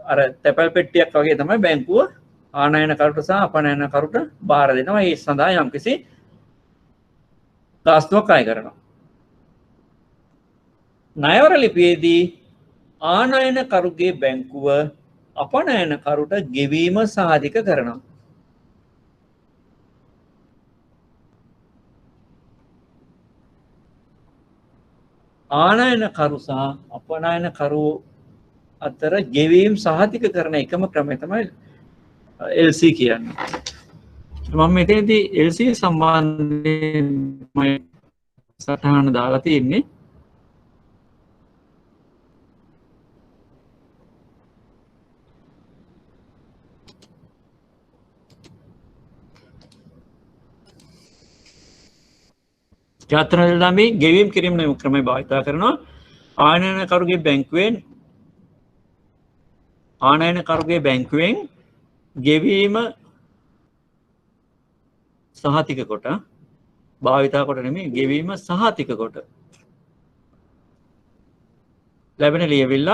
අර තැපැල් පෙට්ටියක් වගේ තමයි බැංකුව ආනයනකරුට සහ අපනයනකරුට බාර දෙනවා. ඒ සඳහා යම්කිසි ගාස්තුවක් අය කරනවා. ණයවර ලිපියේදී ආනයනකරුගේ බැංකුව අපනයනකරුට ගෙවීම සාධක කරනවා. ආනයනකරු සහ අපනයනකරු අතර ගෙවීම් සහතික කරන එකම ක්‍රමය තමයි LC කියන්නේ. මම මෙතනදී LC සම්බන්ධයෙන් සටහන දාලා තියෙන්නේ. ජාත්‍යන්තර වෙළඳාමේ ගෙවීම් කිරීම ක්‍රමය භාවිත කරනවා. ආනයනකරුගේ බැංකුවෙන් ගෙවීම සහතික කොට භාවිතා කොට නෙමෙයි ගෙවීම සහතික කොට ලැබෙන ලියවිල්ල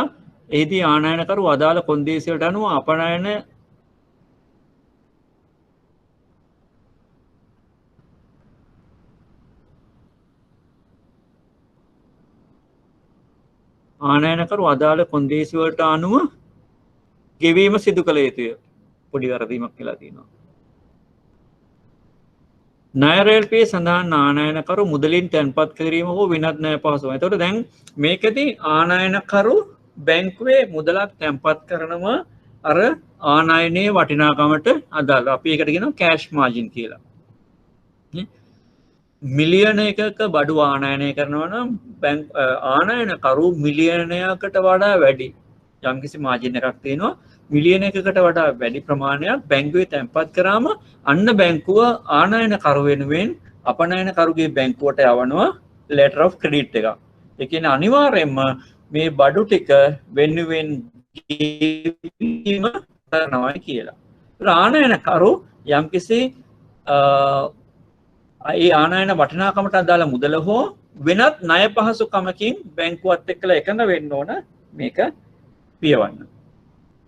එහිදී ආනයනකරු අදාළ කොන්දේසියට අනුව අපනයන ආනයනකරු අදාළ කොන්දේසිවලට අනුව ගෙවීම සිදු කළ යුතුය. පොඩි වරදීමක් කියලා තියෙනවා. ණයරෙල්පේ සඳහන් ආනයනකරු මුදලින් තැන්පත් කිරීම හෝ වෙනත් ණය පහසුකම්. එතකොට දැන් මේකදී ආනයනකරු බැංකුවේ මුදලක් තැන්පත් කරනවා අර ආනයනයේ වටිනාකමට අදාළ. අපි ඒකට කියනවා කෑෂ් මාජින් කියලා. මිලියන එකක බඩු ආනයනය කරනවා නම් ආනයනකරු මිලියනයකට වඩා වැඩි යම්කිසි මාජින් එකක් තියෙනවා. මිලියන එකකට වඩා වැඩි ප්‍රමාණයක් බැංකුවේ තැන්පත් කරාම අන්න බැංකුව ආනයනකරු වෙනුවෙන් අපනයනකරුගේ බැංකුවට යවනවා letter of credit එකක්. ඒ කියන්නේ අනිවාර්යයෙන්ම මේ බඩු ටික වෙනුවෙන් ගෙවීම කරනවා කියලා. ආනයනකරු යම්කිසි ඒ ආනයන වටිනාකමට අදාළ මුදල හෝ වෙනත් ණය පහසුකමකින් බැංකුවත් එක්කලා එකඟ වෙන්න ඕන මේක පියවන්න.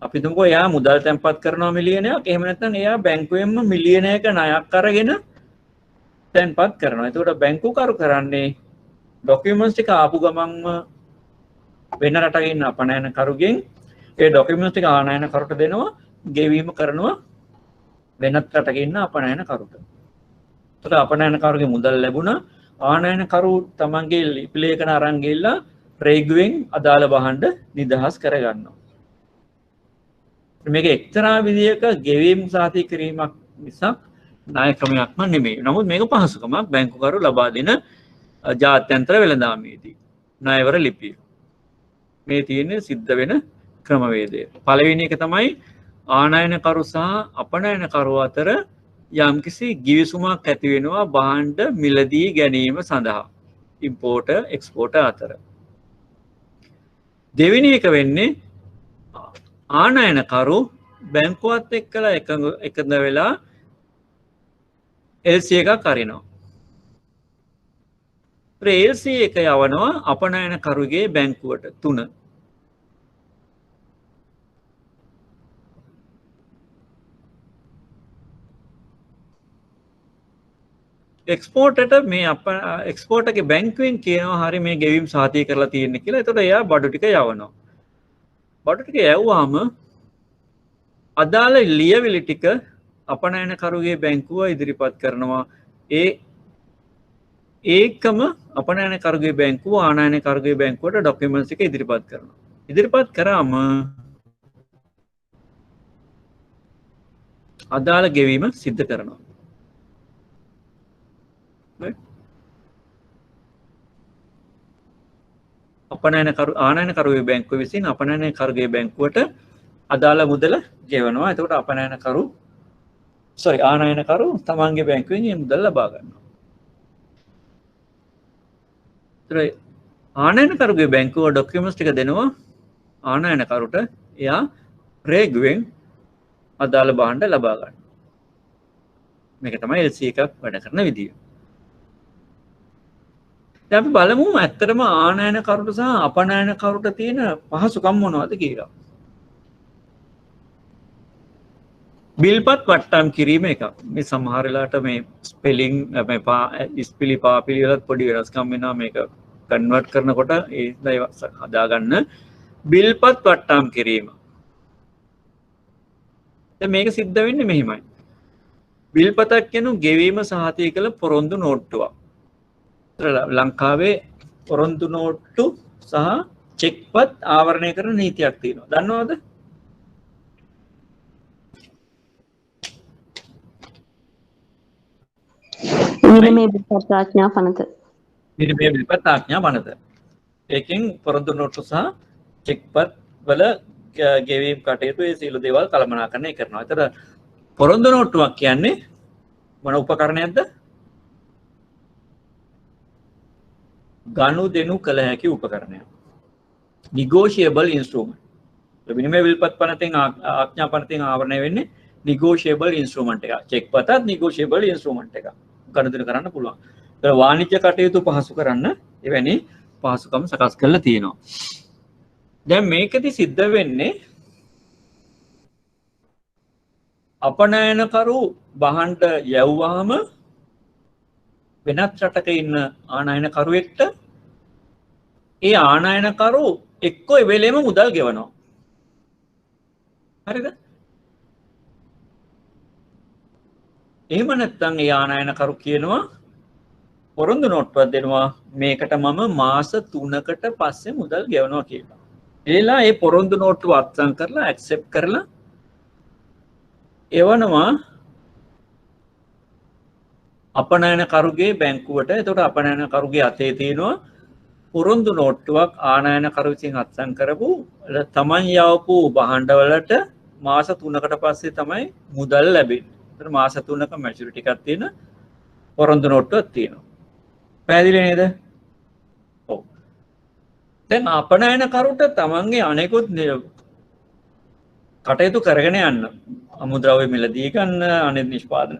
අපි තුමුකෝ එයා මුදල් තැන්පත් කරනවා මිලියනයක්. එහෙම නැත්නම් එයා බැංකුවෙන්ම මිලියනයක ණයක් අරගෙන තැන්පත් කරනවා. එතකොට බැංකුකරු කරන්නේ ඩොකියුමන්ට්ස් ටික ආපු ගමන්ම වෙන රටක ඉන්න අපනයනකරුගෙන් ඒ ඩොකියුමන්ට්ස් ටික ආනයනකරුට දෙනවා. ගෙවීම කරනවා වෙනත් රටක ඉන්න අපනයනකරුට. එතකොට අපනයනකරුගේ මුදල් ලැබුණා. ආනයනකරු තමන්ගේ ලිපි ලේඛන අරන් ගිහලා රේගුවෙන් අදාළ භාණ්ඩ නිදහස් කරගන්නවා. මේක එක්තරා විදියක ගෙවීම් සාතික කිරීමක් මිසක් ණය ක්‍රමයක්ම නෙමෙයි. නමුත් මේක පහසුකමක් බැංකුකරු ලබා දෙන ජාත්‍යන්තර වෙළඳාමේදී. ණයවර ලිපිය. මේ තියෙන්නේ සිද්ධ වෙන ක්‍රමවේදය. පළවෙනි එක තමයි ආනයනකරු සහ අපනයනකරු අතර යම්කිසි ගිවිසුමක් ඇති වෙනවා භාණ්ඩ මිලදී ගැනීම සඳහා. ඉම්පෝර්ටර් එක්ස්පෝර්ටර් අතර. දෙවෙනි එක වෙන්නේ ආනයනකරු බැංකුවත් එක්කලා එකඟ වෙලා LC එකක් අරිනවා. LC එක යවනවා අපනයනකරුගේ බැංකුවට 3. එක්ස්පෝර්ටට මේ එක්ස්පෝර්ට්ගේ බැංකුවෙන් කියනවා හරි මේ ගෙවීම් සාතික කරලා තියෙන්නේ කියලා. එතකොට එයා බඩු ටික යවනවා. බඩු ටික යවුවාම අදාළ ලියවිලි ටික අපනයනකරුගේ බැංකුව ඉදිරිපත් කරනවා. ඒකම අපනයනකරුගේ බැංකුව ආනයනකරුගේ බැංකුවට ඩොකියුමන්ට්ස් එක ඉදිරිපත් කරනවා. ඉදිරිපත් කරාම අදාළ ගෙවීම සිද්ධ කරනවා. අපනයනකරු ආනයනකරුගේ බැංකුව විසින් අපනයනකරුගේ බැංකුවට අදාළ මුදල ගෙවනවා. එතකොට අපනයනකරු ආනයනකරු තමන්ගේ බැංකුවෙන් මේ මුදල් ලබා ගන්නවා. ඒතර ආනයනකරුගේ බැංකුව ඩොකියුමන්ට්ස් ටික දෙනවා ආනයනකරුට. එයා රේගුවෙන් අදාළ භාණ්ඩ ලබා ගන්නවා. මේක තමයි LC එකක් වැඩ කරන විදිය. දැන් අපි බලමු ඇත්තටම ආනයනකරුට සහ අපනයනකරුට තියෙන පහසුකම් මොනවද කියලා. බිල්පත් වට්ටම් කිරීම එක. මේ සමහර වෙලාවට මේ ස්පෙලිං ඉස්පිලි පාපිලි වලත් පොඩි වෙනස්කම් වෙනවා. මේක කන්වර්ට් කරනකොට ඒ හදාගන්න බිල්පත් වට්ටම් කිරීම. දැන් මේක සිද්ධ වෙන්නේ මෙහිමයි. බිල්පතක් කියනු ගෙවීම සහතික කළ පොරොන්දු නෝට්ටුවක්. ලංකාවේ පොරොන්දු නෝට්ටු සහ චෙක්පත් ආවරණය කරන නීතියක් තියෙනවා. දන්නවද? විනිමය බිල්පත් ආඥා පනත. විනිමය බිල්පත් ආඥා පනත. ඒකෙන් පොරොන්දු නෝට්ටු සහ චෙක්පත් වල ගෙවීම් කටයුතු ඒ සියලු දේවල් කළමනාකරණය කරනවා. ඒතර පොරොන්දු නෝට්ටුවක් කියන්නේ මොන උපකරණයක්ද? ගනුදෙනු කළ හැකි උපකරණයක්. negotiable instrument. විනිමය බිල්පත් පනතෙන් ආඥා පනතෙන් ආවරණය වෙන්නේ negotiable instrument එක. චෙක් පතත් negotiable instrument එක. ගනුදෙනු කරන්න පුළුවන්. ඒතර වාණිජ්‍ය කටයුතු පහසු කරන්න එවැනි පහසුකම් සකස් කරලා තියෙනවා. දැන් මේකදී සිද්ධ වෙන්නේ අපනයනකරු බහන්ඩ යව්වාම වෙනත් රටක ඉන්න ආනයනකරුවෙක්ට ඒ ආනයනකරු එක්කෝ එවෙලෙම මුදල් ගෙවනවා. හරිද? එහෙම නැත්නම් ඒ ආනයනකරු කියනවා පොරොන්දු නෝට්ටුවක් දෙනවා මේකට මම මාස 3කට පස්සේ මුදල් ගෙවනවා කියලා. එලා ඒ පොරොන්දු නෝට්ටුව අත්සන් කරලා ඇක්සෙප්ට් කරලා එවනවා අපනයනකරුගේ බැංකුවට. එතකොට අපනයනකරුගේ අතේ තියෙනවා පොරොන්දු නෝට්ටුවක් ආනයනකරු විසින් අත්සන් කරපු තමන් යවපු භාණ්ඩවලට මාස 3කට පස්සේ තමයි මුදල් ලැබෙන්නේ. ඒතර මාස 3ක මැචුරිටි එකක් තියෙන පොරොන්දු නෝට්ටුවක් තියෙනවා. පැහැදිලි නේද? ඔව්. දැන් අපනයනකරුට තමන්ගේ අනෙකුත් කටයුතු කරගෙන යන්න අමුද්‍රව්‍ය මිලදී ගන්න අනෙත් නිෂ්පාදන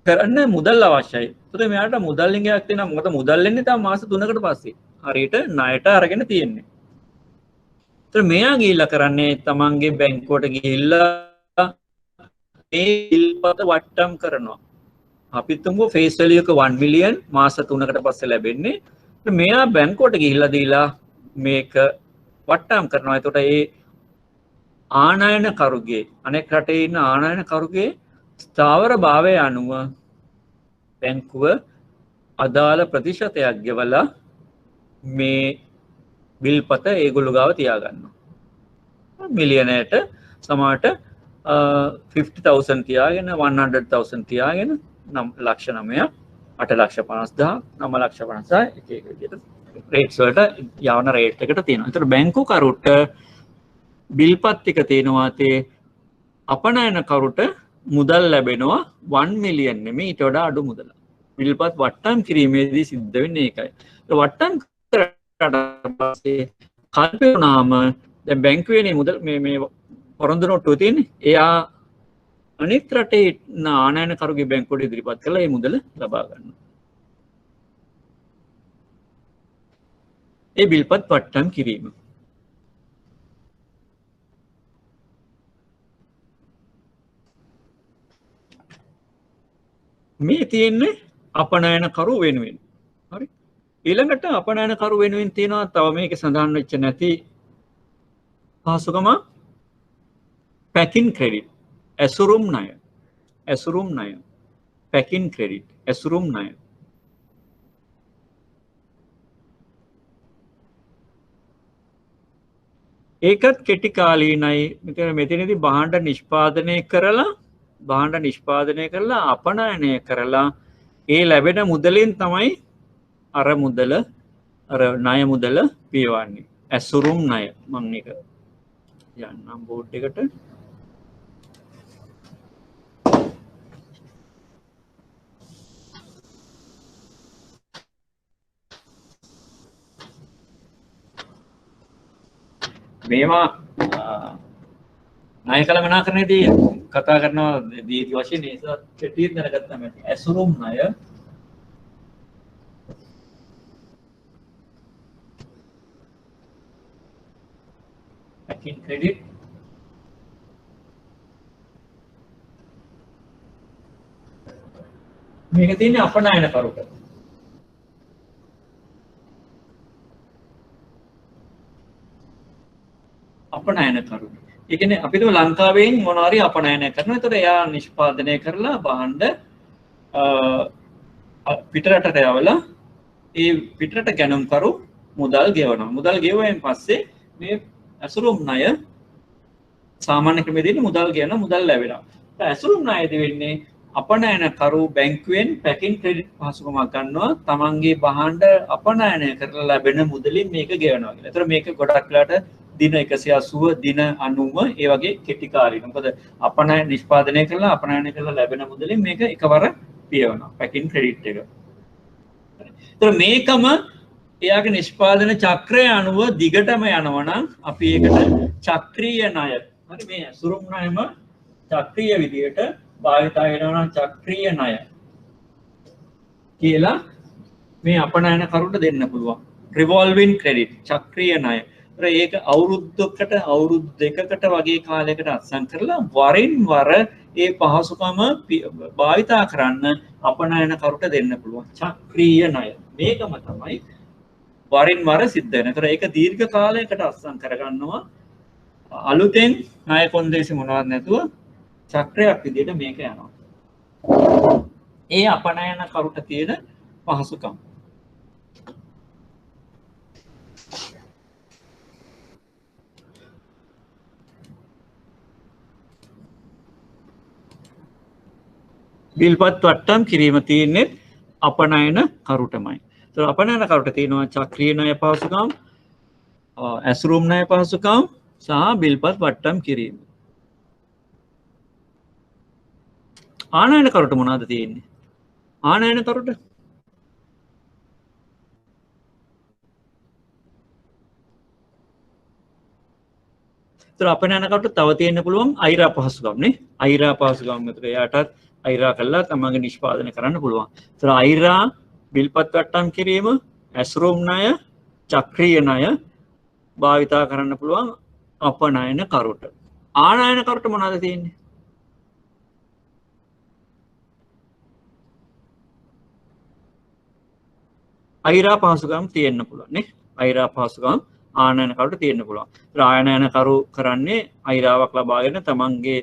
කරන්න මුදල් අවශ්‍යයි. ඒතකොට මෙයාට මුදල් ලිංගයක් තියෙනවා. මොකද මුදල් එන්නේ තම මාස 3කට පස්සේ. හරියට ණයට අරගෙන තියෙන්නේ. ඒතර මෙයා ගිහිල්ලා කරන්නේ තමන්ගේ බැංකුවට ගිහිල්ලා මේ බිල්පත වට්ටම් කරනවා. අපි තුමුකෝ ෆේස් වැලියු එක 1 මිලියන් මාස 3කට පස්සේ ලැබෙන්නේ. ඒත් මෙයා බැංකුවට ගිහිල්ලා දීලා මේක වට්ටම් කරනවා. එතකොට ඒ ආනයනකරුගේ අනෙක් රටේ ඉන්න ආනයනකරුගේ ස්ථාවර භාවය අනුව බැංකුව අදාළ ප්‍රතිශතයක් ගෙවලා මේ බිල්පත ඒගොල්ලෝ ගාව තියාගන්නවා. මිලියනයට සමහරට 50,000 තියාගෙන 100,000 තියාගෙන ලක්ෂ 9ක් 8,50,000 9,50,000 එක එක විදිහට රේට්ස් වලට යවන රේට් එකට තියෙනවා. ඒතර බැංකු කරුට බිල්පත් ටික තියෙනවා. තේ අපනයනකරුට මුදල් ලැබෙනවා 1 මිලියන් නෙමෙයි ඊට වඩා අඩු මුදලක්. බිල්පත් වට්ටම් කිරීමේදී සිද්ධ වෙන්නේ ඒකයි. වට්ටම් කරලා පස්සේ කල්පේ වුණාම දැන් බැංකුවේනේ මුදල් මේ පොරොන්දු නෝට්ටුව තියෙන්නේ. එයා අනිත් රටේ ඉන්න ආනයනකරුගේ බැංකුවට ඉදිරිපත් කරලා මේ මුදල ලබා ගන්නවා. ඒ බිල්පත් වට්ටම් කිරීම. මේ තියෙන්නේ අපනයනකරු වෙනුවෙන්. හරි. ඊළඟට අපනයනකරු වෙනුවෙන් තියෙනවා තව මේක සඳහන් වෙච්ච නැති පහසුකම පැකින් ක්‍රෙඩිට්. ඇසුරුම් ණය. ඇසුරුම් ණය. Packing credit. ඇසුරුම් ණය. ඒකත් කෙටි කාලීනයි. මෙතනදී භාණ්ඩ නිෂ්පාදනය කරලා අපනයනය කරලා ඒ ලැබෙන මුදලින් තමයි අර මුදල අර ණය මුදල පියවන්නේ. ඇසුරුම් ණය මම මේක යන්නම් බෝඩ් එකට. මේවා ණය කළමනාකරණයේදී කතා කරනවා දීර්ඝ වශයෙන් ඒ නිසා කෙටියෙන් දැනගත්තාම ඇති. ඇසුරුම් ණය packing credit මේක තියෙන්නේ අපනයන කරුට. අපනයන කරුට. ඒ කියන්නේ අපි තුම ලංකාවෙන් මොනවා හරි අපනයනය කරනවා. ඒතර එයා නිෂ්පාදනය කරලා භාණ්ඩ පිටරටට යවලා ඒ පිටරට ගැනුම්කරු මුදල් ගෙවනවා. මුදල් ගෙවුවෙන් පස්සේ මේ ඇසුරුම් ණය සාමාන්‍ය ක්‍රමයේ දෙන්නේ මුදල් ගෙවන මුදල් ලැබෙනවා. ඇසුරුම් ණයද වෙන්නේ අපනයනකරු බැංකුවෙන් පැකින් ක්‍රෙඩිට් පහසුකමක් ගන්නවා තමන්ගේ භාණ්ඩ අපනයනය කරලා ලැබෙන මුදලින් මේක ගෙවනවා කියලා. ඒතර මේක ගොඩක් වෙලාට දින 180 දින 90 ඒ වගේ කෙටි කාලින. මොකද අපනයන නිෂ්පාදනය කරලා අපනයනය කරලා ලැබෙන මුදලින් මේක එකවර පියවනවා පැකින් ක්‍රෙඩිට් එක. ඒතර මේකම එයාගේ නිෂ්පාදන චක්‍රය අනුව දිගටම යනවා නම් අපි ඒකට චක්‍රීය ණය. හරි මේ ඇසුරුම් ණයම චක්‍රීය විදියට භාවිතා වෙනවා නම් චක්‍රීය ණය කියලා මේ අපනයන කරුට දෙන්න පුළුවන්. රිවෝල්වින් ක්‍රෙඩිට් චක්‍රීය ණය. ඒක අවුරුද්දකට අවුරුදු දෙකකට වගේ කාලයකට අත්සන් කරලා වරින් වර ඒ පහසුකම භාවිතා කරන්න අපනයන කරුට දෙන්න පුළුවන්. චක්‍රීය ණය. මේකම තමයි වරින් වර සිද්ධ වෙන. ඒතර ඒක දීර්ඝ කාලයකට අත්සන් කරගන්නවා. අලුතෙන් ණය කොන්දේසි මොනවත් නැතුව චක්‍රයක් විදිහට මේක යනවා. ඒ අපනයන කරුට තියෙන පහසුකම්. බිල්පත් වට්ටම් කිරීම තියෙන්නේ අපනයන කරුටමයි. ඒතර අපනයන කරුට තියෙනවා චක්‍රීය ණය පහසුකම්, ඇසුරුම් ණය පහසුකම් සහ බිල්පත් වට්ටම් කිරීම. ආනයන කරුට මොනවද තියෙන්නේ? ආනයන කරුට ඒතර අපනයන කරුට තව තියෙන්න පුළුවන් අයිරා පහසුකම් නේ. අයිරා පහසුකම් විතර එයාටත් අයිරා කළා තමන්ගේ නිෂ්පාදනය කරන්න පුළුවන්. ඒතර අයිරා බිල්පත් වට්ටම් කිරීම, ඇසුරුම් ණය, චක්‍රීය ණය භාවිතා කරන්න පුළුවන් අපනයන කරුට. ආනයන කරුට මොනවද තියෙන්නේ? අයිරා පහසුකම් තියෙන්න පුළුවන් නේ. අයිරා පහසුකම් ආනයන කරුට තියෙන්න පුළුවන්. ඒතර ආනයන කරු කරන්නේ අයිරාවක් ලබාගෙන තමන්ගේ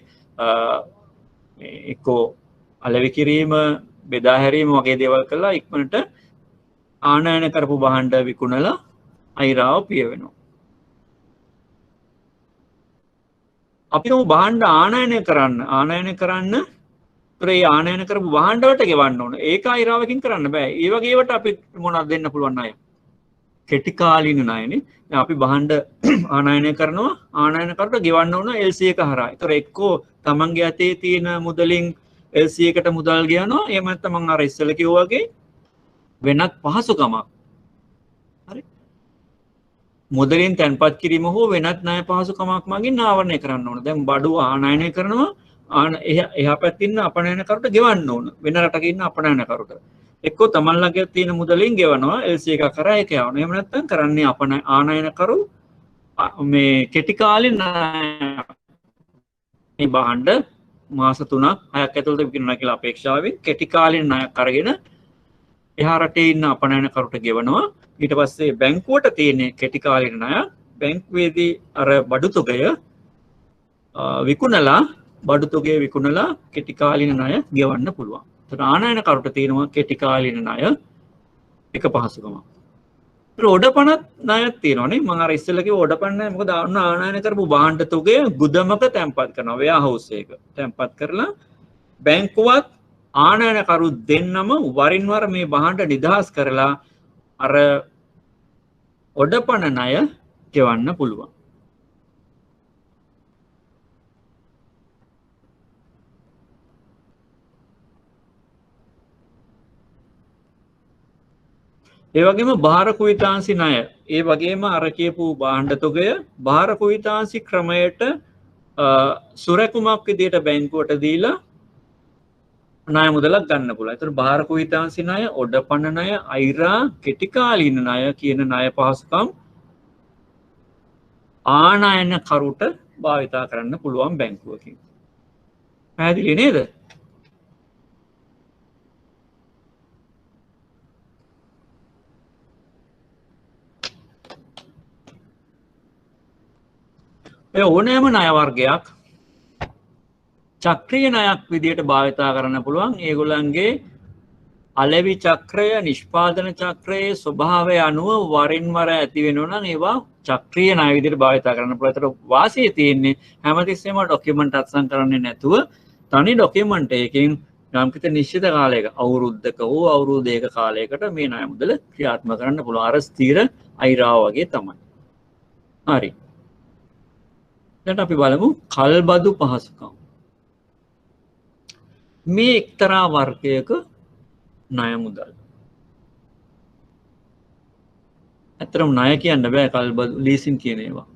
එක්කෝ අලෙවි කිරීම, බෙදා හැරීම වගේ දේවල් කළා ඉක්මනට ආනයන කරපු භාණ්ඩ විකුණලා අයිරාව පියවෙනවා. අපි භාණ්ඩ ආනයනය කරන්න ඒ ආනයන කරපු භාණ්ඩ වලට ගෙවන්න ඕන. ඒක අයිරාවකින් කරන්න බෑ. ඒ වගේ ඒවට අපි මොනවද දෙන්න පුළුවන් අය? කෙටි කාලින ණයනේ. දැන් අපි භාණ්ඩ ආනයනය කරනවා. ආනයන කරලා ගෙවන්න ඕන LC එක හරහා. ඒතර එක්කෝ තමන්ගේ අතේ තියෙන මුදලින් LC එකට මුදල් ගෙවනවා. එහෙම නැත්නම් මම අර ඉස්සෙල්ලා කිව්වා වගේ වෙනත් පහසුකමක්. හරි. මුදලින් තැන්පත් කිරීම හෝ වෙනත් ණය පහසුකමක් මගින් ආවරණය කරන්න ඕන. දැන් බඩු ආනයනය කරනවා. එහා පැත්තේ ඉන්න අපනයන කරුට ගෙවන්න ඕන. වෙන රටක ඉන්න අපනයන කරුට. එක්කෝ තමන් ළඟ තියෙන මුදලින් ගෙවනවා LC එක කරා ඒක යවනවා. එහෙම නැත්නම් කරන්නේ ආනයන කරු මේ කෙටි කාලින මේ භාණ්ඩ මාස 3ක් 6ක් ඇතුළත විකිණනවා කියලා අපේක්ෂාවෙන් කෙටි කාලින ණයක් අරගෙන එහා රටේ ඉන්න අපනයන කරුට ගෙවනවා. ඊට පස්සේ බැංකුවට තියෙන කෙටි කාලින ණය බැංකුවේදී අර බඩු තොගය විකුණලා බඩු තොගය විකුණලා කෙටි කාලින ණය ගෙවන්න පුළුවන්. ඒතර ආනයන කරුට තියෙනවා කෙටි කාලින ණය එක පහසුකමක්. ඒතර ඔඩපණත් ණයක් තියෙනවානේ. මම අර ඉස්සෙල්ලා කිව්ව ඔඩපණ ණය මොකද ආනයන කරපු භාණ්ඩ තොගය ගුදමක තැන්පත් කරනවා. වෙයාහවුස් එක තැන්පත් කරලා බැංකුවත් ආනයන කරු දෙන්නම වරින් වර මේ භාණ්ඩ නිදහස් කරලා අර ඔඩපණ ණය ගෙවන්න පුළුවන්. ඒ වගේම භාර කුයිතාංශි ණය ඒ වගේම අර කියපු භාණ්ඩ තොගය භාර කුයිතාංශි ක්‍රමයට සුරකුමක් විදියට බැංකුවට දීලා ණය මුදලක් ගන්න පුළුවන්. ඒතර භාර කුයිතාංශි ණය, ඔඩපණ ණය, අයිරා, කෙටිකාලීන ණය කියන ණය පහසුකම් ආනයන කරුට භාවිතා කරන්න පුළුවන් බැංකුවකින්. පැහැදිලි නේද? ඕනෑම ණය වර්ගයක් චක්‍රීය ණයක් විදියට භාවිතා කරන්න පුළුවන්. ඒගොල්ලන්ගේ අලෙවි චක්‍රය, නිෂ්පාදන චක්‍රයේ ස්වභාවය අනුව වරින් වර ඇති වෙනවා නම් ඒවා චක්‍රීය ණය විදියට භාවිතා කරන්න පුළුවන්. ඒතර වාසිය තියෙන්නේ හැමතිස්සෙම ඩොකියුමන්ට් අත්සන් කරන්නේ නැතුව තනි ඩොකියුමන්ට් එකකින් යම්කිසි නිශ්චිත කාලයක අවුරුද්දක හෝ අවුරුදු දෙක කාලයකට මේ ණය මුදල ක්‍රියාත්මක කරන්න පුළුවන්. අර ස්ථිර අයිරාව වගේ තමයි. හරි. දැන් අපි බලමු කල්බදු පහසුකම්. මේ එක්තරා වර්ගයක ණය මුදල්. ඇත්තටම ණය කියන්න බෑ කල්බදු ලීසින් කියන ඒවා.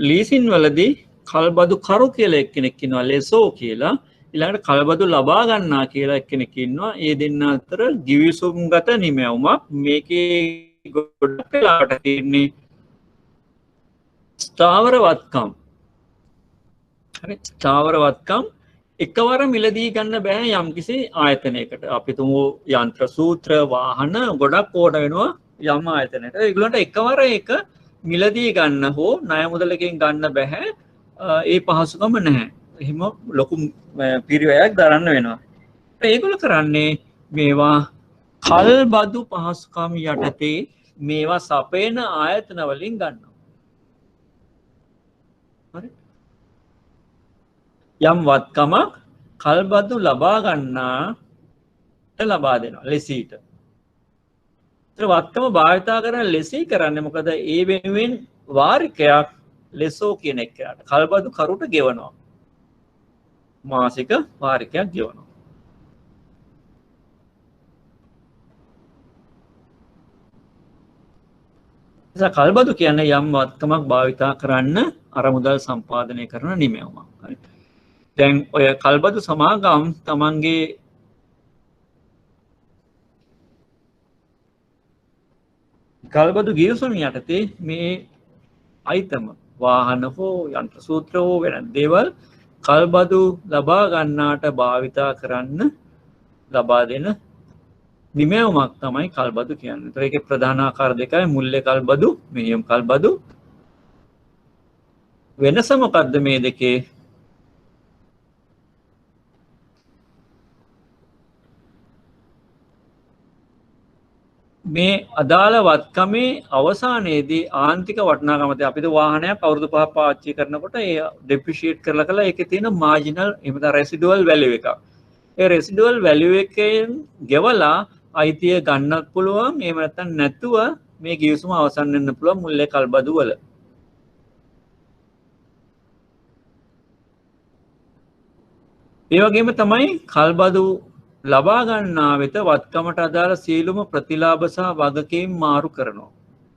ලීසින් වලදී කල්බදු කරු කියලා එක්කෙනෙක් ඉන්නවා ලෙසෝ කියලා. ඊළඟට කල්බදු ලබා ගන්නා කියලා එක්කෙනෙක් ඉන්නවා. ඒ දෙන්න අතර ගිවිසුම්ගත නිමැවුමක්. මේකේ ගොඩක් වෙලාවට තියෙන්නේ ස්ථාවර වත්කම්. හරි ස්ථාවර වත්කම් එකවර මිලදී ගන්න බෑ යම්කිසි ආයතනයකට. අපි තුමු යන්ත්‍ර සූත්‍ර වාහන ගොඩක් ඕන වෙනවා යම් ආයතනයකට. ඒගොල්ලන්ට එකවර එක මිලදී ගන්න හෝ ණය මුදලකින් ගන්න බෑ. ඒ පහසුකම නැහැ. එහෙම ලොකු පිරිවැයක් දරන්න වෙනවා. ඒගොල්ලෝ කරන්නේ මේවා කල්බදු පහසුකම් යටතේ මේවා සපයන ආයතන වලින් ගන්නවා. යම් වත්කමක් කල්බදු ලබා ගන්නාට ලබා දෙනවා ලෙසීට. ඒතර වත්කම භාවිතා කරන ලෙසී කරන්නේ මොකද? ඒ වෙනුවෙන් වාරිකයක් ලෙසෝ කියන එකට කල්බදු කරුට ගෙවනවා. මාසික වාරිකයක් ගෙවනවා. නිසා කල්බදු කියන්නේ යම් වත්කමක් භාවිතා කරන්න අරමුදල් සම්පාදනය කරන නිමැවුමක්. හරි. දැන් ඔය කල්බදු සමාගම් තමන්ගේ කල්බදු ගිවිසුම යටතේ මේ අයිතම වාහන හෝ යන්ත්‍ර සූත්‍ර හෝ වෙන දේවල් කල්බදු ලබා ගන්නාට භාවිතා කරන්න ලබා දෙන නිමැවුමක් තමයි කල්බදු කියන්නේ. ඒතර ඒකේ ප්‍රධාන ආකාර දෙකයි මුල්ලේ කල්බදු, මෙහෙයුම් කල්බදු. වෙනස මොකද්ද මේ දෙකේ? මේ අදාළ වත්කමේ අවසානයේදී ආන්තික වටිනාකමද අපිට වාහනයක් අවුරුදු 5ක් පාවිච්චි කරනකොට ඒ ඩෙප්‍රිෂিয়েට් කරලා ඒකේ තියෙන මාජිනල් එහෙම නැත්නම් රෙසිඩුවල් වැලියු එකක්. ඒ රෙසිඩුවල් වැලියු එකෙන් ගෙවලා අයිතිය ගන්නත් පුළුවන්. එහෙම නැත්නම් නැතුව මේ ගිවිසුම අවසන් වෙන්න පුළුවන් මුල්ලේ කල්බදු වල. ඒ වගේම තමයි කල්බදු ලබා ගන්නා වෙත වත්කමට අදාළ සියලුම ප්‍රතිලාභ සහ වගකීම් මාරු කරනවා.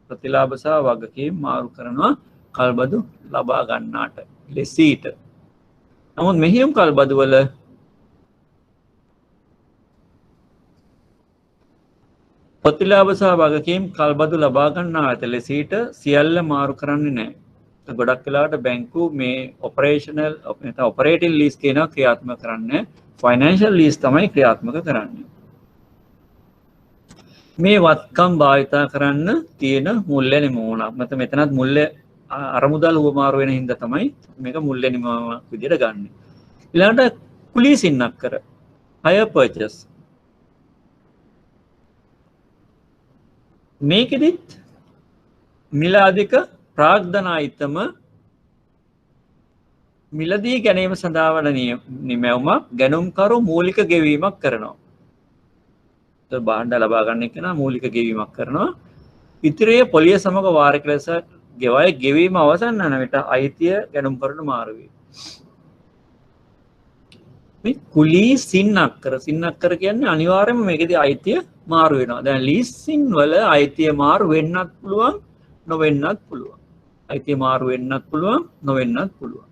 ප්‍රතිලාභ සහ වගකීම් මාරු කරනවා කල්බදු ලබා ගන්නාට ලෙසීට. නමුත් මෙහෙයුම් කල්බදු වල ප්‍රතිලාභ සහ වගකීම් කල්බදු ලබා ගන්නා වෙත ලෙසීට සියල්ල මාරු කරන්නේ නැහැ. ගොඩක් වෙලාවට බැංකු මේ ඔපරේෂනල් ඔපරේටින් ලීස් කියන ක්‍රියාත්මක කරන්නේ ෆයිනෑන්ෂල් ලීස් තමයි ක්‍රියාත්මක කරන්නේ. මේ වත්කම් භාවිතා කරන්න තියෙන මුල්‍ය නිමවුමක්. මෙතනත් මුල්‍ය අරමුදල් උවමාරු වෙන හින්දා තමයි මේක මුල්‍ය නිමවුමක් විදිහට ගන්නෙ. ඊළඟට කුලී සින්නක්කර hire purchase. මේකෙදිත් මිල අධික ප්‍රාග්ධන අයිතම මිලදී ගැනීම සඳහා වන නිමැවුමක් ගැනුම්කරු මූලික ගෙවීමක් කරනවා. භාණ්ඩ ලබා ගන්න කෙනා මූලික ගෙවීමක් කරනවා. ඉතිරිය පොලිය සමග වාරික ලෙස ගෙවයි ගෙවීම අවසන් වන විට අයිතිය ගැනුම් කරනු මාරු වේ. මේ කුලී සින් අක්කර කියන්නේ අනිවාර්යයෙන්ම මේකේදී අයිතිය මාරු වෙනවා. දැන් ලීසින් වල අයිතිය මාරු වෙන්නත් පුළුවන් නොවෙන්නත් පුළුවන්. අයිතිය මාරු වෙන්නත් පුළුවන් නොවෙන්නත් පුළුවන්.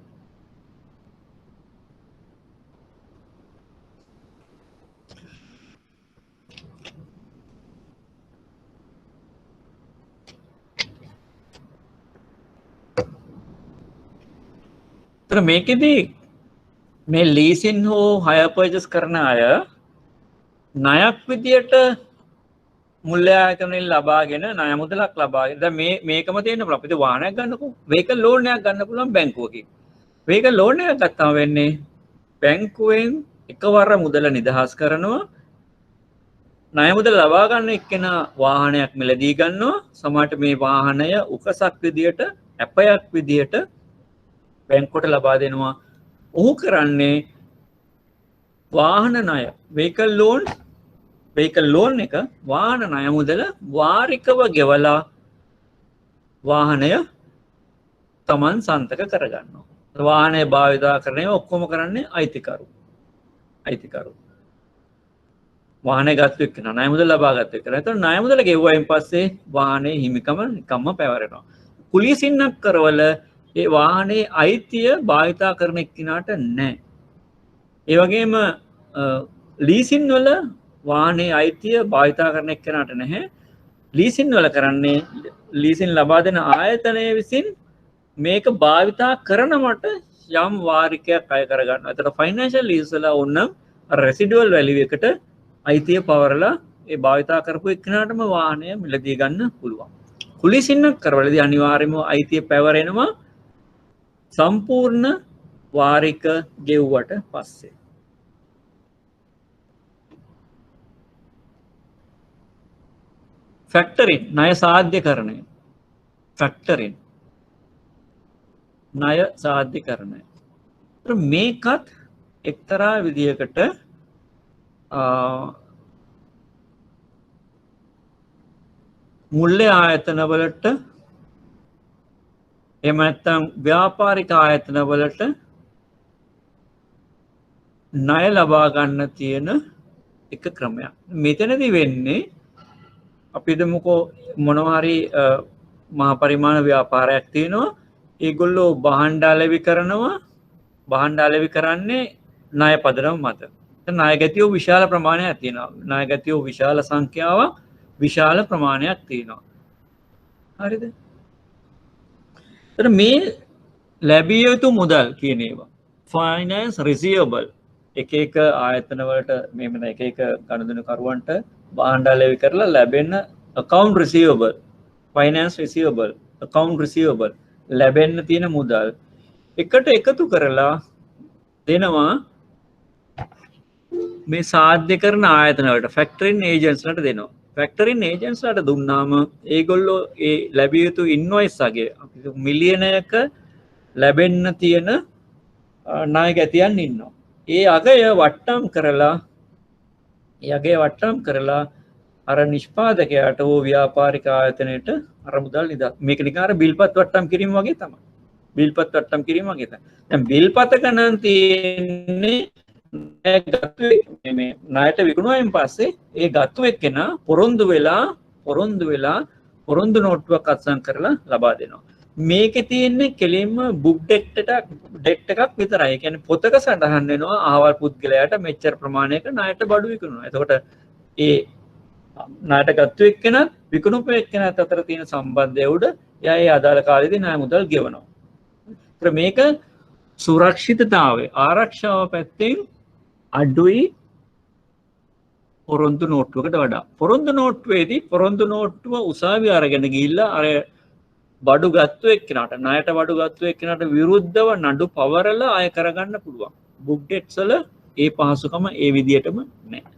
තර මේකෙදී මේ ලීසින් හෝ හය පර්චස් කරන අය ණයක් විදියට මුල්‍ය ආයතනයෙන් ලබාගෙන ණය මුදලක් ලබාගෙන දැන් මේකම තියෙන්න පුළුවන්. අපිට වාහනයක් ගන්නකො වෙහිකල් ලෝන් එකක් ගන්න පුළුවන් බැංකුවකින්. වෙහිකල් ලෝන් එකක් ගත්තාම වෙන්නේ බැංකුවෙන් එකවර මුදල නිදහස් කරනවා. ණය මුදල ලබා ගන්න එක්කෙනා වාහනයක් මිලදී ගන්නවා. සමහරට මේ වාහනය උකසක් විදියට ඇපයක් විදියට බැංකුවට ලබා දෙනවා. ඔහු කරන්නේ වාහන ණය වෙහිකල් ලෝන් එක වාහන ණය මුදල වාරිකව ගෙවලා වාහනය තමන් සන්තක කරගන්නවා. වාහනය භාවිතා කරන්නේ ඔක්කොම කරන්නේ අයිතිකරු. වාහනය ගත්තු එක්කෙනා ණය මුදල ලබා ගත්ත එක්කෙනා. එතකොට ණය මුදල ගෙවුවයින් පස්සේ වාහනේ හිමිකම නිකම්ම පැවරෙනවා. කුලී සින්නක් කරවල ඒ වාහනේ අයිතිය භාවිතා කරන එක්කිනාට නැහැ. ඒ වගේම ලීසින් වල වාහනේ අයිතිය භාවිතා කරන එක්කෙනාට නැහැ. ලීසින් වල කරන්නේ ලීසින් ලබා දෙන ආයතනය විසින් මේක භාවිතා කරනවට යම් වාරිකයක් අය කරගන්නවා. එතකොට ෆයිනෑන්ෂල් ලීස් වල ඕනම් රෙසිඩුවල් වැලියු එකට අයිතිය පවරලා ඒ භාවිතා කරපු එක්කෙනාටම වාහනය මිලදී ගන්න පුළුවන්. කුලී සින්නක් කරවලදී අනිවාර්යයෙන්ම අයිතිය පැවරෙනවා සම්පූර්ණ වාරික ගෙව්වට පස්සේ. ෆැක්ටරින් ණය සාධ්‍යකරණය. ෆැක්ටරින් ණය සාධ්‍යකරණය. මේකත් එක්තරා විදියකට මුල්‍ය ආයතනවලට එහෙම නැත්නම් ව්‍යාපාරික ආයතනවලට ණය ලබා ගන්න තියෙන එක ක්‍රමයක්. මෙතනදී වෙන්නේ අපි හිතමුකෝ මොනවා හරි මහා පරිමාණ ව්‍යාපාරයක් තියෙනවා. ඒගොල්ලෝ භාණ්ඩ අලෙවි කරනවා. භාණ්ඩ අලෙවි කරන්නේ ණය පදනම මත. ණය ගැතියෝ විශාල ප්‍රමාණයක් තියෙනවා. ණය ගැතියෝ විශාල සංඛ්‍යාවක් විශාල ප්‍රමාණයක් තියෙනවා. හරිද? මේ ලැබිය යුතු මුදල් කියන ඒවා ෆයිනෑන්ස් රිසීවබල් එක ආයතනවලට මෙම එක ගණදන කරුවන්ට භාණ්ඩ අලෙවි කරලා ලැබෙන account receivable finance receivable account receivable ලැබෙන්න තියෙන මුදල් එකට එකතු කරලා දෙනවා මේ සාධ්‍ය කරන ආයතනවලට ෆැක්ටරින් ඒජන්ට්ස්ලට දෙනවා. ෆැක්ටරින් ඒජන්ට්ස්ලට දුන්නාම ඒගොල්ලෝ ඒ ලැබිය යුතු ඉන්වොයිස් වගේ මිලියනයක ලැබෙන්න තියෙන ණය ගැතියන් ඉන්නවා. ඒ අගය වට්ටම් කරලා අර නිෂ්පාදකයාට හෝ ව්‍යාපාරික ආයතනයට අර මුදල් නිදා. මේක නිකන් අර බිල්පත් වට්ටම් කිරීම වගේ තමයි. බිල්පත් වට්ටම් කිරීම වගේ තමයි. දැන් බිල්පතක නම් තියෙන්නේ මේ ණයට විකුණුවයින් පස්සේ ඒ ගත්තු එක්කෙනා පොරොන්දු වෙලා පොරොන්දු නෝට්ටුවක් අත්සන් කරලා ලබා දෙනවා. මේකේ තියෙන්නේ කෙලින්ම බුක් ඩෙට් එකක් විතරයි. ඒ කියන්නේ පොතක සඳහන් වෙනවා අහවල් පුද්ගලයාට මෙච්චර ප්‍රමාණයක ණයට බඩු විකුණනවා. එතකොට ඒ ණයට ගත්තු එක්කෙනත් විකුණුපු එක්කෙනත් අතර තියෙන සම්බන්ධය උඩ එයා ඒ අදාළ කාලෙදී ණය මුදල් ගෙවනවා. ඒත් මේක සුරක්ෂිතතාවය ආරක්ෂාව පැත්තෙන් අඩුයි පොරොන්දු නෝට්ටුවකට වඩා. පොරොන්දු නෝට්ටුවේදී පොරොන්දු නෝට්ටුව උසාවිය අරගෙන ගිහිල්ලා අර බඩු ගත්තු එක්කෙනාට ණයට බඩු ගත්තු එක්කෙනාට විරුද්ධව නඩු පවරලා අය කරගන්න පුළුවන්. බුක් ඩෙට්ස් වල ඒ පහසුකම ඒ විදියටම නැහැ.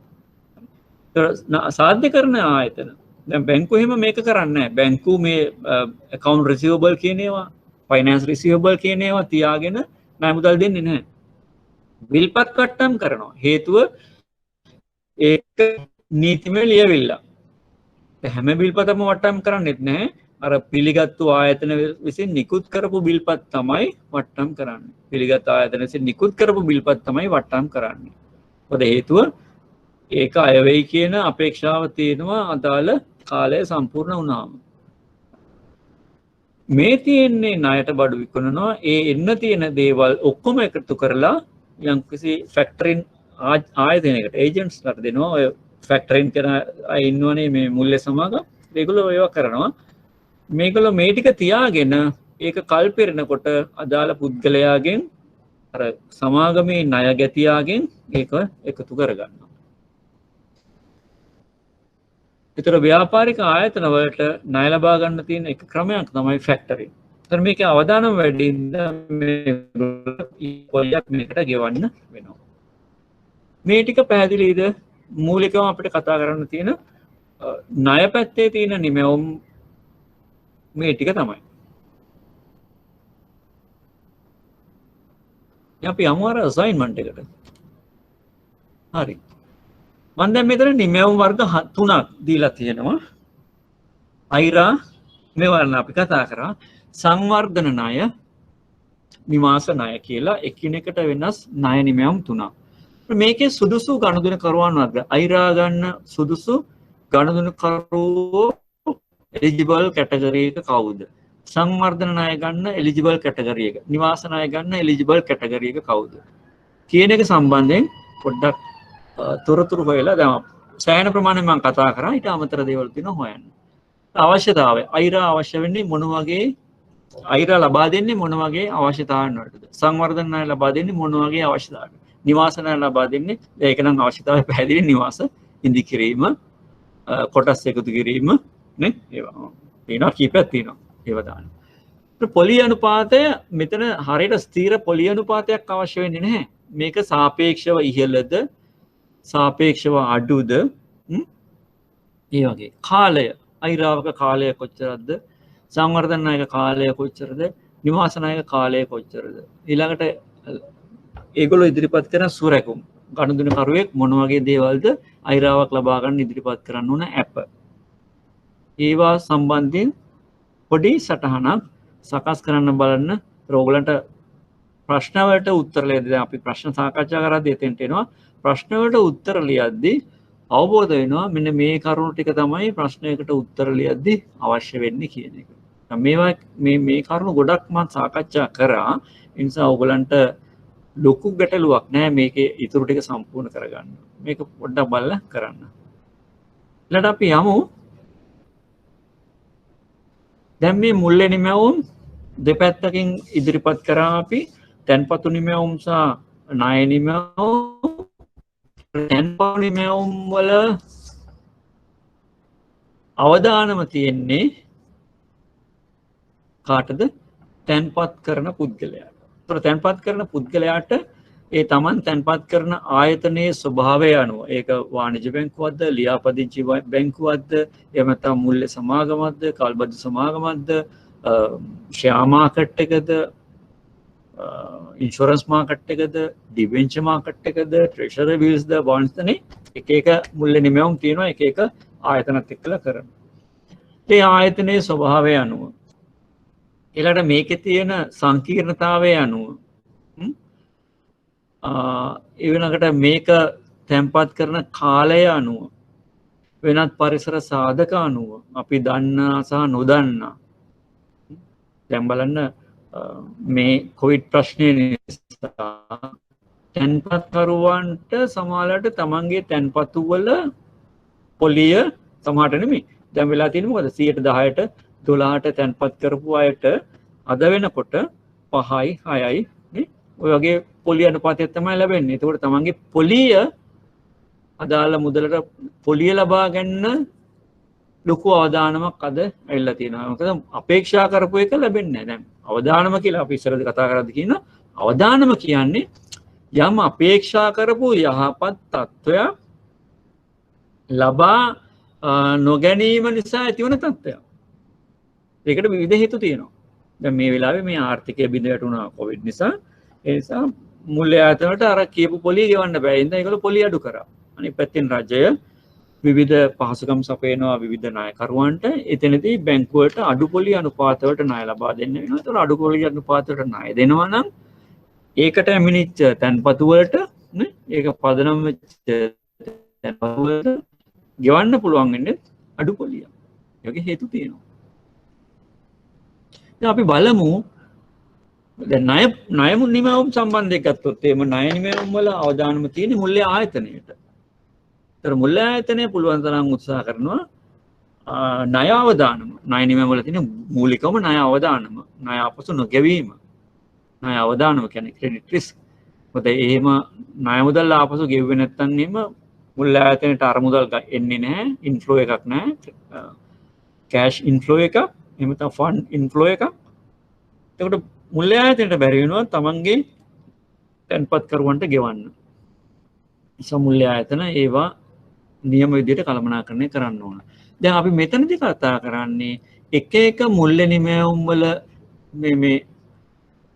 සාධ්‍ය කරන ආයතන දැන් බැංකුව එහෙම මේක කරන්නේ නැහැ. බැංකුව මේ account receivable කියන ඒවා finance receivable කියන ඒවා තියාගෙන ණය මුදල් දෙන්නේ නැහැ. විල්පත් වට්ටම් කරනවා. හේතුව ඒක නීතිමය ලියවිල්ල. හැම බිල්පතම වට්ටම් කරන්නෙත් නැහැ. අර පිළිගත්තු ආයතන විසින් නිකුත් කරපු බිල්පත් තමයි වට්ටම් කරන්නේ. පිළිගත් ආයතන විසින් නිකුත් කරපු බිල්පත් තමයි වට්ටම් කරන්නේ. මොකද හේතුව ඒක අයවෙයි කියන අපේක්ෂාව තියෙනවා අදාළ කාලය සම්පූර්ණ වුණාම. මේ තියෙන්නේ ණයට බඩු විකුණනවා. ඒ එන්න තියෙන දේවල් ඔක්කොම එකතු කරලා යම්කිසි ෆැක්ටරින් ආයතනයකට ඒජන්ට්ස්ලාට දෙනවා. ඔය ෆැක්ටරින් කරන අය ඉන්නවනේ මේ මුල්‍ය සමාගම්. ඒගොල්ලෝ ඒවා කරනවා. මේගොල්ලෝ මේ ටික තියාගෙන ඒක කල් පෙරනකොට අදාළ පුද්ගලයාගෙන් අර සමාගමේ ණය ගැතියාගෙන් ඒක එකතු කරගන්නවා. ඒතර ව්‍යාපාරික ආයතන වලට ණය ලබා ගන්න තියෙන එක ක්‍රමයක් තමයි ෆැක්ටරින්. ඒතර මේකේ අවදානම් වැඩි මේ පොලියක් මේකට ගෙවන්න වෙනවා. මේ ටික පැහැදිලිද? මූලිකව අපිට කතා කරන්න තියෙන ණය පැත්තේ තියෙන නිමැවුම් මේ ටික තමයි. අපි යමු අර අසයින්මන්ට් එකට. හරි. මම දැන් මෙතන නිමැවුම් වර්ග 3ක් දීලා තියෙනවා. අයිරා මේවන අපි කතා කරා සංවර්ධන ණය, නිවාස ණය කියලා එකිනෙකට වෙනස් ණය නිමැවුම් 3ක්. මේකේ සුදුසු ගනුදෙනු කරුවන් වර්ග අයිරා ගන්න සුදුසු ගනුදෙනු කරුවෝ එලිජිබල් කැටගරි එක කවුද? සංවර්ධන ණය ගන්න එලිජිබල් කැටගරි එක, නිවාස ණය ගන්න එලිජිබල් කැටගරි එක කවුද කියන එක සම්බන්ධයෙන් පොඩ්ඩක් තොරතුරු හොයලා දැන් සෑහෙන ප්‍රමාණයක් මම කතා කරා. ඊට අමතර දේවල් තියෙනවා හොයන්න. අවශ්‍යතාවය අයිරා අවශ්‍ය වෙන්නේ මොන වගේ අයිරා ලබා දෙන්නේ මොන වගේ අවශ්‍යතාවයන් වලටද? සංවර්ධන ණය ලබා දෙන්නේ මොන වගේ අවශ්‍යතාවයන්ද? නිවාස ණය ලබා දෙන්නේ ඒක නම් අවශ්‍යතාවය පැහැදිලි. නිවාස ඉදි කිරීම, කොටස් එකතු කිරීම නේ ඒවා තියෙනවා කීපයක් තියෙනවා ඒවා දාන්න. පොලි අනුපාතය මෙතන හරියට ස්ථිර පොලි අනුපාතයක් අවශ්‍ය වෙන්නේ නැහැ. මේක සාපේක්ෂව ඉහළද සාපේක්ෂව අඩුද ඒ වගේ කාලය අයිරාවක කාලය කොච්චරද, සංවර්ධන ණයක කාලය කොච්චරද, නිවාස ණයක කාලය කොච්චරද. ඊළඟට ඒගොල්ලෝ ඉදිරිපත් කරන සුරැකුම් ගනුදෙනු කරුවෙක් මොන වගේ දේවල්ද අයිරාවක් ලබා ගන්න ඉදිරිපත් කරන්න ඕන ඇප. ඒවා සම්බන්ධයෙන් පොඩි සටහනක් සකස් කරන්න බලන්න. ඕගලන්ට ප්‍රශ්නවලට උත්තර ලියද්දී දැන් අපි ප්‍රශ්න සාකච්ඡා කරද්දී එතෙන්ට එනවා. ප්‍රශ්නවලට උත්තර ලියද්දී අවබෝධ වෙනවා මෙන්න මේ කරුණු ටික තමයි ප්‍රශ්නයකට උත්තර ලියද්දී අවශ්‍ය වෙන්නේ කියන එක. මේවා මේ කරුණු ගොඩක් මම සාකච්ඡා කරා. ඒ නිසා ඕගලන්ට ලොකු ගැටලුවක් නැහැ මේකේ ඉතුරු ටික සම්පූර්ණ කරගන්න. මේක පොඩ්ඩක් බලලා කරන්න. ඊළඟට අපි යමු දැන් මේ මුල්‍ය නිමැවුම් දෙපැත්තකින් ඉදිරිපත් කරා අපි තැන්පතු නිමැවුම් සහ ණය නිමැවුම්. තැන්පතු නිමැවුම් වල අවදානම තියෙන්නේ කාටද? තැන්පත් කරන පුද්ගලයාට. ඒතර තැන්පත් කරන පුද්ගලයාට ඒ තමන් තැන්පත් කරන ආයතනයේ ස්වභාවය අනුව ඒක වාණිජ බැංකුවක්ද, ලියාපදිංචි බැංකුවක්ද, එහෙම නැත්නම් මුල්‍ය සමාගමක්ද, කල්බදු සමාගමක්ද, ෂෙයා මාකට් එකද, ඉන්ෂුරන්ස් මාකට් එකද, ඩිබෙන්චර් මාකට් එකද, ට්‍රෙෂරි බිල්ස්ද, බොන්ඩ්ස්දනේ එක එක මුල්‍ය නිමැවුම් තියෙනවා එක එක ආයතනත් එක්කලා කරන. ඒ ආයතනයේ ස්වභාවය අනුව ඊළඟට මේකේ තියෙන සංකීර්ණතාවය අනුව ඊළඟට මේක තැන්පත් කරන කාලය අනුව වෙනත් පරිසර සාධක අනුව අපි දන්නා සහ නොදන්නා දැන් බලන්න මේ කොවිඩ් ප්‍රශ්නය නිසා තැන්පත්කරුවන්ට සමහරවිට තමන්ගේ තැන්පතු වල පොලිය සමහරට නෙමෙයි දැන් වෙලා තියෙන්නේ මොකද 10%ට 12ට තැන්පත් කරපු අයට අද වෙනකොට 5යි 6යි නේ ඔය වගේ පොලිය අනුපාතයක් තමයි ලැබෙන්නේ. ඒකෝට තමන්ගේ පොලිය අදාළ මුදලට පොලිය ලබා ගන්න ලොකු අවදානමක් අද ඇවිල්ලා තියෙනවා. මොකද අපේක්ෂා කරපු එක ලැබෙන්නේ නැහැ. දැන් අවදානම කියලා අපි ඉස්සරද කතා කරද්දී කියන අවදානම කියන්නේ යම් අපේක්ෂා කරපු යහපත් තත්ත්වයක් ලබා නොගැනීම නිසා ඇතිවන තත්ත්වයක්. ඒකට විවිධ හේතු තියෙනවා. දැන් මේ වෙලාවේ මේ ආර්ථිකය බිඳ වැටුණා කොවිඩ් නිසා. ඒ නිසා මුල්‍ය ආයතන වලට අර කියපු පොලිය ගෙවන්න බෑ. ඒ නිසා ඒගොල්ලෝ පොලිය අඩු කරා. අනිත් පැත්තෙන් රජය විවිධ පහසුකම් සපයනවා විවිධ ණයකරුවන්ට. එතනදී බැංකුවට අඩුපොලි අනුපාතවලට ණය ලබා දෙන්න වෙනවා. ඒතර අඩුපොලි අනුපාතවලට ණය දෙනවා නම් ඒකට ඇමිනිච්ච තැන්පතු වලට නේ ඒක පදනම් වෙච්ච තැන්පතු වලට ගෙවන්න පුළුවන් වෙන්නේ අඩුපොලිය. ඒකේ හේතු තියෙනවා. දැන් අපි බලමු දැන් ණය නිමවුම් සම්බන්ධයෙන් ගත්තොත් එහෙම ණය නිමවුම් වල අවදානම තියෙන මුල්‍ය ආයතනයට. ඒතර මුල්‍ය ආයතනය පුළුවන් තරම් උත්සාහ කරනවා ණය අවදානම ණය නිමවුම් වල තියෙන මූලිකම ණය අවදානම ණය අපසු නොගෙවීම ණය අවදානම කියන්නේ ක්‍රෙඩිට් රිස්ක්. මොකද එහෙම ණය මුදල් ආපසු ගෙවුවේ නැත්නම් එහෙම මුල්‍ය ආයතනයට අරමුදල් එන්නේ නැහැ, ඉන්ෆ්ලෝ එකක් නැහැ, කෑෂ් ඉන්ෆ්ලෝ එකක්, එහෙම නැත්නම් ෆන්ඩ් ඉන්ෆ්ලෝ එකක්. එතකොට මුල්‍ය ආයතනයට බැරි වෙනවා තමන්ගේ තැන්පත් කරුවන්ට ගෙවන්න. නිසා මුල්‍ය ආයතන ඒවා නියම විදිහට කළමනාකරණය කරන්න ඕන. දැන් අපි මෙතනදී කතා කරන්නේ එක එක මුල්‍ය නිමවුම් වල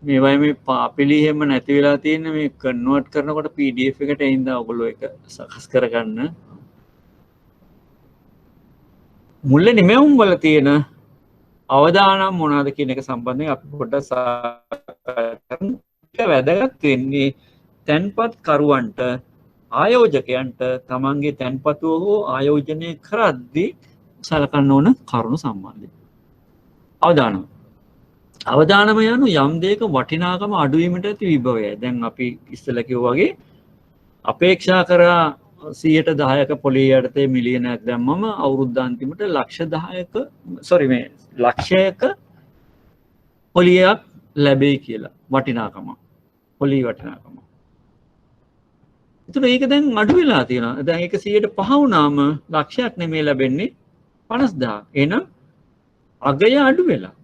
මේවා මේ පාපිලි එහෙම නැති වෙලා තියෙන මේ කන්වර්ට් කරනකොට PDF එකට එයින්ද ඔයගොල්ලෝ ඒක සකස් කරගන්න. මුල්‍ය නිමවුම් වල තියෙන අවදානම් මොනවාද කියන එක සම්බන්ධයෙන් අපි පොඩ්ඩක් සාකච්ඡා කරමු. ඒක වැදගත් වෙන්නේ තැන්පත් කරුවන්ට ආයෝජකයන්ට තමන්ගේ තැන්පතුව හෝ ආයෝජනය කරද්දී සලකන්න ඕන කරුණු සම්බන්ධයෙන්. අවදානම යනු යම් දෙයක වටිනාකම අඩුවීමට ඇති විභවයයි. දැන් අපි ඉස්සෙල්ලා කිව්වා වගේ අපේක්ෂා කරා 110ක පොලිය යටතේ මිලියනයක් දැම්මම අවුරුද්ද අන්තිමට ලක්ෂයක පොලියක් ලැබෙයි කියලා වටිනාකම. පොලි වටිනාකම. ඒතර ඒක දැන් අඩු වෙලා තියෙනවා. දැන් ඒක 105 වුණාම ලක්ෂයක් නෙමෙයි ලැබෙන්නේ 50000. එහෙනම් අගය අඩු වෙලා.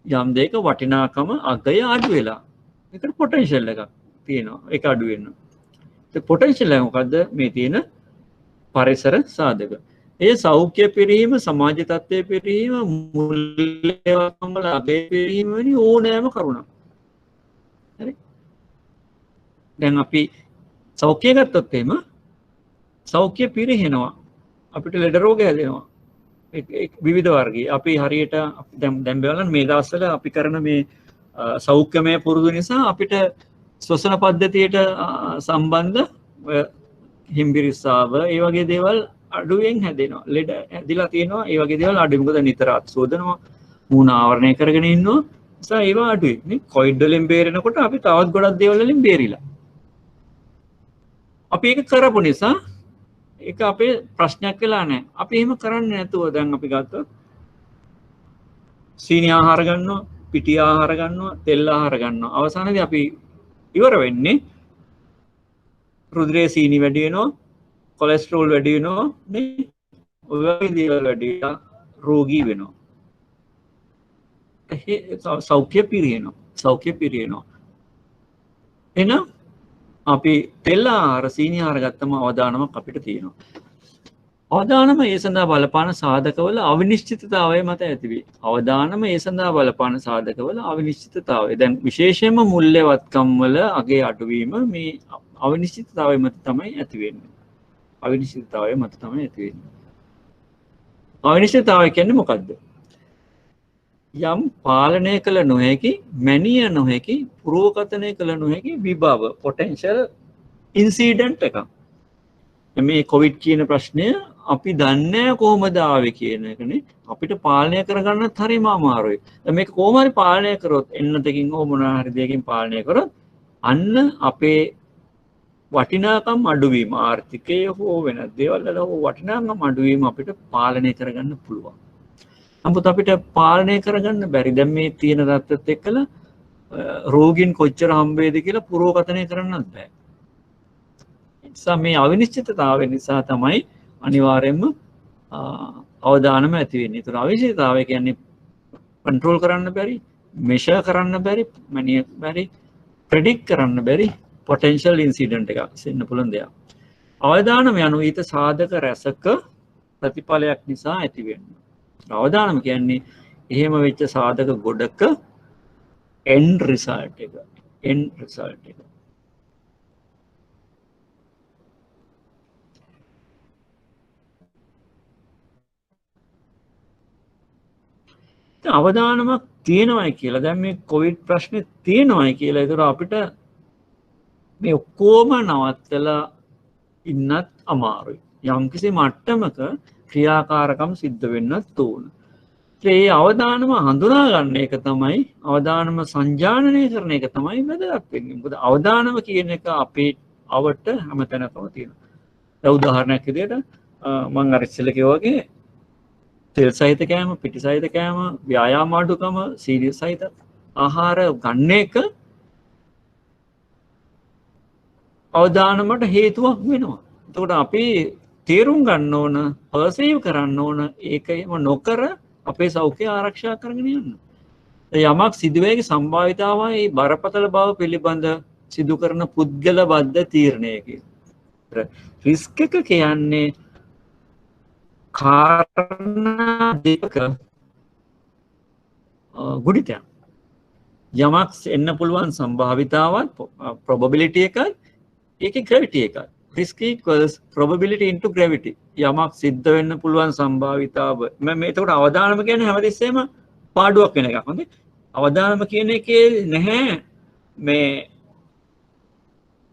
යම් දෙයක වටිනාකම අගය අඩු වෙලා. ඒකට පොටෙන්ෂල් එකක් තියෙනවා. ඒක අඩු වෙනවා. ඒ පොටෙන්ෂල් එක මොකද්ද? මේ තියෙන පරිසර සාධක. ඒ සෞඛ්‍ය පිරීම, සමාජ තත්ත්වයේ පිරීම, මුල්‍යවම් වල අගය පිරීම වැනි ඕනෑම කරුණක්. හරි. දැන් අපි සෞඛ්‍ය ගත්තොත් එහෙම සෞඛ්‍ය පිරිහෙනවා. අපිට ලෙඩ රෝග හැදෙනවා. විවිධ වර්ගී. අපි හරියට දැන් බලන්න මේ දවස්වල අපි කරන මේ සෞඛ්‍යමය පුරුදු නිසා අපිට ශ්වසන පද්ධතියට සම්බන්ධ හිම්බිරිස්සාව ඒ වගේ දේවල් අඩුවෙන් හැදෙනවා. ලෙඩ හැදිලා තියෙනවා. ඒ වගේ දේවල් අඩුයි. මොකද නිතර අත්සෝදනවා. මූණ ආවරණය කරගෙන ඉන්නවා. නිසා ඒවා අඩුයි. මේ කොයිඩ් වලින් බේරෙනකොට අපි තවත් ගොඩක් දේවල් වලින් බේරිලා. අපි ඒක කරපු නිසා ඒක අපේ ප්‍රශ්නයක් වෙලා නැහැ. අපි එහෙම කරන්නේ නැතුව දැන් අපි ගත්තොත් සීනි ආහාර ගන්නවා, පිටි ආහාර ගන්නවා, තෙල් ආහාර ගන්නවා. අවසානයේදී අපි ඉවර වෙන්නේ රුධිරයේ සීනි වැඩි වෙනවා, කොලෙස්ටරෝල් වැඩි වෙනවා, නේ? ඔය වගේ දේවල් වැඩි වෙලා රෝගී වෙනවා. සෞඛ්‍ය පිරියනවා. එහෙනම් අපි තෙල් ආහාර සීනි ආහාර ගත්තම අවදානමක් අපිට තියෙනවා. අවදානම ඒ සඳහා බලපාන සාධකවල අවිනිශ්චිතතාවය මත ඇතිවේ. අවදානම ඒ සඳහා බලපාන සාධකවල අවිනිශ්චිතතාවය. දැන් විශේෂයෙන්ම මුල්‍යවත්කම් වල අගේ අඩුවීම මේ අවිනිශ්චිතතාවය මත තමයි ඇති වෙන්නේ. අවිනිශ්චිතතාවය කියන්නේ මොකද්ද? යම් පාලනය කළ නොහැකි, මැනිය නොහැකි, පුරෝකථනය කළ නොහැකි විභව පොටෙන්ෂල් ඉන්සිඩන්ට් එකක්. මේ කොවිඩ් කියන ප්‍රශ්නය අපි දන්නේ කොහොමද ආවේ කියන එකනේ. අපිට පාලනය කරගන්නත් හරිම අමාරුයි. දැන් මේක කොහොම හරි පාලනය කරොත් එන්නතකින් හෝ මොනවා හරි දෙයකින් පාලනය කරොත් අන්න අපේ වටිනාකම් අඩුවීම ආර්ථිකයේ හෝ වෙනත් දේවල් වල හෝ වටිනාකම් අඩුවීම අපිට පාලනය කරගන්න පුළුවන්. නමුත් අපිට පාලනය කරගන්න බැරි. දැන් මේ තියෙන තත්ත්වෙත් එක්කලා රෝගීන් කොච්චර හම්බෙයිද කියලා පුරෝකථනය කරන්නත් බෑ. නිසා මේ අවිනිශ්චිතතාවය නිසා තමයි අනිවාර්යයෙන්ම අවදානම ඇති වෙන්නේ. ඒතර අවිනිශ්චිතතාවය කියන්නේ කන්ට්‍රෝල් කරන්න බැරි, මෙෂර් කරන්න බැරි, මැනිය බැරි, ප්‍රෙඩික්ට් කරන්න බැරි පොටෙන්ෂල් ඉන්සිඩන්ට් එකක් වෙන්න පුළුවන් දෙයක්. අවදානම යනු ඊට සාධක රැසක ප්‍රතිඵලයක් නිසා ඇති වෙන්නේ. අවදානම කියන්නේ එහෙම වෙච්ච සාධක ගොඩක end result එක. අවදානමක් තියෙනවයි කියලා දැන් මේ කොවිඩ් ප්‍රශ්නේ තියෙනවයි කියලා ඒතර අපිට මේ ඔක්කොම නවත්තලා ඉන්නත් අමාරුයි. යම්කිසි මට්ටමක ක්‍රියාකාරකම් සිද්ධ වෙන්නත් ඕන. ඒ අවදානම හඳුනා ගන්න එක තමයි අවදානම සංජානනය කරන එක තමයි වැදගත් වෙන්නේ. මොකද අවදානම කියන එක අපේ අවට හැමතැනකම තියෙනවා. දැන් උදාහරණයක් විදිහට මම අර ඉස්සෙල්ලා කිව්වා වගේ තෙල් සහිත කෑම, පිටි සහිත කෑම, ව්‍යායාම අඩුකම, සීරියස් සහිත ආහාර ගන්න එක අවදානමට හේතුවක් වෙනවා. එතකොට අපි තේරුම් ගන්න ඕන, පර්සීව් කරන්න ඕන ඒකම නොකර අපේ සෞඛ්‍ය ආරක්ෂා කරගෙන යන්න. යමක් සිදුවේගේ සම්භාවිතාවයි බරපතල බව පිළිබඳ සිදු කරන පුද්ගල බද්ධ තීරණයකි. රිස්ක් එක කියන්නේ කාරණා දෙක ගුඩිතයක්. යමක් එන්න පුළුවන් සම්භාවිතාවත් probability එකයි ඒකේ gravity එකයි. risk equals probability into gravity. යමක් සිද්ධ වෙන්න පුළුවන් සම්භාවිතාව. මම එතකොට අවදානම කියන්නේ හැමතිස්සෙම පාඩුවක් වෙන එකක්. හොඳේ. අවදානම කියන එකේ නැහැ මේ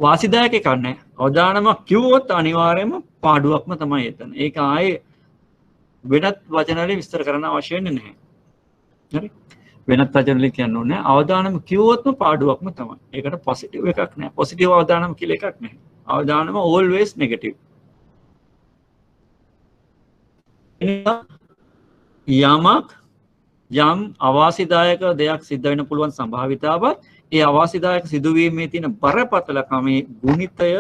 වාසිදායක එකක් නැහැ. අවදානමක් කිව්වොත් අනිවාර්යයෙන්ම පාඩුවක්ම තමයි එතන. ඒක ආයේ වෙනත් වචන වලින් විස්තර කරන්න අවශ්‍ය වෙන්නේ නැහැ. හරි? වෙනත් වචන වලින් කියන්න ඕනේ. අවදානම කිව්වොත්ම පාඩුවක්ම තමයි. ඒකට පොසිටිව් එකක් නැහැ. පොසිටිව් අවදානම කියලා එකක් නැහැ. අවදානම always negative. යමක් යම් අවාසිදායක දෙයක් සිද්ධ වෙන්න පුළුවන් සම්භාවිතාවක් ඒ අවාසිදායක සිදුවීමේ තියෙන බරපතලකමේ ගුණිතය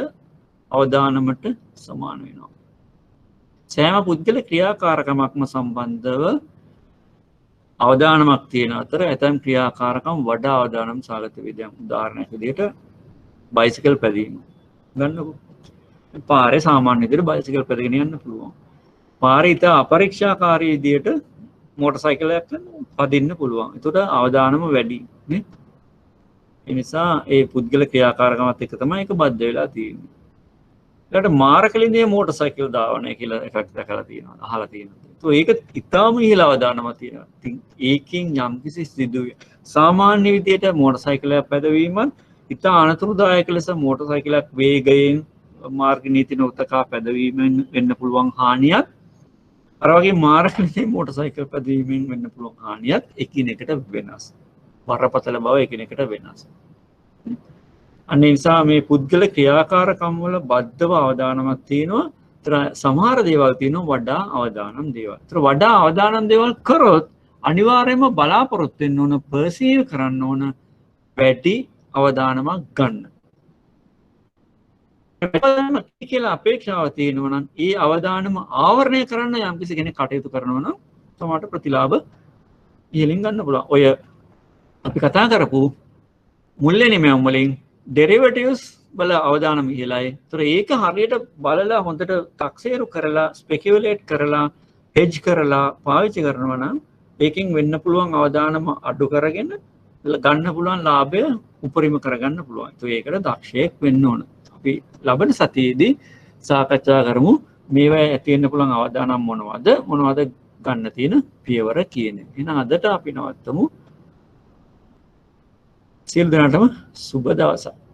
අවදානමට සමාන වෙනවා. සෑම පුද්ගල ක්‍රියාකාරකමක්ම සම්බන්ධව අවදානමක් තියෙන අතර ඇතැම් ක්‍රියාකාරකම් වඩා අවදානම් සාගත විදියක්. උදාහරණයක් විදිහට බයිසිකල් පැදීම ගන්නකො. පාරේ සාමාන්‍ය විදිහට බයිසිකල් පැදගෙන යන්න පුළුවන්. පාරේ ඉත අපරීක්ෂාකාරී විදිහට මෝටර් සයිකලයක් පදින්න පුළුවන්. ඒකට අවදානම වැඩි නේ. ඒ නිසා ඒ පුද්ගල ක්‍රියාකාරකමත් එක්ක තමයි ඒක බද්ධ වෙලා තියෙන්නේ. ඊට මාරකලින්දේ මෝටර් සයිකල් දාවනේ කියලා එකක් දැකලා තියෙනවා. අහලා තියෙනවා. ඒක ඉතාම ඉහළ අවදානමක් තියෙනවා. ඉතින් ඒකෙන් යම්කිසි සිදුවේ සාමාන්‍ය විදිහට මෝටර් සයිකලයක් පැදවීමත් ඉතා අනතුරුදායක ලෙස මෝටර් සයිකලයක් වේගයෙන් මාර්ග නීති නොතකා පැදවීමෙන් වෙන්න පුළුවන් හානියත් අර වගේ මාරකලින්දේ මෝටර් සයිකල් පැදවීමෙන් වෙන්න පුළුවන් හානියත් එකිනෙකට වෙනස්. බරපතල බව එකිනෙකට වෙනස්. අනේ නිසා මේ පුද්ගල ක්‍රියාකාරකම් වල බද්ධව අවදානමක් තියෙනවා. සමහර දේවල් තියෙනවා වඩා අවදානම් දේවල්. ඒතර වඩා අවදානම් දේවල් කරොත් අනිවාර්යයෙන්ම බලාපොරොත්තු වෙන්න ඕන පර්සීව් කරන්න ඕන වැඩි අවදානමක් ගන්න. කියලා අපේක්ෂාව තියෙනවා නම් ඒ අවදානම ආවරණය කරන්න යම්කිසි කෙනෙක් කටයුතු කරනවා නම් සමහරට ප්‍රතිලාභ ඉහළින් ගන්න පුළුවන්. ඔය අපි කතා කරපු මුල්‍ය නිමයන් වලින් derivatives වල අවදානම ඉහළයි. ඒතර ඒක හරියට බලලා හොඳට තක්සේරු කරලා ස්පෙකියුලේට් කරලා හෙජ් කරලා පාවිච්චි කරනවා නම් ඒකෙන් වෙන්න පුළුවන් අවදානම අඩු කරගෙන ගන්න පුළුවන් ලාභය උපරිම කරගන්න පුළුවන්. ඒකට දක්ෂයෙක් වෙන්න ඕන. අපි ලබන සතියේදී සාකච්ඡා කරමු මේවා ඇති වෙන්න පුළුවන් අවදානම් මොනවද ගන්න තියෙන පියවර කියන එක. එහෙනම් අදට අපි නවත්තමු. සියලු දෙනාටම සුබ දවසක්.